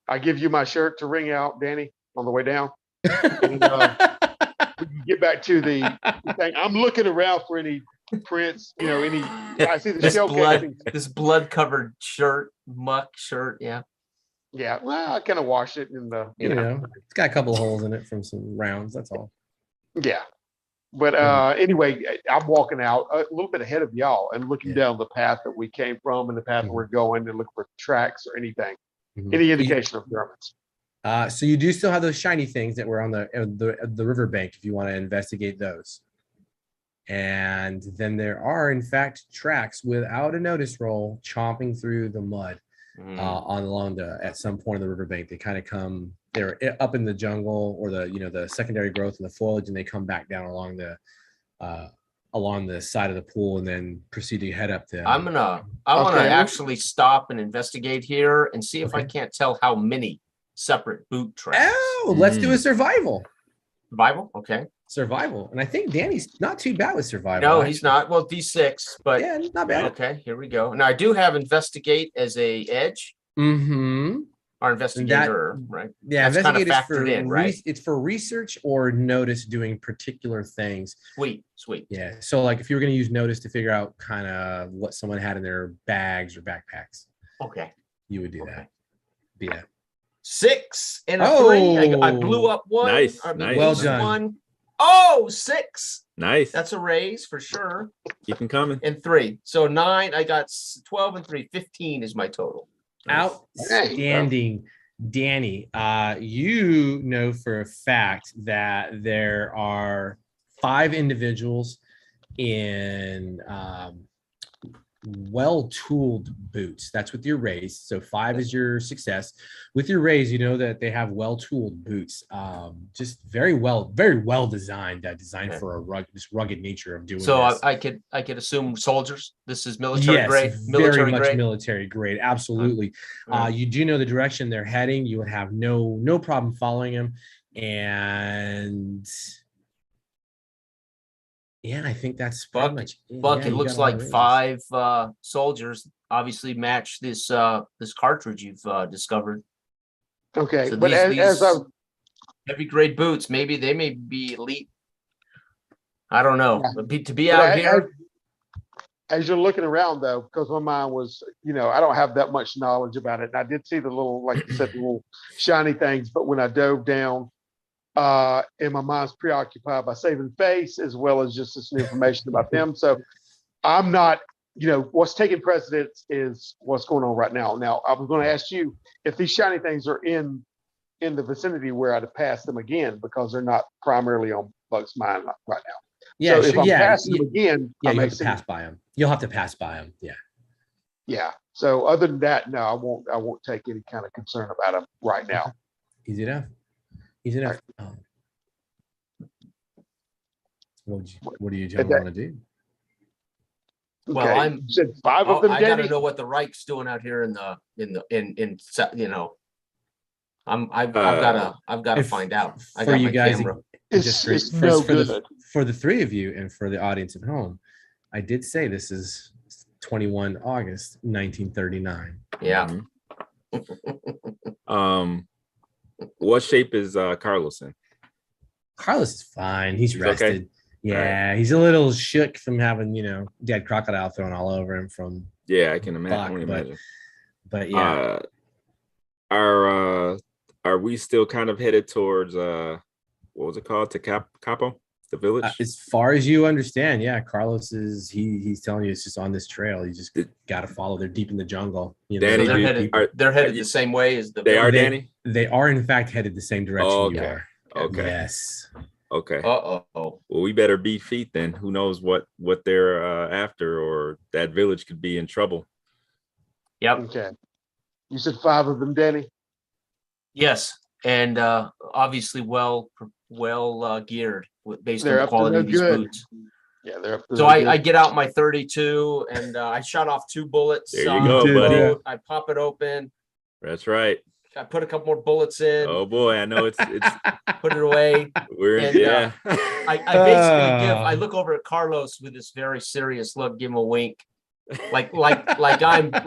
I give you my shirt to wring out, Danny, on the way down. And, get back to the thing. I'm looking around for any prints, any. I see the
This
shell
blood,
casting.
this blood-covered shirt, muck shirt. Yeah.
Yeah, well, I kind of wash it in the,
it's got a couple of holes in it from some rounds. That's all.
yeah. But anyway, I'm walking out a little bit ahead of y'all and looking down the path that we came from and the path we're going and look for tracks or anything, any indication of Germans.
So you do still have those shiny things that were on the riverbank if you want to investigate those. And then there are, in fact, tracks without a notice roll chomping through the mud at some point of the riverbank. They kind of come, they're up in the jungle or the secondary growth and the foliage, and they come back down along the side of the pool and then proceed to head up the.
I want to actually stop and investigate here and see if I can't tell how many separate boot tracks.
Oh, let's do a survival.
Survival? Okay.
Survival. And I think Danny's not too bad with survival.
No, he's not. Well, D6, but
yeah, not bad.
Okay, here we go. Now I do have investigate as a edge. Our investigator, right?
Yeah,
that's kind of
investigate is
factored in, right?
It's for research or notice doing particular things.
Sweet.
Yeah. So like if you were going to use notice to figure out kind of what someone had in their bags or backpacks.
Okay.
You would do that. Yeah.
6 and a 3. I blew up one.
Nice.
Well done.
One. Oh, 6.
Nice.
That's a raise for sure.
Keep them coming.
And 3. So 9. I got 12 and 3. 15 is my total.
Nice.
Outstanding. Danny, you know for a fact that there are 5 individuals in well-tooled boots. That's with your raise. So 5 is your success. With your raise, you know that they have well-tooled boots. Just very well designed. Designed for this rugged nature of doing.
So
this.
I could assume soldiers. This is military
yes,
grade.
Very much military grade. Absolutely. You do know the direction they're heading. You would have no problem following them. And yeah, I think that's pretty much it.
Buck, it looks like 5 soldiers obviously match this cartridge you've discovered.
Okay,
So
but as
heavy grade boots, maybe they may be elite. I don't know.
Yeah.
But to be out here.
As you're looking around though, because my mind was, I don't have that much knowledge about it. And I did see the little, like you said, the little shiny things, but when I dove down, and my mind's preoccupied by saving face as well as just this information about them. So I'm not, what's taking precedence is what's going on right now. Now I was going to ask you if these shiny things are in the vicinity where I'd pass them again because they're not primarily on Buck's mind right now.
Yeah,
so if I'm passing them again,
you have to pass by them. You'll have to pass by them. Yeah.
Yeah. So other than that, no, I won't take any kind of concern about them right now.
Easy enough. What do you gentlemen want to do?
Well,
okay. You said 5 of them.
I got to know what the Reich's doing out here in I've got to find out. I got
you
my
guys,
camera.
It's no good.
For the 3 of you and for the audience at home, I did say this is 21 August 1939.
Yeah.
What shape is Carlos in?
Carlos is fine. He's rested.
Okay.
Yeah, right. He's a little shook from having, dead crocodile thrown all over him from.
Yeah, I can imagine.
But yeah.
Are we still kind of headed towards what was it called? Capo, the village?
As far as you understand, yeah. Carlos is he's telling you it's just on this trail. You just got to follow. They're deep in the jungle.
Danny,
they're headed the same way as the.
They are, Danny.
They are in fact headed the same direction you are.
Okay.
Yes.
Okay.
Well,
we better beat feet then. Who knows what they're after, or that village could be in trouble.
Yep.
Okay. You said 5 of them, Danny?
Yes, and obviously well geared based on the quality of these boots.
Yeah, they're up to
so I get out my 32 and I shot off 2 bullets.
There you go, buddy.
I pop it open.
That's right.
I put a couple more bullets in.
Oh boy, I know it's
put it away.
I
basically I look over at Carlos with this very serious look, give him a wink. Like I'm a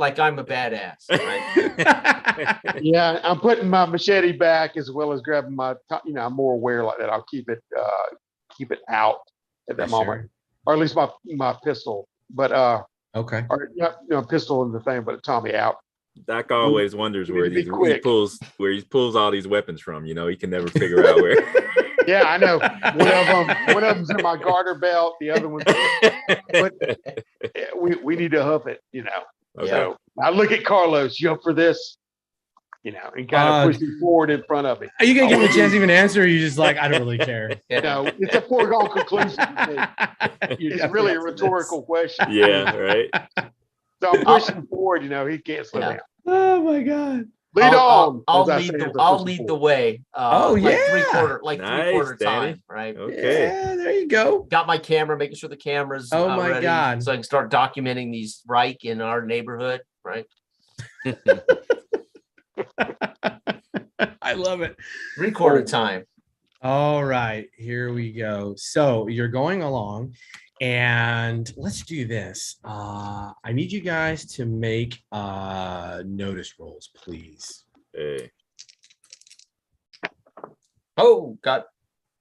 badass. Right?
Yeah, I'm putting my machete back as well as grabbing my. I'm more aware like that. I'll keep it keep it out at that
Yeah,
moment,
sure.
or at least my pistol. But
Okay.
or not pistol in the thing, but Tommy out.
Doc always wonders
we
where
need to be quick.
he pulls all these weapons from. You know, he can never figure out where.
Yeah, I know. One of them's in my garter belt. The other one's. But we need to hoof it. You know.
Okay.
So I look at Carlos. You up for this? You know, and kind of push him forward in front of me.
Are you gonna give him a chance to even answer? Or are you just like, I don't really care?
You know, it's a foregone conclusion. It's really a rhetorical question.
Yeah, right.
So I'm pushing forward. You know, he can't slow down.
Oh my God.
Lead on.
I'll lead the way. Like
Nice,
three-quarter
Danny.
time, right?
Okay.
Yeah, there you go.
Got my camera, making sure the camera's
Oh my
ready,
God.
so I can start documenting these Reich in our neighborhood, right?
I love it.
Three-quarter time.
All right, here we go. So you're going along, and let's do this. I need you guys to make notice rolls, please.
Hey,
Oh, got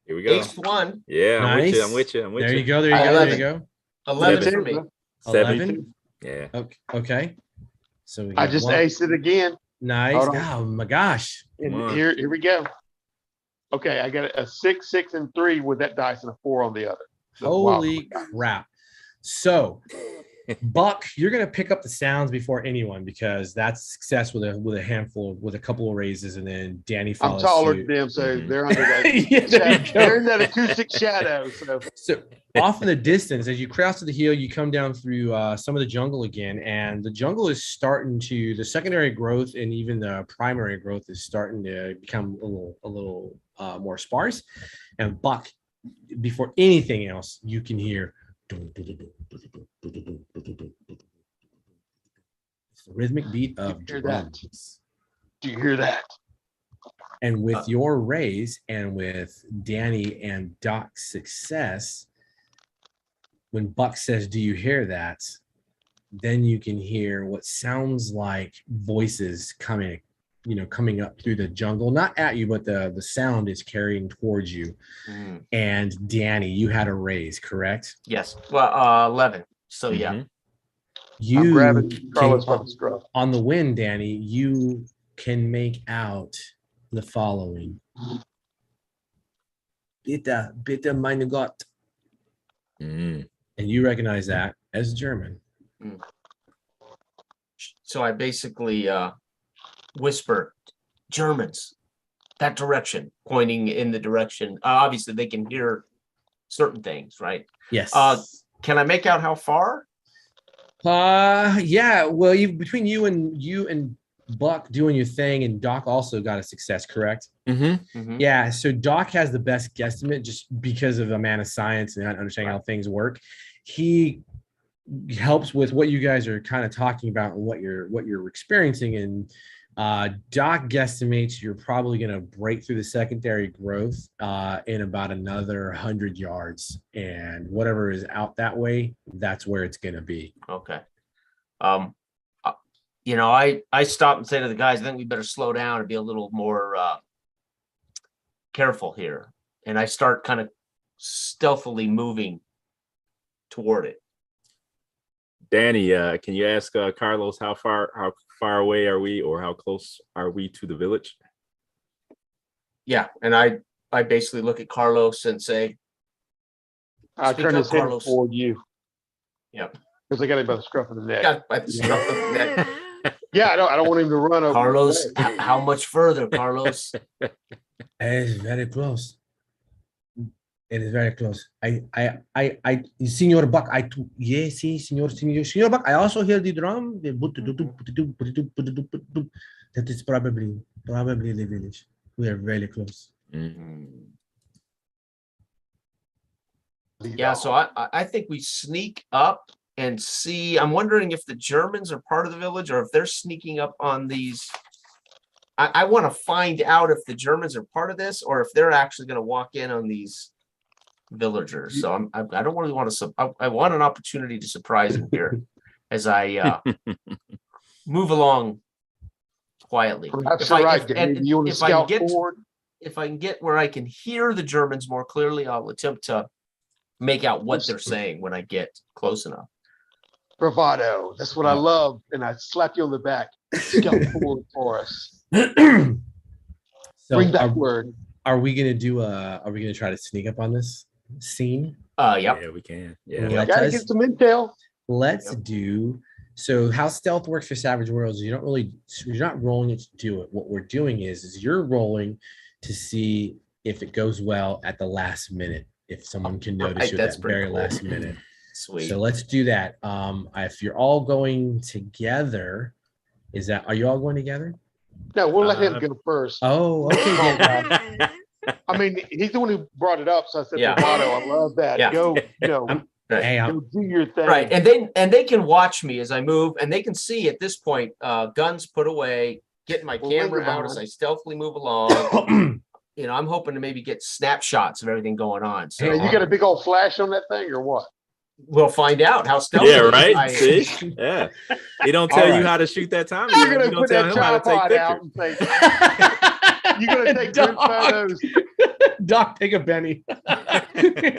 here we go.
ace one.
Yeah, I'm with you.
Nice.
I'm with you. I'm with
There
you.
you go. There you go. There you go.
11
Seven.
for me.
11.
Yeah.
Okay. So we
I
got
just
one.
aced it again.
Nice.
Hold on.
Oh my gosh.
And
Come on.
here we go. Okay, I got a 6, 6, and 3 with that dice and a 4 on the other. So,
Holy
wow.
crap. So Buck, you're gonna pick up the sounds before anyone because that's success with a couple of raises, and then Danny
I'm
follows
taller
suit.
than them, so
Mhm.
they're under that.
Yeah, there you go.
They're in that acoustic shadow.
So off in the distance, as you cross to the hill, you come down through some of the jungle again, and the jungle is starting to, the secondary growth and even the primary growth is starting to become a little more sparse. And Buck, before anything else, you can hear it's the rhythmic beat of
You hear that?
drums.
Do you hear that?
And with your raise and with Danny and Doc's success, when Buck says, "Do you hear that?" then you can hear what sounds like voices coming up through the jungle, not at you, but the sound is carrying towards you. And Danny, you had a raise, correct?
Yes. Well, 11. So yeah.
Mhm.
I'm
You
grabbing Carlos by
can,
the scruff.
on the wind, Danny, you can make out the following. Bitte meine Gott.
Mhm.
And you recognize that as German.
So I basically whisper, Germans, that direction, pointing in the direction. Obviously, they can hear certain things, right?
Yes.
Can I make out how far?
Yeah. Well, between you and Buck doing your thing, and Doc also got a success, correct?
Mhm.
Yeah. So Doc has the best guesstimate just because of a man of science and understanding how things work. He helps with what you guys are kind of talking about and what you're experiencing. And Doc guesstimates you're probably going to break through the secondary growth in about another 100 yards, and whatever is out that way, that's where it's going to be.
Okay. I stop and say to the guys, I think we better slow down and be a little more careful here. And I start kind of stealthily moving toward it.
Danny, can you ask Carlos how far away are we, or how close are we to the village?
Yeah, and I basically look at Carlos and say,
I
Speak
turn
up,
his head
Carlos.
toward you.
Yep.
Because I got him by the scruff of the neck.
"God, by the scruff of the neck."
Yeah, I don't want him to run over.
Carlos,
the way.
how much further, Carlos?
It's very close. It is very close. Senor Buck, yes, Senor Buck. I also hear the drum. That is probably the village. We are very close.
Yeah, so I think we sneak up and see. I'm wondering if the Germans are part of the village or if they're sneaking up on these. I want to find out if the Germans are part of this or if they're actually going to walk in on these villagers. So I don't really want to. I want an opportunity to surprise them here as I move along quietly.
Perhaps you're right, Danny. You want to scout forward?
if I can get where I can hear the Germans more clearly, I'll attempt to make out what they're saying when I get close enough.
Bravado. That's what I love. And I slap you on the back. Scout forward for us.
So
Bring back word.
Are we gonna try to sneak up on this scene?
Yep.
Yeah, we can. Yeah.
Gotta get some intel.
Let's do so. How stealth works for Savage Worlds, you're not rolling it to do it. What we're doing is you're rolling to see if it goes well at the last minute. If someone can notice you at that very last minute.
Sweet.
So let's do that. If you're all going together, are you all going together?
No, we'll let him go first.
Oh, okay.
I mean, he's the one who brought it up, so I said bravado. I love that.
Yeah.
Go,
Hey,
go do your thing.
Right. And they can watch me as I move, and they can see at this point, guns put away, getting my camera out as I stealthily move along. I'm hoping to maybe get snapshots of everything going on. So
you got a big old flash on that thing or what?
We'll find out how stealthy.
Yeah, right. See? Yeah. He don't tell you how to shoot that time.
You're gonna put that tripod out and say, you're gonna take good photos.
Doc, take a Benny.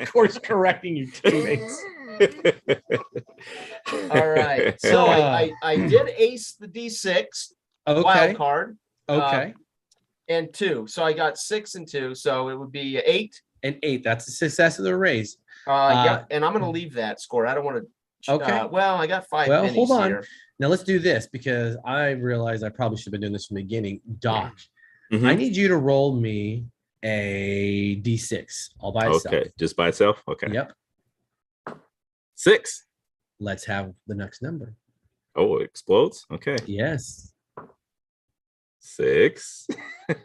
Course correcting your teammates.
All right. So I did ace the D6 wild card.
Okay.
And 2. So I got 6 and 2. So it would be 8.
And 8. That's the success of the raise.
Yep. And I'm going to leave that score. I don't want to.
Okay.
Well, I got 5.
Well, hold on.
Here.
Now let's do this because I realized I probably should have been doing this from the beginning. Doc,
Mm-hmm.
I need you to roll me a D6 all by itself.
Okay. Just by itself? Okay.
Yep.
6.
Let's have the next number.
Oh, it explodes? Okay.
Yes.
6.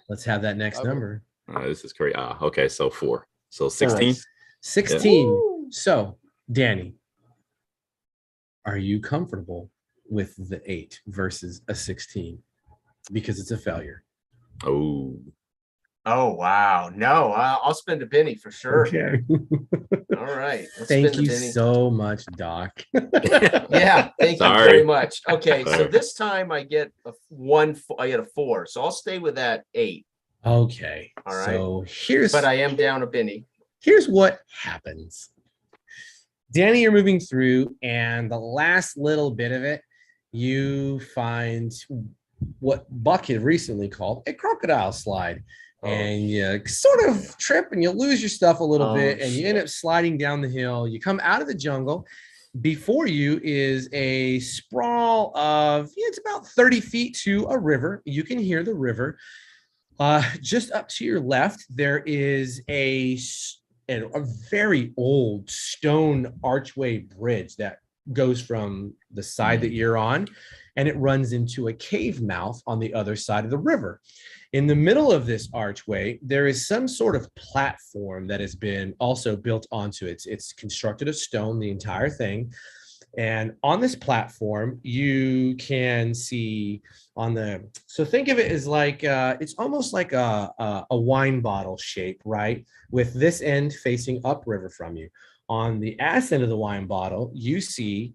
Let's have that next number.
This is crazy. Okay. So 4. So 16.
16.
Yeah.
So, Danny, are you comfortable with the 8 versus a 16? Because it's a failure.
Oh.
Oh, wow. No, I'll spend a penny for sure.
Okay.
All right.
Thank you so much, Doc.
Yeah, thank you very much. Okay, so this time I get a 4. So I'll stay with that 8.
Okay.
All right.
So
but I am down a penny.
Here's what happens. Danny, you're moving through, and the last little bit of it, you find what Buck had recently called a crocodile slide. And you sort of trip and you lose your stuff a little bit, and you end up sliding down the hill. You come out of the jungle. Before you is a sprawl of, it's about 30 feet to a river. You can hear the river. Just up to your left, there is a very old stone archway bridge that goes from the side that you're on, and it runs into a cave mouth on the other side of the river. In the middle of this archway, there is some sort of platform that has been also built onto it. It's constructed of stone, the entire thing. And on this platform, you can see so think of it as like, it's almost like a wine bottle shape, right? With this end facing upriver from you. On the ass end of the wine bottle, you see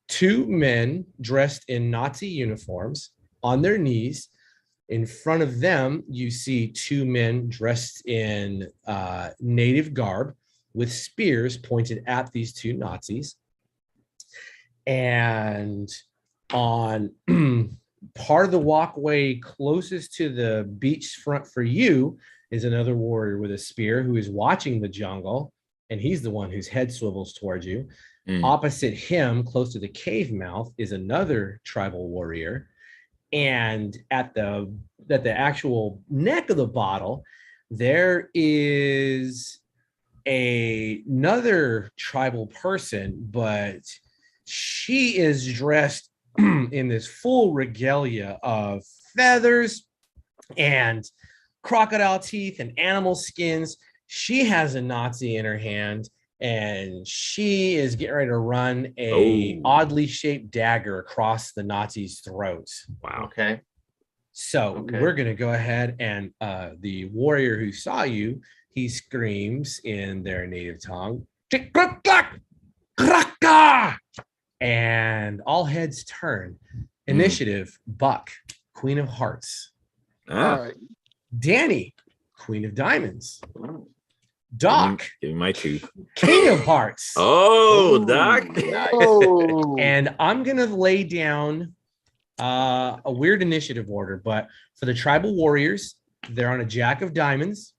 2 men dressed in Nazi uniforms on their knees. In front of them, you see 2 men dressed in native garb with spears pointed at these 2 Nazis. And on part of the walkway closest to the beach front for you is another warrior with a spear who is watching the jungle, and he's the one whose head swivels towards you. Opposite him, close to the cave mouth, is another tribal warrior. And at the actual neck of the bottle, there is another tribal person, but she is dressed in this full regalia of feathers and crocodile teeth and animal skins. She has a Nazi in her hand, and she is getting ready to run a oddly shaped dagger across the Nazi's throats.
Wow.
Okay.
So we're going to go ahead, and the warrior who saw you, he screams in their native tongue, and all heads turn. Initiative, Buck, Queen of Hearts.
All right.
Danny, Queen of Diamonds. Doc,
Give me my two.
King of Hearts.
Oh, Doc.
Oh,
And I'm going to lay down a weird initiative order, but for the Tribal Warriors, they're on a Jack of Diamonds.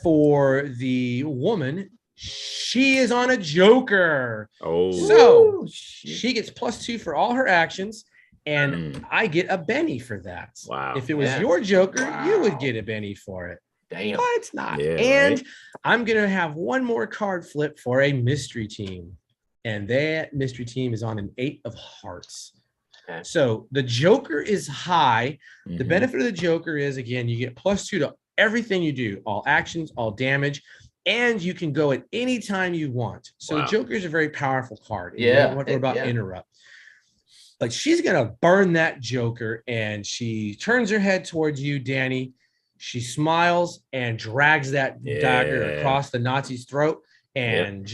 For the woman, she is on a Joker.
Oh,
So she gets +2 for all her actions, and I get a Benny for that.
Wow.
If it was your Joker, you would get a Benny for it.
Damn.
But it's not.
Yeah,
and
right.
I'm going to have one more card flip for a mystery team. And that mystery team is on an 8 of Hearts.
Okay.
So the Joker is high. The
Mhm.
benefit of the Joker is, again, you get +2 to everything you do, all actions, all damage, and you can go at any time you want. So
Wow.
the Joker is a very powerful card. And
Yeah,
you know what we're about to
yeah.
interrupt. But she's going to burn that Joker, and she turns her head towards you, Danny. She smiles and drags that dagger across the Nazi's throat, and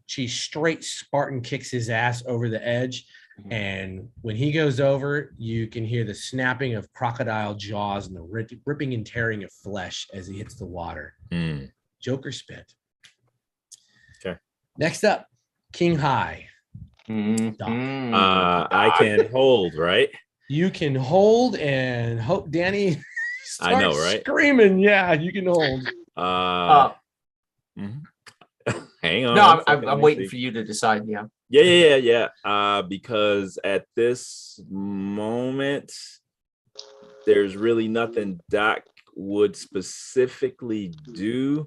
she straight Spartan kicks his ass over the edge. And when he goes over, you can hear the snapping of crocodile jaws and the ripping and tearing of flesh as he hits the water.
Mm.
Joker spent.
Okay.
Next up, King High.
Mhm.
I can hold, right?
You can hold and hope Danny starts
I know, right?
screaming. Yeah, you can hold.
Mhm. Hang on.
No,
let me
I'm waiting
see.
for you to decide. Yeah.
Yeah. Because at this moment, there's really nothing Doc would specifically do.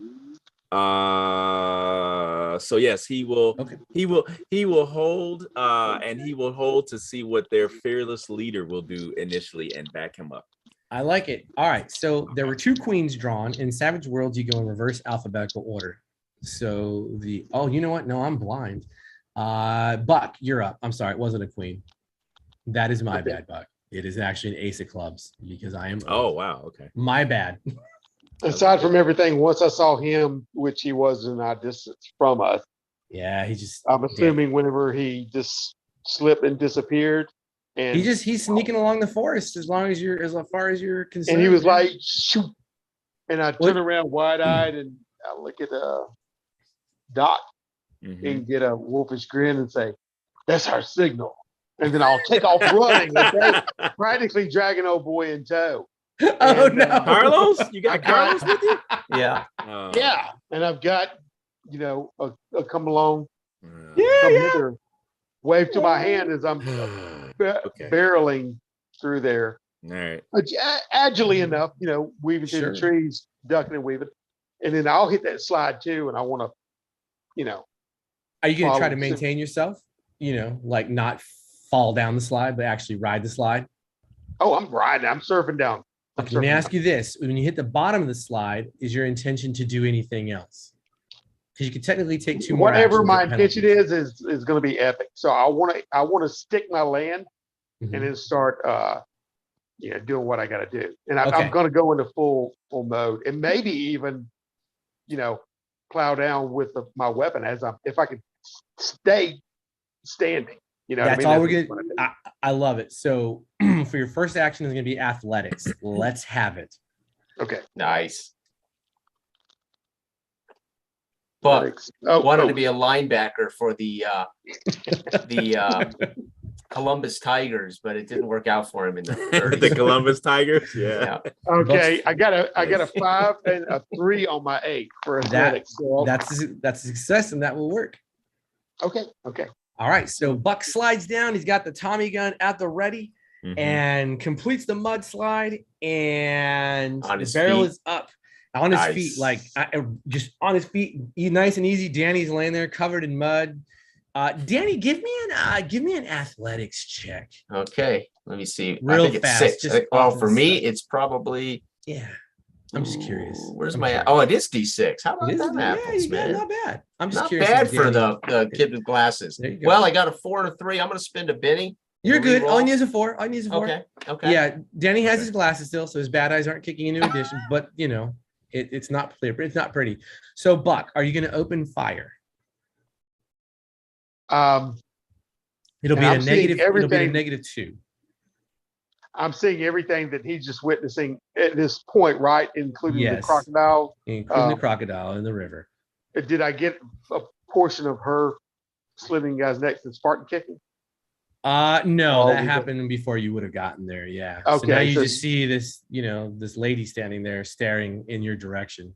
So yes, he will.
Okay.
He will hold. And he will hold to see what their fearless leader will do initially and back him up.
I like it. All right. So there were 2 queens drawn. In Savage Worlds, you go in reverse alphabetical order. So you know what? No, I'm blind. Buck, you're up. I'm sorry, it wasn't a queen. That is my bad, Buck. It is actually an ace of clubs because I am.
Oh wow. Okay.
My bad.
aside from everything, once I saw him, which he was in our distance from us,
Yeah, he just.
I'm assuming whenever he just slipped and disappeared, and
He's sneaking along the forest as far as you're concerned.
and he was
man.
like, shoot. And I turn around wide eyed and I look at Doc
Mhm.
and get a wolfish grin and say, that's our signal. And then I'll take off running, okay? Practically dragging old boy in tow.
Oh
And,
no,
Carlos, you
I
got
got-
Carlos with you?
Yeah.
Yeah. And I've got, a come along,
Yeah,
come
yeah.
hither, wave to my hand as I'm
Okay.
barreling through there.
All right.
Agilely enough, weaving through the
Sure.
trees, ducking and weaving. And then I'll hit that slide too. And I want to,
Are you gonna try to
follow suit.
maintain yourself? Like not fall down the slide, but actually ride the slide.
oh, I'm riding. I'm surfing down. I'm
Okay, let me
surfing
ask
down.
you this: when you hit the bottom of the slide, is your intention to do anything else? Because you could technically take 2 more.
Whatever
actions
my
at
intention
penalties.
is going to be epic. So I want to stick my land
Mhm.
and then start, doing what I got to do. And
Okay.
I'm going to go into full mode and maybe even, plow down with my weapon if I can stay standing. You know,
That's
what I
all
mean?
we're
That's
gonna.
what I do.
I love it. So for your first action is gonna be athletics. Let's have it.
Okay.
Nice. But wanted to be a linebacker for the Columbus Tigers, but it didn't work out for him in the 30s.
The Columbus Tigers. Yeah.
Okay, I got a 5 and a 3 on my 8 for athletics. So
That's a success, and that will work.
okay.
All right. So Buck slides down. He's got the Tommy gun at the ready
Mhm.
and completes the mudslide. And
On
the
his
barrel
feet.
is up on his
Nice.
feet, like just on his feet, nice and easy. Danny's laying there covered in mud. Danny, give me an athletics check.
Okay, let me see.
Real
I think it's
fast,
6.
just
Well,
off to
for
the
me,
side.
it's probably.
Yeah. I'm just curious.
Where's
I'm
my?
curious.
Oh, it is D6. How about
It is,
them apples, man?
not bad. I'm just
Not
curious.
bad
if
for
Danny-
the kid with glasses.
There you go.
Well, I got a 4 and a 3. I'm going to spend a Benny.
You're
Can we
good. All
roll?
you need is a 4. All you need is a 4.
Okay.
Yeah, Danny has
Okay.
his glasses still, so his bad eyes aren't kicking into addition. But it's not clear. It's not pretty. So Buck, are you going to open fire?
Um,
It'll
And
be
I'm
a
seeing
negative. It'll be a
everything-
negative 2.
I'm seeing everything that he's just witnessing at this point, right? Including the
Yes.
crocodile.
Including the crocodile in the river.
Did I get a portion of her slitting guys' necks and Spartan kicking?
No,
Oh,
that happened before you would have gotten there. Yeah. So
Okay,
now you
so-
just see this, this lady standing there staring in your direction.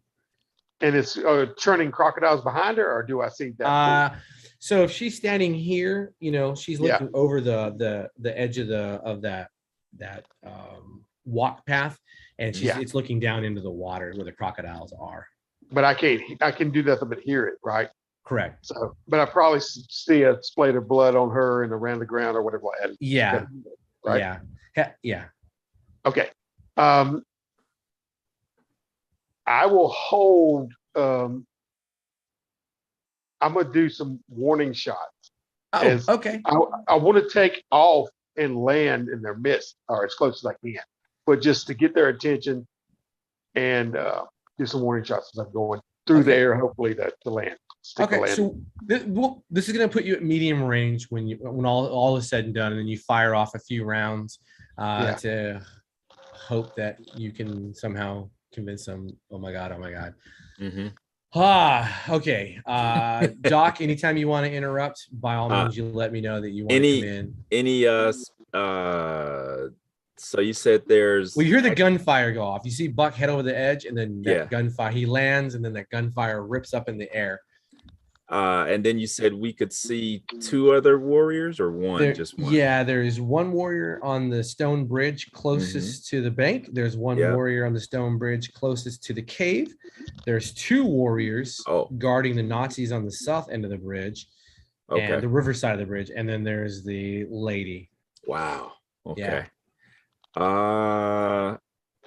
And it's churning crocodiles behind her, or do I see that?
So if she's standing here, she's
Yeah.
looking over the edge of that walk path, and it's looking down into the water where the crocodiles are.
But I can do nothing but hear it, right?
Correct.
So, but I probably see a splat of blood on her and around the ground or whatever.
Yeah.
Right.
Yeah. Yeah.
Okay. I will hold. I'm gonna do some warning shots.
Oh, okay.
I want to take off and land in their midst, or as close as I can, but just to get their attention and do some warning shots as I'm going through the air, hopefully to land.
Okay, so this is going to put you at medium range when all is said and done, and then you fire off a few rounds to hope that you can somehow convince them. Oh my god!
Mm-hmm.
Okay. Doc, anytime you want to interrupt, by all means, you let me know that you want to come in.
So you said there's.
Well, you hear the gunfire go off. You see Buck head over the edge, and then that gunfire. He lands, and then that gunfire rips up in the air.
And then you said we could see 2 other warriors, or one, just one.
Yeah, there is one warrior on the stone bridge closest to the bank. There's one warrior on the stone bridge closest to the cave. There's 2 warriors guarding the Nazis on the south end of the bridge, and the river side of the bridge. And then there's the lady.
Wow. Okay.
Yeah.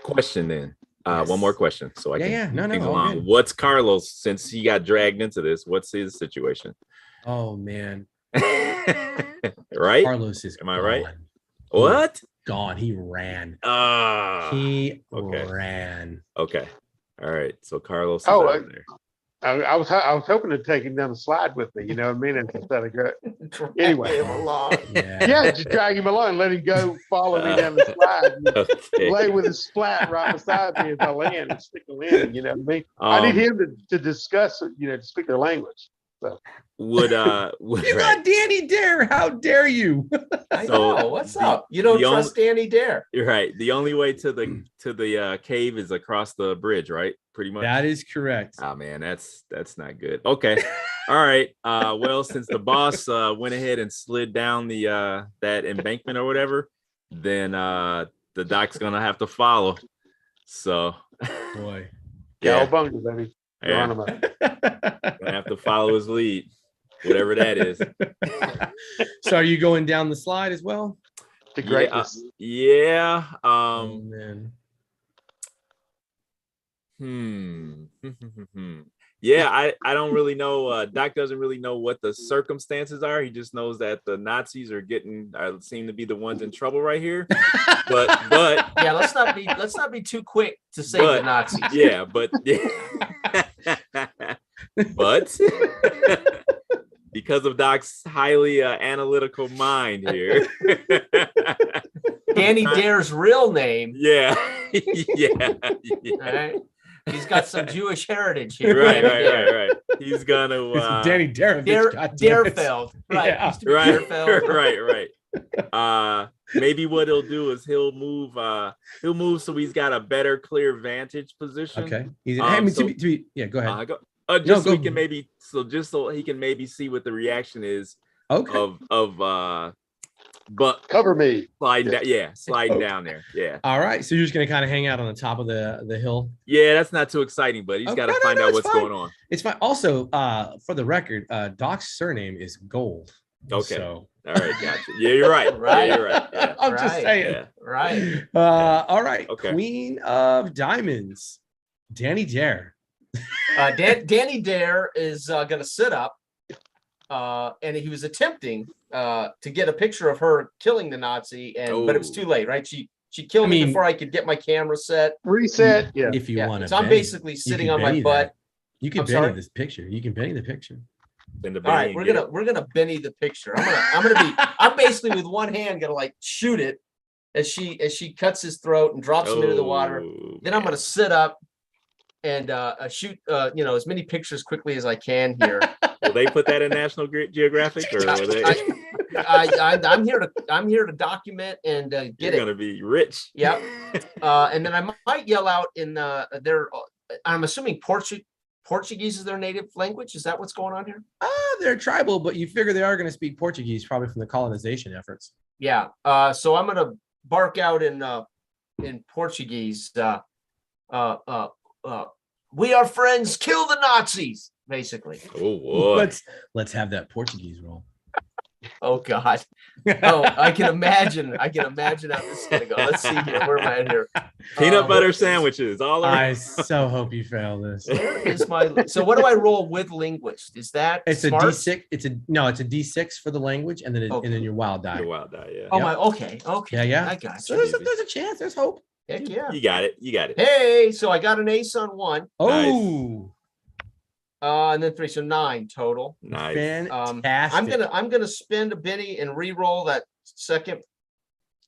Question then. One more question, so I can go on.
Good.
What's Carlos, since he got dragged into this? What's his situation?
Oh man.
Right?
Carlos is.
Am I right? What?
Gone. He ran.
He
ran.
Okay. All right. So Carlos is out there.
I was hoping to take him down the slide with me, you know what I mean? Instead of anyway, just drag him along, let him go, follow me down the slide, and lay with his splat right beside me as I land and stick the landing. You know what I mean? I need him to discuss, to speak their language. So
you got Danny Dare? How dare you?
I know. What's up? You don't trust Danny Dare.
You're right. The only way to the cave is across the bridge, right? Pretty much.
That is correct.
Oh man, that's not good. Okay. All right. Well, since the boss went ahead and slid down the that embankment or whatever, then the Doc's gonna have to follow. So
boy.
Cowabunga, baby.
Yeah. Gonna have to follow his lead, whatever that is.
So are you going down the slide as well?
To greatness.
Yeah.
Oh, man.
Yeah, I don't really know. Doc doesn't really know what the circumstances are. He just knows that the Nazis are seem to be the ones in trouble right here. But
yeah, let's not be too quick to save the Nazis.
Yeah, but because of Doc's highly analytical mind here.
Danny Dare's real name.
Yeah.
All right. He's got some Jewish heritage here.
Right. He's gonna
Danny Dare.
Darefeld. Right.
Yeah. Right. Maybe what he'll do is he'll move so he's got a better clear vantage position.
Okay.
Go ahead. So he can maybe see what the reaction is of but
cover me.
Sliding down there. Yeah.
All right. So you're just gonna kind of hang out on the top of the hill.
Yeah, that's not too exciting, but he's got to find out what's going on.
It's fine. Also, for the record, Doc's surname is Gold.
Okay.
So.
All right, gotcha. Yeah, you're right.
Right.
Yeah, you're right. Yeah.
I'm just saying.
Yeah.
Right.
All right.
Okay.
Queen of Diamonds, Danny Dare.
Danny Dare is gonna sit up, and he was attempting to get a picture of her killing the Nazi, but it was too late, right? She killed me before I could get my camera set.
Reset. Yeah.
If you want to.
So I'm basically sitting on my butt.
You can Benny this picture. You can Benny the picture.
All right, we're gonna Benny the picture. I'm basically with one hand gonna like shoot it as she cuts his throat and drops him into the water. Then I'm going to sit up and shoot as many pictures quickly as I can here.
Will they put that in National Geographic, or will they?
I'm here to document and get
You're
it.
gonna be rich.
Yep. And then I might yell out in I'm assuming Portuguese is their native language. Is that what's going on here?
They're tribal, but you figure they are going to speak Portuguese, probably from the colonization efforts.
Yeah. So I'm gonna bark out in Portuguese. We are friends. Kill the Nazis. Basically.
Oh boy.
Let's have that Portuguese roll.
Oh God. Oh, I can imagine how this is gonna go. Let's see here. Where am I at here?
Peanut butter sandwiches all around.
I so hope you fail this.
Where is my? So what do I roll with linguist? Is that
it's
smart?
a D6? It's a D6 for the language, and then and then your wild die.
Your wild die, yeah.
Oh my. Okay.
Yeah.
I got
So
you.
there's a chance. There's hope.
Heck yeah.
You got it.
Hey, so I got an ace on 1.
Oh.
And then 3, so 9 total.
Nice.
Fantastic.
I'm gonna spend a Benny and re-roll that second.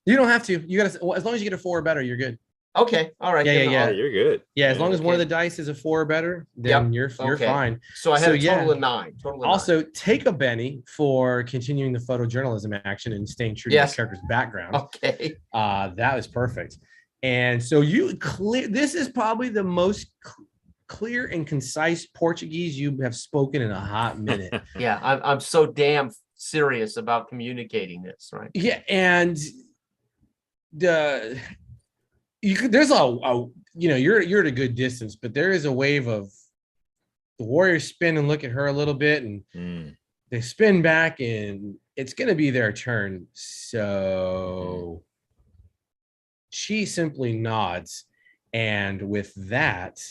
You don't have to. You gotta, as long as you get a 4 or better, you're good.
Okay. All right.
Yeah.
You're good.
Yeah, as long as one of the dice is a 4 or better, then you're fine.
So I had a total of 9.
Also, take a Benny for continuing the photojournalism action and staying true to the character's background.
Okay.
That was perfect. And so this is probably the most clear and concise Portuguese you have spoken in a hot minute.
Yeah, I'm so damn serious about communicating this, right?
Yeah, and there's you're at a good distance, but there is a wave of the Warriors spin and look at her a little bit, and they spin back, and it's going to be their turn. So she simply nods, and with that,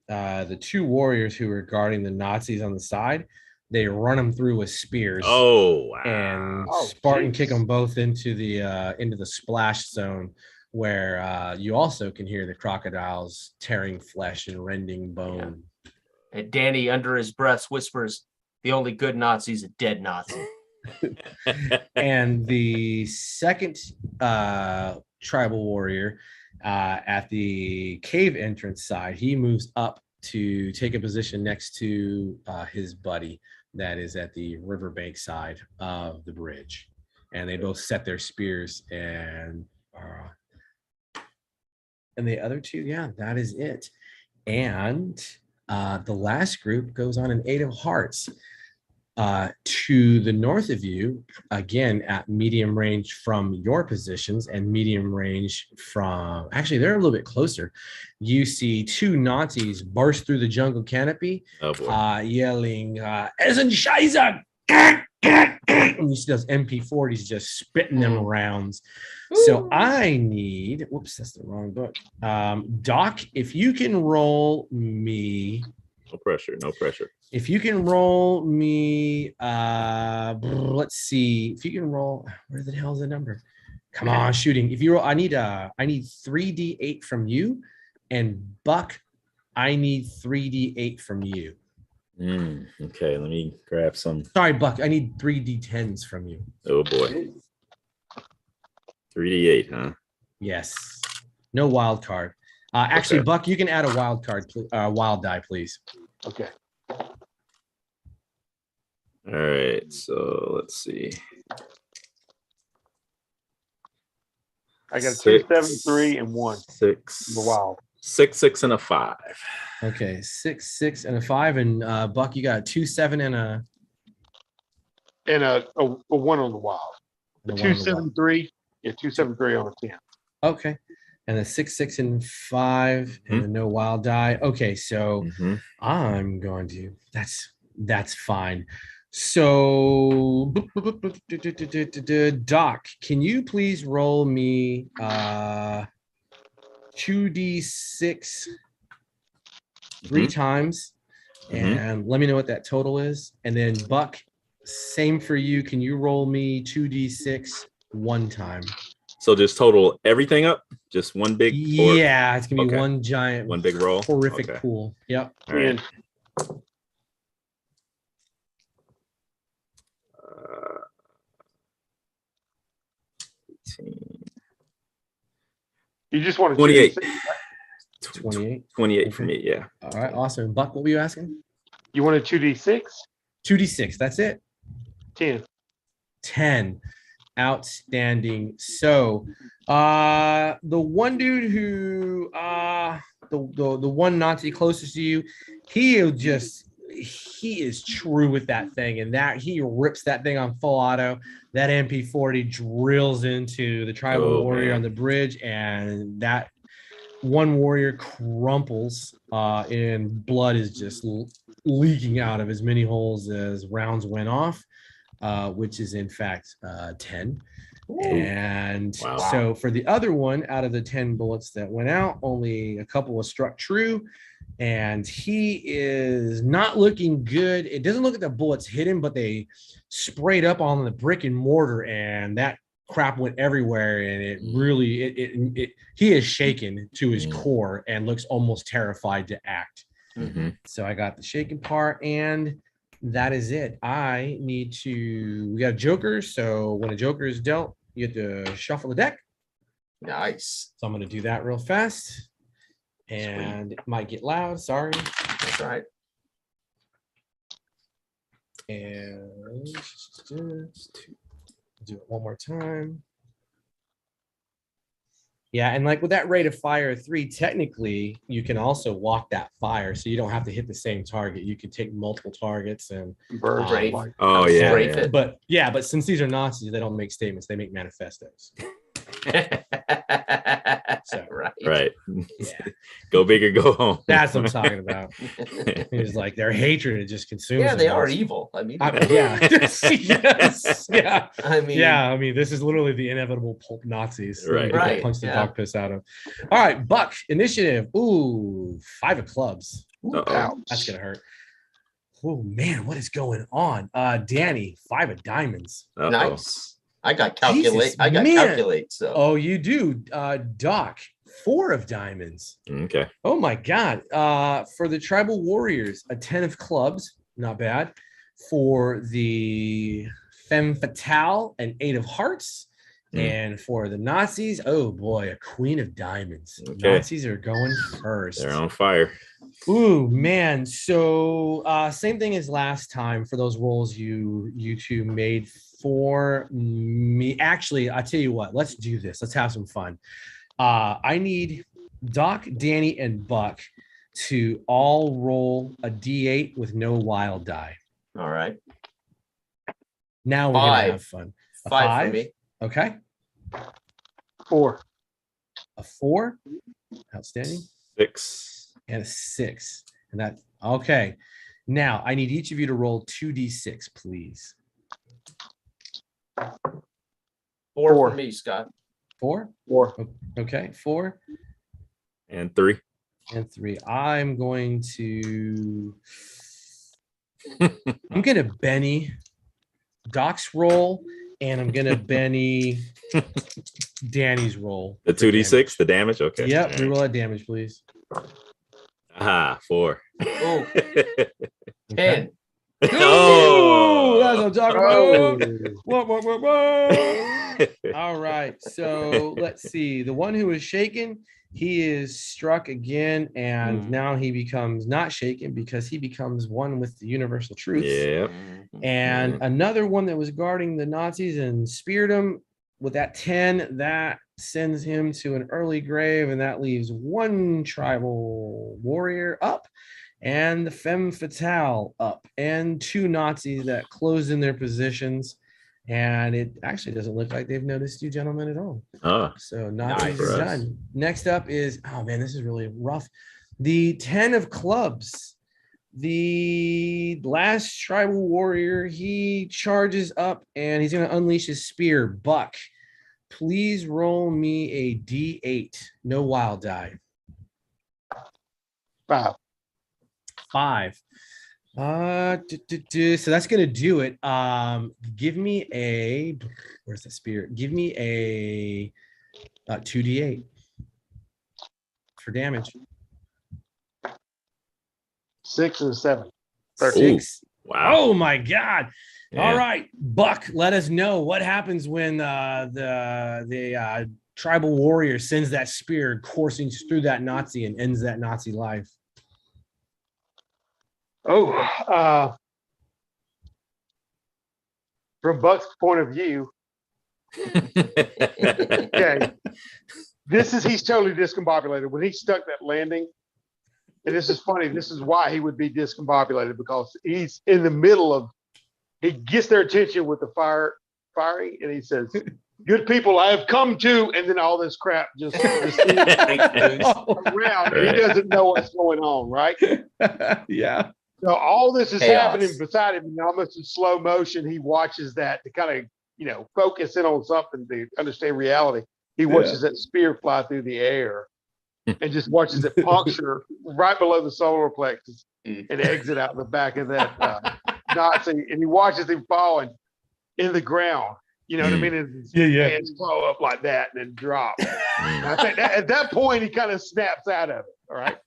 the 2 warriors who were guarding the Nazis on the side, they run them through with spears.
Oh, wow.
And Spartan kick them both into the splash zone, where you also can hear the crocodiles tearing flesh and rending bone.
Yeah. And Danny, under his breath, whispers, "The only good Nazi is a dead Nazi."
And the second tribal warrior at the cave entrance side, he moves up to take a position next to his buddy that is at the riverbank side of the bridge, and they both set their spears, and the other 2, that is it. And the last group goes on an 8 of hearts. To the north of you, again at medium range from your positions and medium range from, actually they're a little bit closer. You see 2 Nazis burst through the jungle canopy, yelling, "Essen Scheiße!" And you see those MP40s just spitting them rounds. So I need, whoops, that's the wrong book. Doc, if you can roll me.
No pressure.
If you can roll me, let's see. If you can roll, where the hell is the number? Come on, shooting. If you roll, I need 3d8 from you, and Buck, I need 3d8 from you.
Okay, let me grab some.
Sorry, Buck, I need 3d10s from you.
Oh boy. 3d8, huh?
Yes. No wild card. Actually, Buck, you can add a wild card, wild die, please.
Okay.
All right, so let's see.
I got a 2, 7, 3, and 1.
6.
Wow.
6, 6, and a 5.
Okay, 6, 6, and a 5, and Buck, you got 2, 7, and a
1 on the wild. The 2, 7, 3. Yeah, 2, 7, 3 on a 10.
Okay. And a 6, 6, and 5, and a no wild die. Okay, so I'm going to. That's fine. So, Doc, can you please roll me 2d6 3 times, and let me know what that total is. And then Buck, same for you. Can you roll me 2d6 1 time?
So just total everything up, just one big.
Yeah, it's gonna be one giant,
one big roll,
horrific pool. Yep.
All right. 18.
You just want to
28.
28.
28 for me, yeah.
All right, awesome. Buck, what were you asking?
You want a 2d6?
2d6, that's it.
10.
10. Outstanding. So the one dude who the one Nazi closest to you, he is true with that thing, and that he rips that thing on full auto. That MP40 drills into the tribal warrior on the bridge, and that one warrior crumples, and blood is just leaking out of as many holes as rounds went off, which is in fact 10. Ooh. And so for the other one, out of the 10 bullets that went out, only a couple was struck true, and he is not looking good. It doesn't look like the bullets hit him, but they sprayed up on the brick and mortar, and that crap went everywhere, and it really he is shaken to his core and looks almost terrified to act. So I got the shaken part, and that is it. We got a joker, so when a joker is dealt, you have to shuffle the deck.
Nice.
So I'm going to do that real fast, and it might get loud, sorry.
That's right.
And do it one more time. Yeah, and like with that rate of fire 3, technically you can also walk that fire, so you don't have to hit the same target. You can take multiple targets and
brave.
But since these are Nazis, they don't make statements; they make manifestos. So,
right.
Yeah.
Go big or go home.
That's what I'm talking about. It's like their hatred is just consumes.
Yeah, they are evil. I mean,
yeah. Yes. Yeah.
I mean,
this is literally the inevitable pulp Nazis.
Right.
Punch the dog piss out of. All right, Buck initiative. Ooh, 5 of clubs.
Ouch.
That's gonna hurt. Oh man, what is going on? Danny, 5 of diamonds.
Nice. I got calculate. So.
Oh, you do. Doc, 4 of diamonds.
Okay.
Oh my God. For the tribal warriors, a 10 of clubs. Not bad. For the femme fatale, an 8 of hearts. And for the Nazis, oh boy, a queen of diamonds. Okay. Nazis are going first.
They're on fire.
Ooh, man. So same thing as last time for those rolls you two made for me. Actually, I tell you what, let's do this. Let's have some fun. I need Doc, Danny, and Buck to all roll a D8 with no wild die.
All right.
Now we're gonna have fun. A
5 for me.
Okay.
4.
A 4. Outstanding.
6.
And a 6. And that okay. Now I need each of you to roll 2d6, please.
4 for me, Scott.
4?
4.
Okay, 4.
And 3.
And 3. I'm going to Benny Doc's roll, and I'm gonna Benny Danny's roll.
The 2d6, the damage. Okay.
Yep. Right. Reroll that damage, please.
4.
Oh. 10.
Oh, that's what I'm talking about. Whoa. All right. So let's see. The one who is shaken, he is struck again, and now he becomes not shaken because he becomes one with the universal truth.
Yeah.
And another one that was guarding the Nazis and speared him with that 10, that sends him to an early grave, and that leaves 1 tribal warrior up, and the femme fatale up, and 2 Nazis that closed in their positions. And it actually doesn't look like they've noticed you gentlemen at all. So Nazis is done. Next up is, oh man, this is really rough. The 10 of clubs. The last tribal warrior, he charges up and he's going to unleash his spear. Buck, please roll me a D8. No wild die.
5.
5. So that's gonna do it. Give me a, where's the spirit? Give me a 2d8 for damage.
6 and 7.
6.
Wow.
Oh my God. Yeah. All right, Buck, let us know what happens when the tribal warrior sends that spear coursing through that Nazi and ends that Nazi life?
From Buck's point of view, okay, he's totally discombobulated. When he stuck that landing, and this is funny, this is why he would be discombobulated, because he's in the middle of, he gets their attention with the firing, and he says, "Good people, I have come to," and then all this crap just around, and he doesn't know what's going on, right?
Yeah.
So all this is
Chaos.
happening beside him, and almost in slow motion, he watches that to kind of, focus in on something to understand reality. He watches that spear fly through the air and just watches it puncture right below the solar plexus and exit out the back of that Nazi. And he watches him falling in the ground. You know what I mean? And his hands blow up like that and then drop. And I think at that point, he kind of snaps out of it. All right.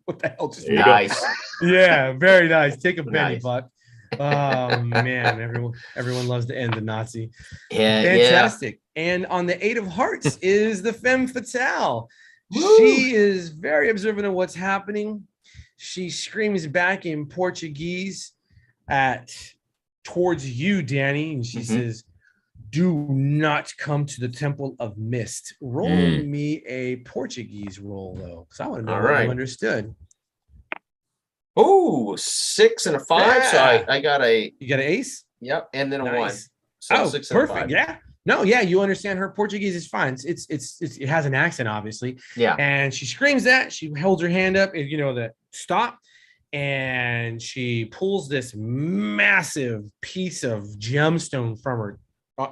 What the hell just
Nice.
Yeah, very nice. Take a Benny,
Nice.
Buck. Oh man, everyone loves to end the Nazi.
Yeah,
Fantastic. And on the 8 of hearts is the femme fatale. She is very observant of what's happening. She screams back in Portuguese towards you, Danny, and she says, "Do not come to the Temple of Mist." Roll me a Portuguese roll, though, because I want to know what you understood.
Oh, 6 and a 5. So I got a.
You got an ace?
Yep, and then a 1.
Nice.
So 6 and a 5.
Perfect. Yeah. No, yeah, you understand her Portuguese is fine. It has an accent, obviously.
Yeah.
And she screams that. She holds her hand up, and the stop. And she pulls this massive piece of gemstone from her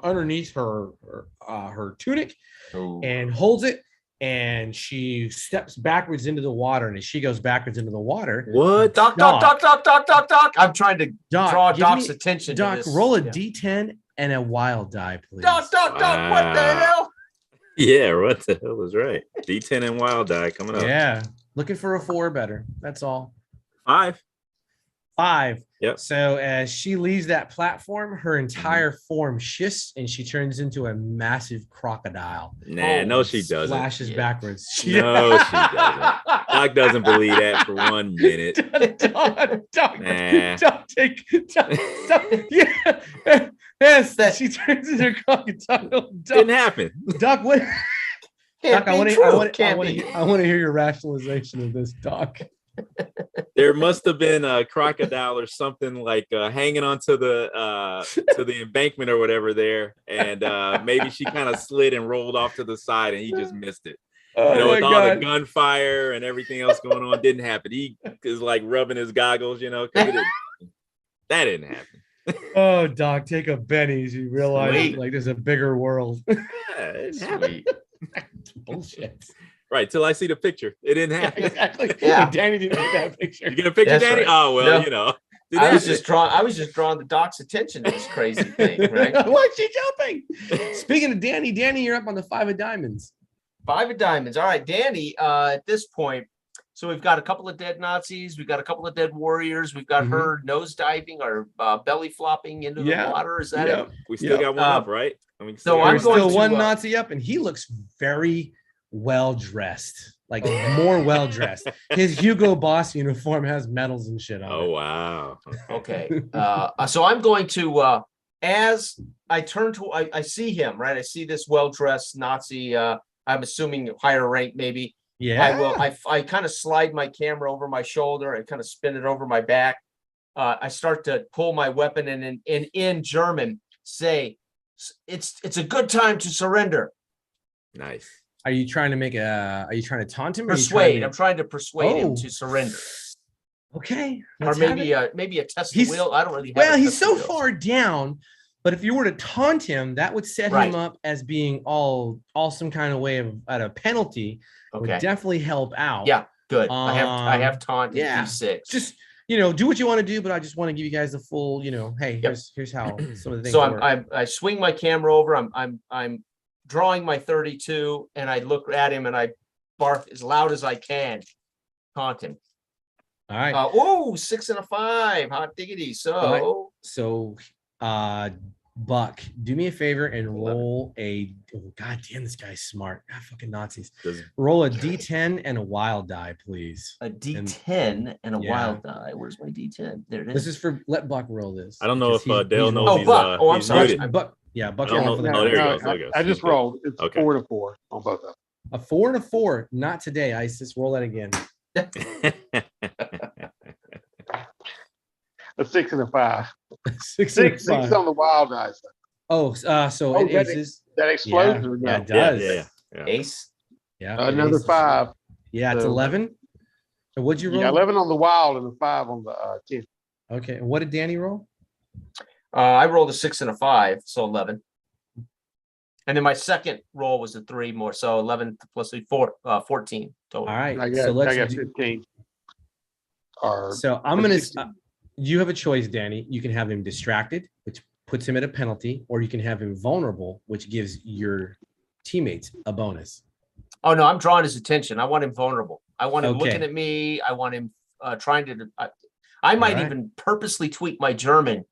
underneath her tunic and holds it. And she steps backwards into the water. And as she goes backwards into the water,
What?
Doc. I'm trying to draw Doc's attention to this.
Roll a D10 and a wild die, please.
Doc, what the hell?
Yeah, what the hell is right? D10 and wild die coming up.
Yeah, looking for a 4 or better. That's all.
5.
5.
Yep.
So as she leaves that platform, her entire form shifts and she turns into a massive crocodile.
Nah, no, she doesn't.
Flashes backwards.
No, she doesn't. Doc doesn't believe that for 1 minute.
Doc, yeah.
Yes,
she turns into a crocodile.
Didn't happen.
Doc, what?
Can't
Doc, I want
be.
to hear your rationalization of this, Doc.
There must have been a crocodile or something like hanging onto the embankment or whatever there, and maybe she kind of slid and rolled off to the side, and he just missed it. With all the gunfire and everything else going on, didn't happen. He is like rubbing his goggles, that didn't happen.
Oh, Doc, take a Benny's. You realize like there's a bigger world.
Yeah, it didn't happen.
Bullshit.
Right, till I see the picture. It didn't happen.
Exactly.
Yeah.
Danny didn't get that picture.
You get a picture,
That's
Danny?
right.
Oh, well,
No. I was just drawing the Doc's attention to this crazy thing, right?
Why's she jumping? Speaking of Danny, you're up on the 5 of diamonds.
5 of diamonds. All right, Danny, at this point, so we've got a couple of dead Nazis. We've got a couple of dead warriors. We've got her nose diving or belly flopping into the water. Is that it?
We still got one up, right?
So I'm
There's
going
still
to,
one Nazi up, and he looks very well dressed, like more well dressed. His Hugo Boss uniform has medals and shit on
Oh,
it.
wow.
Okay. So I'm going to, as I turn to, I see him, right? I see this well-dressed Nazi, I'm assuming higher rank, maybe.
Yeah.
I will, I kind of slide my camera over my shoulder and kind of spin it over my back. I start to pull my weapon and in German say, it's a good time to surrender.
Nice.
Are you trying to taunt him?
Persuade. I'm trying to persuade him to surrender.
Okay.
Or maybe a test the wheel. I don't really have
Well, he's so far down, but if you were to taunt him, that would set him up as being all some kind of way of at a penalty.
Okay.
Would definitely help out.
Yeah, good. I have taunt in D6.
Just do what you want to do, but I just want to give you guys the full, hey, here's how some of the things
So
work.
I swing my camera over. I'm drawing my 32, and I look at him and I bark as loud as I can, taunt him.
All right.
6 and a 5, hot diggity. So
Buck, do me a favor and roll a. Oh, God damn, this guy's smart. God, fucking Nazis. Roll a D10 and a wild die, please.
A D10 and a
yeah.
wild die. Where's my D10? There it is.
This is for let Buck roll this.
I don't know if Dale knows
Oh,
he's,
Buck. Oh, I'm
he's
sorry.
muted.
Buck. Yeah, Buck.
I don't know.
For the
Oh, there he goes.
No,
There he goes.
I just
He's good.
rolled. It's
Okay.
4 and a 4 on both of them.
A 4 and a 4. Not today, Isis. Roll that again.
A 6 and a 5.
Six and a
Six
five.
on the wild dice.
Oh, so
Oh,
it
that
aces.
That explodes
Yeah,
or no?
yeah, it does.
Yeah.
Ace.
Yeah, it
Another
aces.
5.
Yeah, it's
So-
11. And what'd you roll?
Yeah, 11 on the wild and a 5 on the 10.
Okay, and what did Danny roll?
I rolled a 6 and a 5, so 11. And then my second roll was a 3 more, so 11 plus 3, 14 total.
All right,
I got,
so let's
I got
do,
15. Or
so I'm
or
gonna
16.
you have a choice, Danny. You can have him distracted, which puts him at a penalty, or you can have him vulnerable, which gives your teammates a bonus.
Oh no, I'm drawing his attention. I want him vulnerable. I want him
Okay.
looking at me. I want him trying to. I might
right.
even purposely tweak my German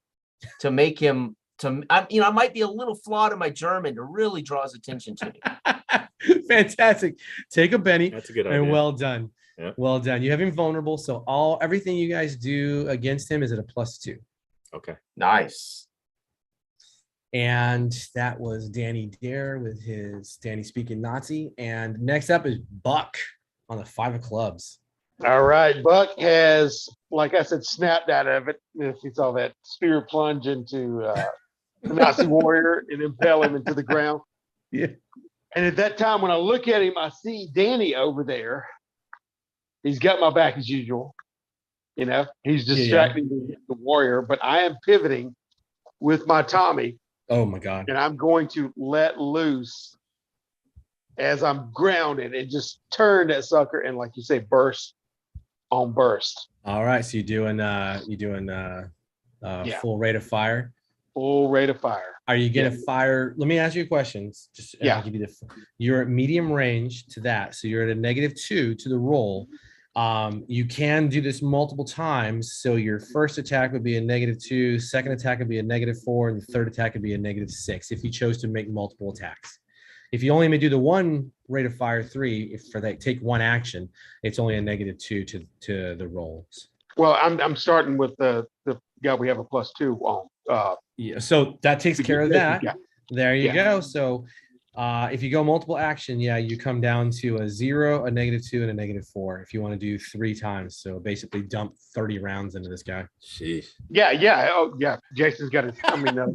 to make him. I might be a little flawed in my German to really draw his attention to me.
Fantastic. Take a Benny.
That's a good idea.
And well done.
Yeah.
Well done. You have him vulnerable, so everything you guys do against him is at a +2.
Okay.
Nice.
And that was Danny Dare with his Danny speaking Nazi. And next up is Buck on the 5 of clubs.
All right. Buck has, like I said, snapped out of it. If he saw that spear plunge into the Nazi warrior and impel him into the ground.
Yeah.
And at that time, when I look at him, I see Danny over there. He's got my back as usual. He's distracting the warrior, but I am pivoting with my Tommy.
Oh my God.
And I'm going to let loose as I'm grounded and just turn that sucker and, like you say, burst on burst.
All right. So you're doing full rate of fire.
Full rate of fire.
Are you gonna fire? Let me ask you a question. I'll give you you're at medium range to that. So you're at a -2 to the roll. You can do this multiple times. So your first attack would be a -2, second attack would be a -4, and the third attack would be a -6 if you chose to make multiple attacks. If you only may do the one rate of fire 3, if for that take one action, it's only a -2 to the rolls.
Well, I'm starting with the guy we have a +2 on.
Yeah, so that takes care of that.
Yeah.
There you
Yeah.
go. So if you go multiple action, you come down to a 0, a -2, and a -4 if you want to do 3 times. So basically dump 30 rounds into this guy.
Sheesh.
Yeah. Oh, yeah. Jason's got his.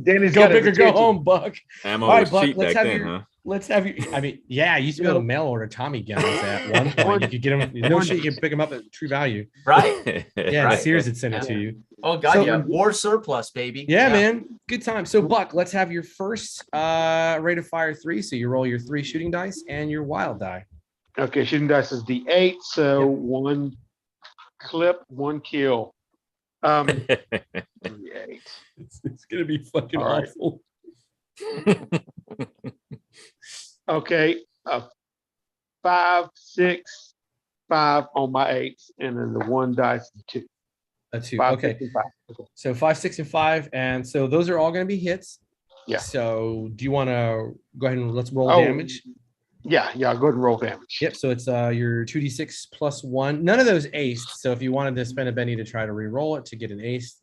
Danny's
Go
got
big
his
or go
attention.
home, Buck.
Ammo
All right,
was
Buck,
cheap
let's
back
have
then,
your-
huh?
Let's have you. I mean, yeah, you used to be able to mail order Tommy guns at one point. You could get them. No shit, you can pick them up at True Value.
Right.
Yeah,
Right.
Sears had sent it to you.
Oh God,
So-
yeah. War surplus, baby.
Yeah, man. Good time. So, Buck, let's have your first rate of fire 3. So you roll your 3 shooting dice and your wild die.
Okay, shooting dice is D8, so 1 clip, 1 kill. D8.
It's gonna be fucking
All right.
awful.
Okay, 5, 6, 5 on my 8s, and then the 1 dice is 2.
A 2.
5,
Okay.
6, and 5. Okay.
So 5, 6, and 5, and so those are all going to be hits.
Yeah.
So do you want to go ahead and let's roll
Oh,
damage?
Yeah, go ahead and roll damage.
Yep. So it's your 2d6 plus 1. None of those aced. So if you wanted to spend a Benny to try to re-roll it to get an ace,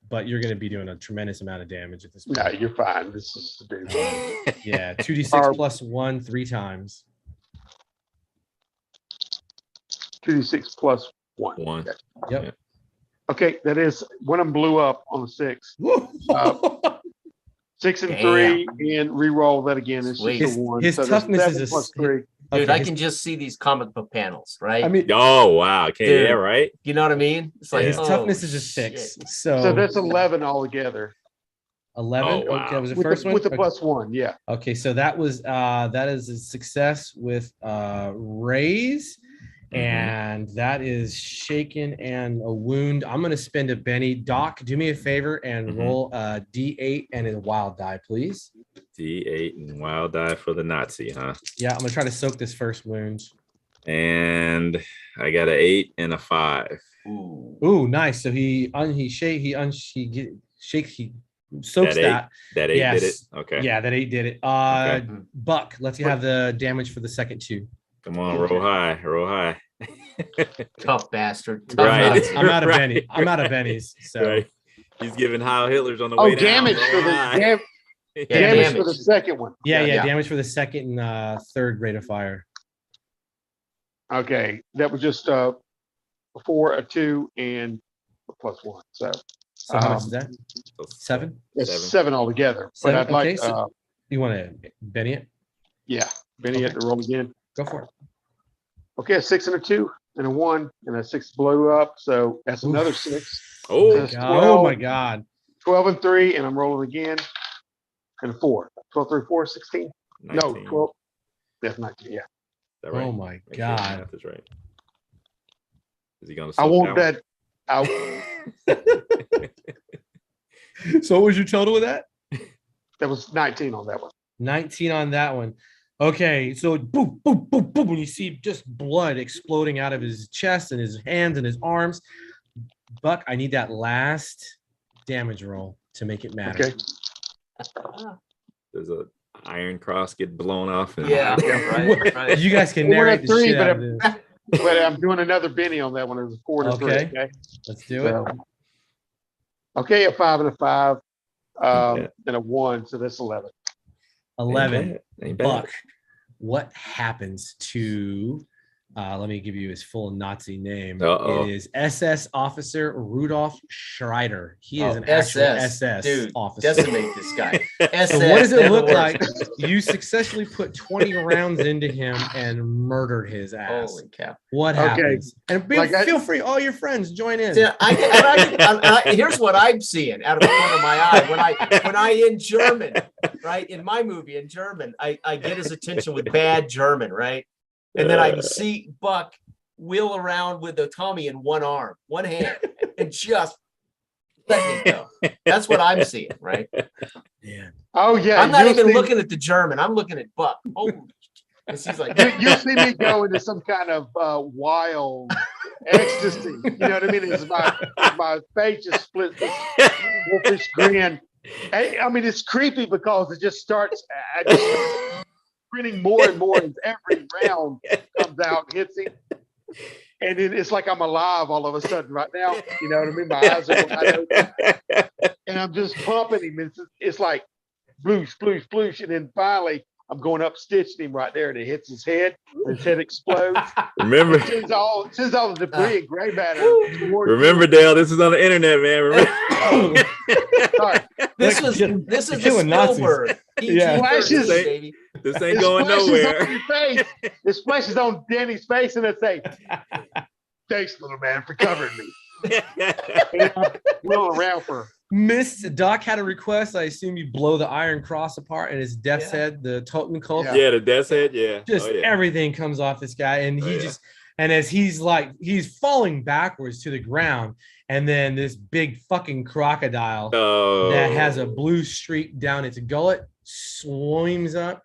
but you're going to be doing a tremendous amount of damage at this point.
No, you're fine. This is the big one.
Yeah. 2d6 plus 1 3 times.
2d6 plus 1.
One.
Yep.
Okay, that is one of them blew up on the 6. 6 and
Damn.
3, and re-roll that again. It's
Sweet.
just a 1.
His
So that's
toughness
7
is a
plus
s-
3.
Dude,
Okay,
I
his-
can just see these comic book panels, right?
I mean,
Oh wow. Okay.
Dude.
Yeah. Right.
You know what I mean? It's like
Yeah.
his
oh,
toughness is a 6.
shit.
So that's 11 altogether
11.
Oh, wow.
Okay, that was the
with
first
the,
one.
with the
Okay.
plus 1. Yeah.
Okay, so that is a success with raise, and that is shaken and a wound. I'm gonna spend a Benny. Doc, do me a favor and roll a D8 and a wild die, please.
D8 and wild die for the Nazi, huh?
Yeah, I'm gonna try to soak this first wound.
And I got an 8 and a 5.
Ooh.
Ooh, nice. So he soaks that.
That 8 did it. Okay.
Yeah, that 8 did it.
Okay.
Buck, let's have the damage for the second 2.
Come on, roll high, roll high.
Tough bastard. Tough
Right.
bastard.
I'm out of
Right.
Benny. I'm out of Bennies. So
Right. He's giving Heil Hitler's on the way down.
Damage
Roll
for the
high.
damage for
damage.
the second one.
yeah, damage for the second and third rate of fire.
Okay, that was just a 4, a 2, and a +1. So
how much is that? 7?
it's 7 altogether. But
7?
I'd like,
Okay, so you want to Benny it?
yeah, Benny had to roll again.
Go for it.
Okay, a 6 and a 2 and a 1 and a 6 blew up. So that's another 6.
Oh,
That's
Oh my God.
12 and 3, and I'm rolling again. And a 4. 12, 3, 4, 16.
19.
No, 12. That's 19. Yeah.
Is that right?
Oh my
Make sure my
God.
math is right. Is he gonna?
I
soak
want
that
that.
So what was your total with that?
That was 19 on that one.
19 on that one. Okay, so boom, boom, boom, boom. When you see just blood exploding out of his chest and his hands and his arms, Buck, I need that last damage roll to make it matter.
Okay.
Does a iron cross get blown off? And
Yeah, right, right.
You guys can
We're
narrate
at
the
3,
shit
but
out of this.
But I'm doing another Benny on that one. It was a 4 and a 3.
Okay.
Okay.
Let's do it.
So, okay, a 5 and a 5,
Yeah.
and a 1. So that's 11.
11.
Ain't bad.
Buck, what happens to let me give you his full Nazi name.
Uh-oh.
It is SS Officer Rudolf Schreider. He is
Oh,
an actual
SS,
SS
dude,
officer.
Decimate this guy. SS,
So what does it
they're the
look
worst.
like? You successfully put 20 rounds into him and murdered his ass.
Holy cow.
What
Okay.
happens? And feel free, all your friends join in.
See, here's what I'm seeing out of the corner of my eye when I in German, right? In my movie in German, I get his attention with bad German, right? And then I see Buck wheel around with the Tommy in one arm, one hand, and just let me go. That's what I'm seeing, right?
Yeah.
Oh, yeah.
I'm not
you'll
even
see-
looking at the German. I'm looking at Buck. Oh, he's like,
You'll see me go into some kind of wild ecstasy. You know what I mean? It's my face just split this wolfish grin. I mean, it's creepy because it just starts grinning more and more as every round comes out and hits him. And it's like I'm alive all of a sudden right now. You know what I mean? My eyes are wide open. And I'm just pumping him. It's like sploosh, sploosh, sploosh. And then finally, I'm going up stitching him right there, and it hits his head. And his head explodes.
Remember,
Sends all the debris and gray matter.
remember, Dale. This is on the internet, man. Remember?
Sorry.
this is
killing
the
Nazis.
Spielberg.
Yeah.
Flashes.
Baby.
This ain't
It
going
splashes
nowhere.
on your face. It splashes on Danny's face, and it say, "Thanks, little man, for covering me." And I'm wheeling around for.
Miss Doc had a request. I assume you blow the Iron Cross apart and his death's
Yeah.
head, the Totenkopf.
Yeah.
Yeah, the death's head. Yeah.
Just
Oh, yeah.
everything comes off this guy, and he
Oh, yeah.
just and as he's falling backwards to the ground, and then this big fucking crocodile
Oh.
that has a blue streak down its gullet swims up,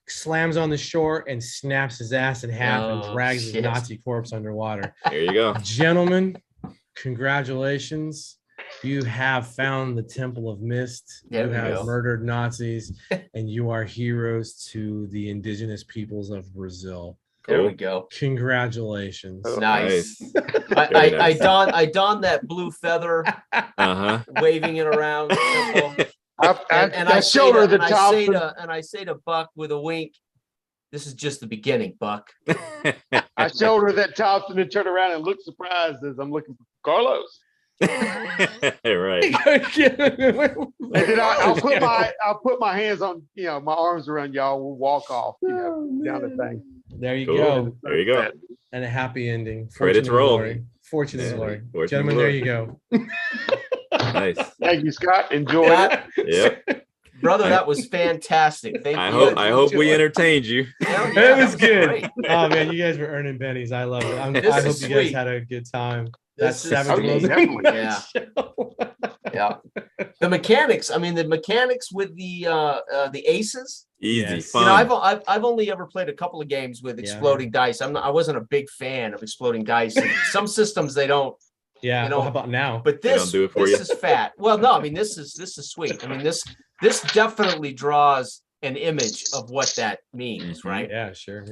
slams on the shore, and snaps his ass in half and
Oh,
drags his
shit.
Nazi corpse underwater.
There you go.
Gentlemen, congratulations. You have found the Temple of Mist.
There
You
we
have
go.
murdered Nazis, and you are heroes to the indigenous peoples of Brazil.
There we
Cool.
go.
Congratulations.
Nice.
Very
I
nice.
donned that blue feather,
Uh-huh.
waving it around.
I showed her the top.
I say to Buck with a wink, "This is just the beginning, Buck."
I showed her that top, and then turned around and looked surprised as I'm looking for Carlos.
Right.
And then I'll put my hands on, my arms around y'all. We'll walk off, down the thing.
There you
Cool.
go.
There you go.
And a happy ending.
Credits
Fortune and
roll.
glory. Fortune and
Yeah.
glory.
Fortune and
Gentlemen,
glory.
there you go.
Nice.
Thank you, Scott. Enjoy
Yeah.
it.
Yep.
Brother, that was fantastic. Thank
I
you.
hope we entertained you.
Hell
It
yeah,
was
that
good.
great.
Oh man, you guys were earning bennies. I love it.
This
I hope
is
you guys
sweet.
had a good time.
This
That's
is
Savage
sweet.
Worlds.
Yeah. Yeah. The mechanics with the aces.
Easy,
Yes.
fun.
I've only ever played a couple of games with exploding dice. I wasn't a big fan of exploding dice. And some systems they don't
Yeah.
You know,
Well, how about now?
but
They don't
this
do it for
this
you?
is fat. Well, no, I mean this is sweet. I mean this definitely draws an image of what that means,
Mhm.
right?
Yeah, sure.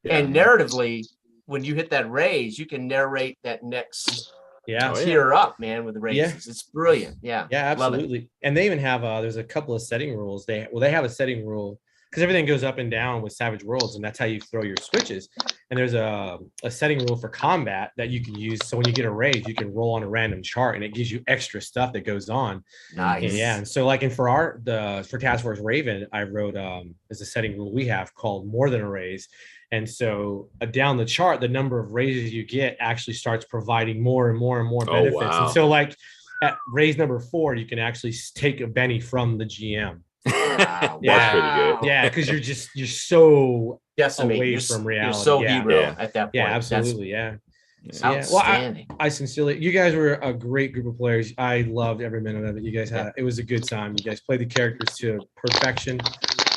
Yeah.
And narratively, when you hit that raise, you can narrate that next
Yeah.
Oh, yeah.
tier up, man, with the raises. It's brilliant. Yeah.
Yeah,
Love it.
absolutely. And they even have there's a couple of setting rules. They have a setting rule because everything goes up and down with Savage Worlds, and that's how you throw your switches. And there's a setting rule for combat that you can use. So when you get a raise, you can roll on a random chart, and it gives you extra stuff that goes on.
Nice.
And yeah, and so like and for Task Force Raven, I wrote there's a setting rule we have called more than a raise. And so down the chart, the number of raises you get actually starts providing more and more and more benefits.
wow.
And so like at raise number 4, you can actually take a Benny from the GM.
Wow.
Yeah.
That's pretty good.
Yeah, because you're so
Decimate.
away
You're,
from reality.
you're so
Yeah.
hero
Yeah.
at that point.
Yeah, absolutely. Yeah.
That's
Yeah. Well,
outstanding.
I sincerely, you guys were a great group of players. I loved every minute of it. You guys had, it was a good time. You guys played the characters to perfection.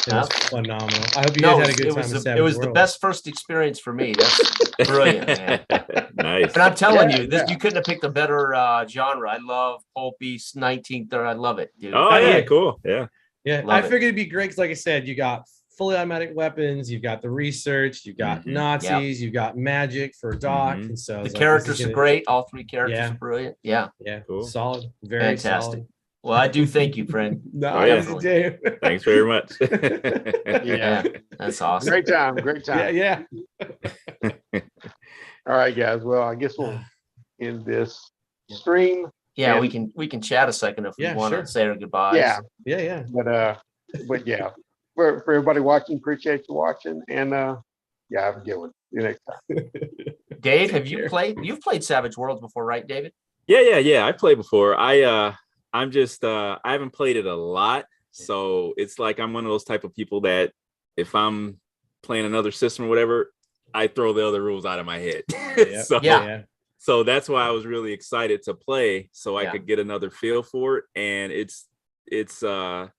It was phenomenal. I hope you guys had a good time.
It was the best first experience for me. That's brilliant, man.
Nice.
And I'm telling you, you couldn't have picked a better genre. I love pulpy 19th. I love it, dude.
Oh yeah, cool. Yeah.
Yeah, I figured it'd be great because, like I said, you got fully automatic weapons, you've got the research, you've got Nazis, you've got magic for Doc, and so
the characters are great. All 3 characters are brilliant. Yeah,
cool. Solid, very
fantastic.
Solid.
Well, I do thank you, friend.
No,
Thanks very much.
Yeah,
that's awesome.
Great time.
Yeah.
All right, guys. Well, I guess we'll end this stream.
Yeah, we can chat a second if we want to say our goodbyes.
Yeah. But yeah, for everybody watching, appreciate you watching, and have a good one. See you next time.
Dave, have you played? You've played Savage Worlds before, right, David?
Yeah. I played before. I'm just I haven't played it a lot, so it's like I'm one of those type of people that if I'm playing another system or whatever, I throw the other rules out of my head. So that's why I was really excited to play, so I could get another feel for it. And it's a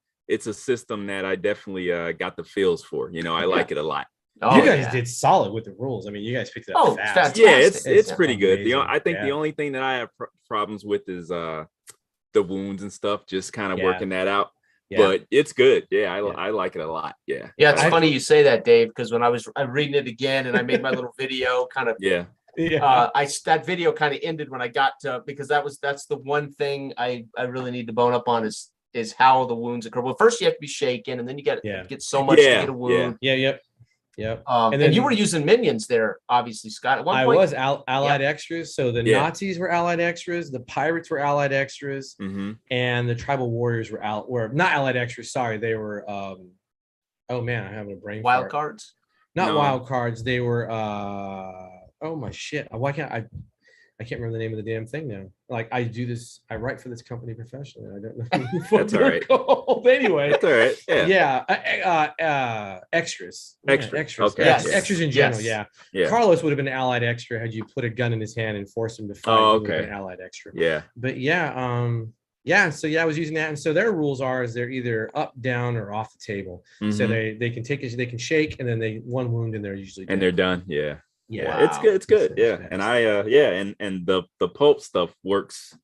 system that I definitely got the feels for. You know, I like it a lot.
Oh, you guys did solid with the rules. I mean, you guys picked it up fast.
Fantastic.
Yeah, it's pretty good. I think the
Yeah.
only thing that I have problems with is the wounds and stuff, just kind of working that out. Yeah. But it's good. Yeah, I like it a lot. Yeah.
Yeah, it's funny you say that, Dave, because when I'm reading it again and I made my little video kind of that video kind of ended when I got to, because that's the one thing I really need to bone up on is how the wounds occur. Well, first you have to be shaken, and then you get so much to get a wound.
Yep.
And then you were using minions there, obviously, Scott. At one point,
I was allied extras. So the Nazis were allied extras, the pirates were allied extras, and the tribal warriors were not allied extras. Sorry, they were. Oh man, I'm having a brain
wild
fart.
cards.
Not wild cards. They were. Oh my shit! Why can't I can't remember the name of the damn thing now. Like I do this, I write for this company professionally. I don't know what they're called. Anyway,
that's all right.
Extras.
Extras. Okay.
Extras in general. Yeah. Carlos would have been an allied extra had you put a gun in his hand and forced him to fight.
Oh, okay.
An allied extra.
Yeah.
But so I was using that, and so their rules are they're either up, down, or off the table. So they can they can shake, and then they one wound, and they're usually dead.
And they're done. Yeah.
Yeah,
wow. It's good. Yeah. And and the pulp stuff works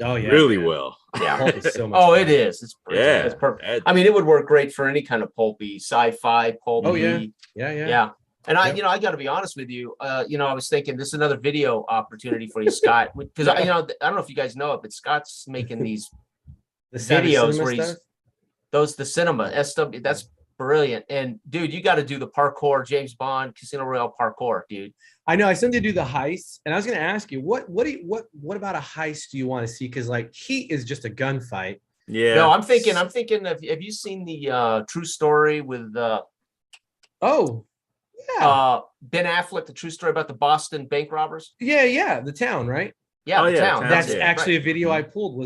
really well.
Yeah.
Pulp is so much
it is. It's perfect. It's perfect. I mean, it would work great for any kind of pulpy, sci-fi, pulpy.
Oh yeah.
And I got to be honest with you. I was thinking this is another video opportunity for you, Scott, because I don't know if you guys know it, but Scott's making these videos where the cinema SW. That's brilliant. And dude, you got to do the parkour, James Bond, Casino Royale parkour, dude.
I know. I still need to do the heists, and I was going to ask you what about a heist do you want to see? Because like Heat is just a gunfight.
Yeah. No, I'm thinking. Have you seen the True Story with? Ben Affleck, the True Story about the Boston bank robbers.
Yeah, the town, right?
Yeah, the town.
That's actually a video I pulled. Was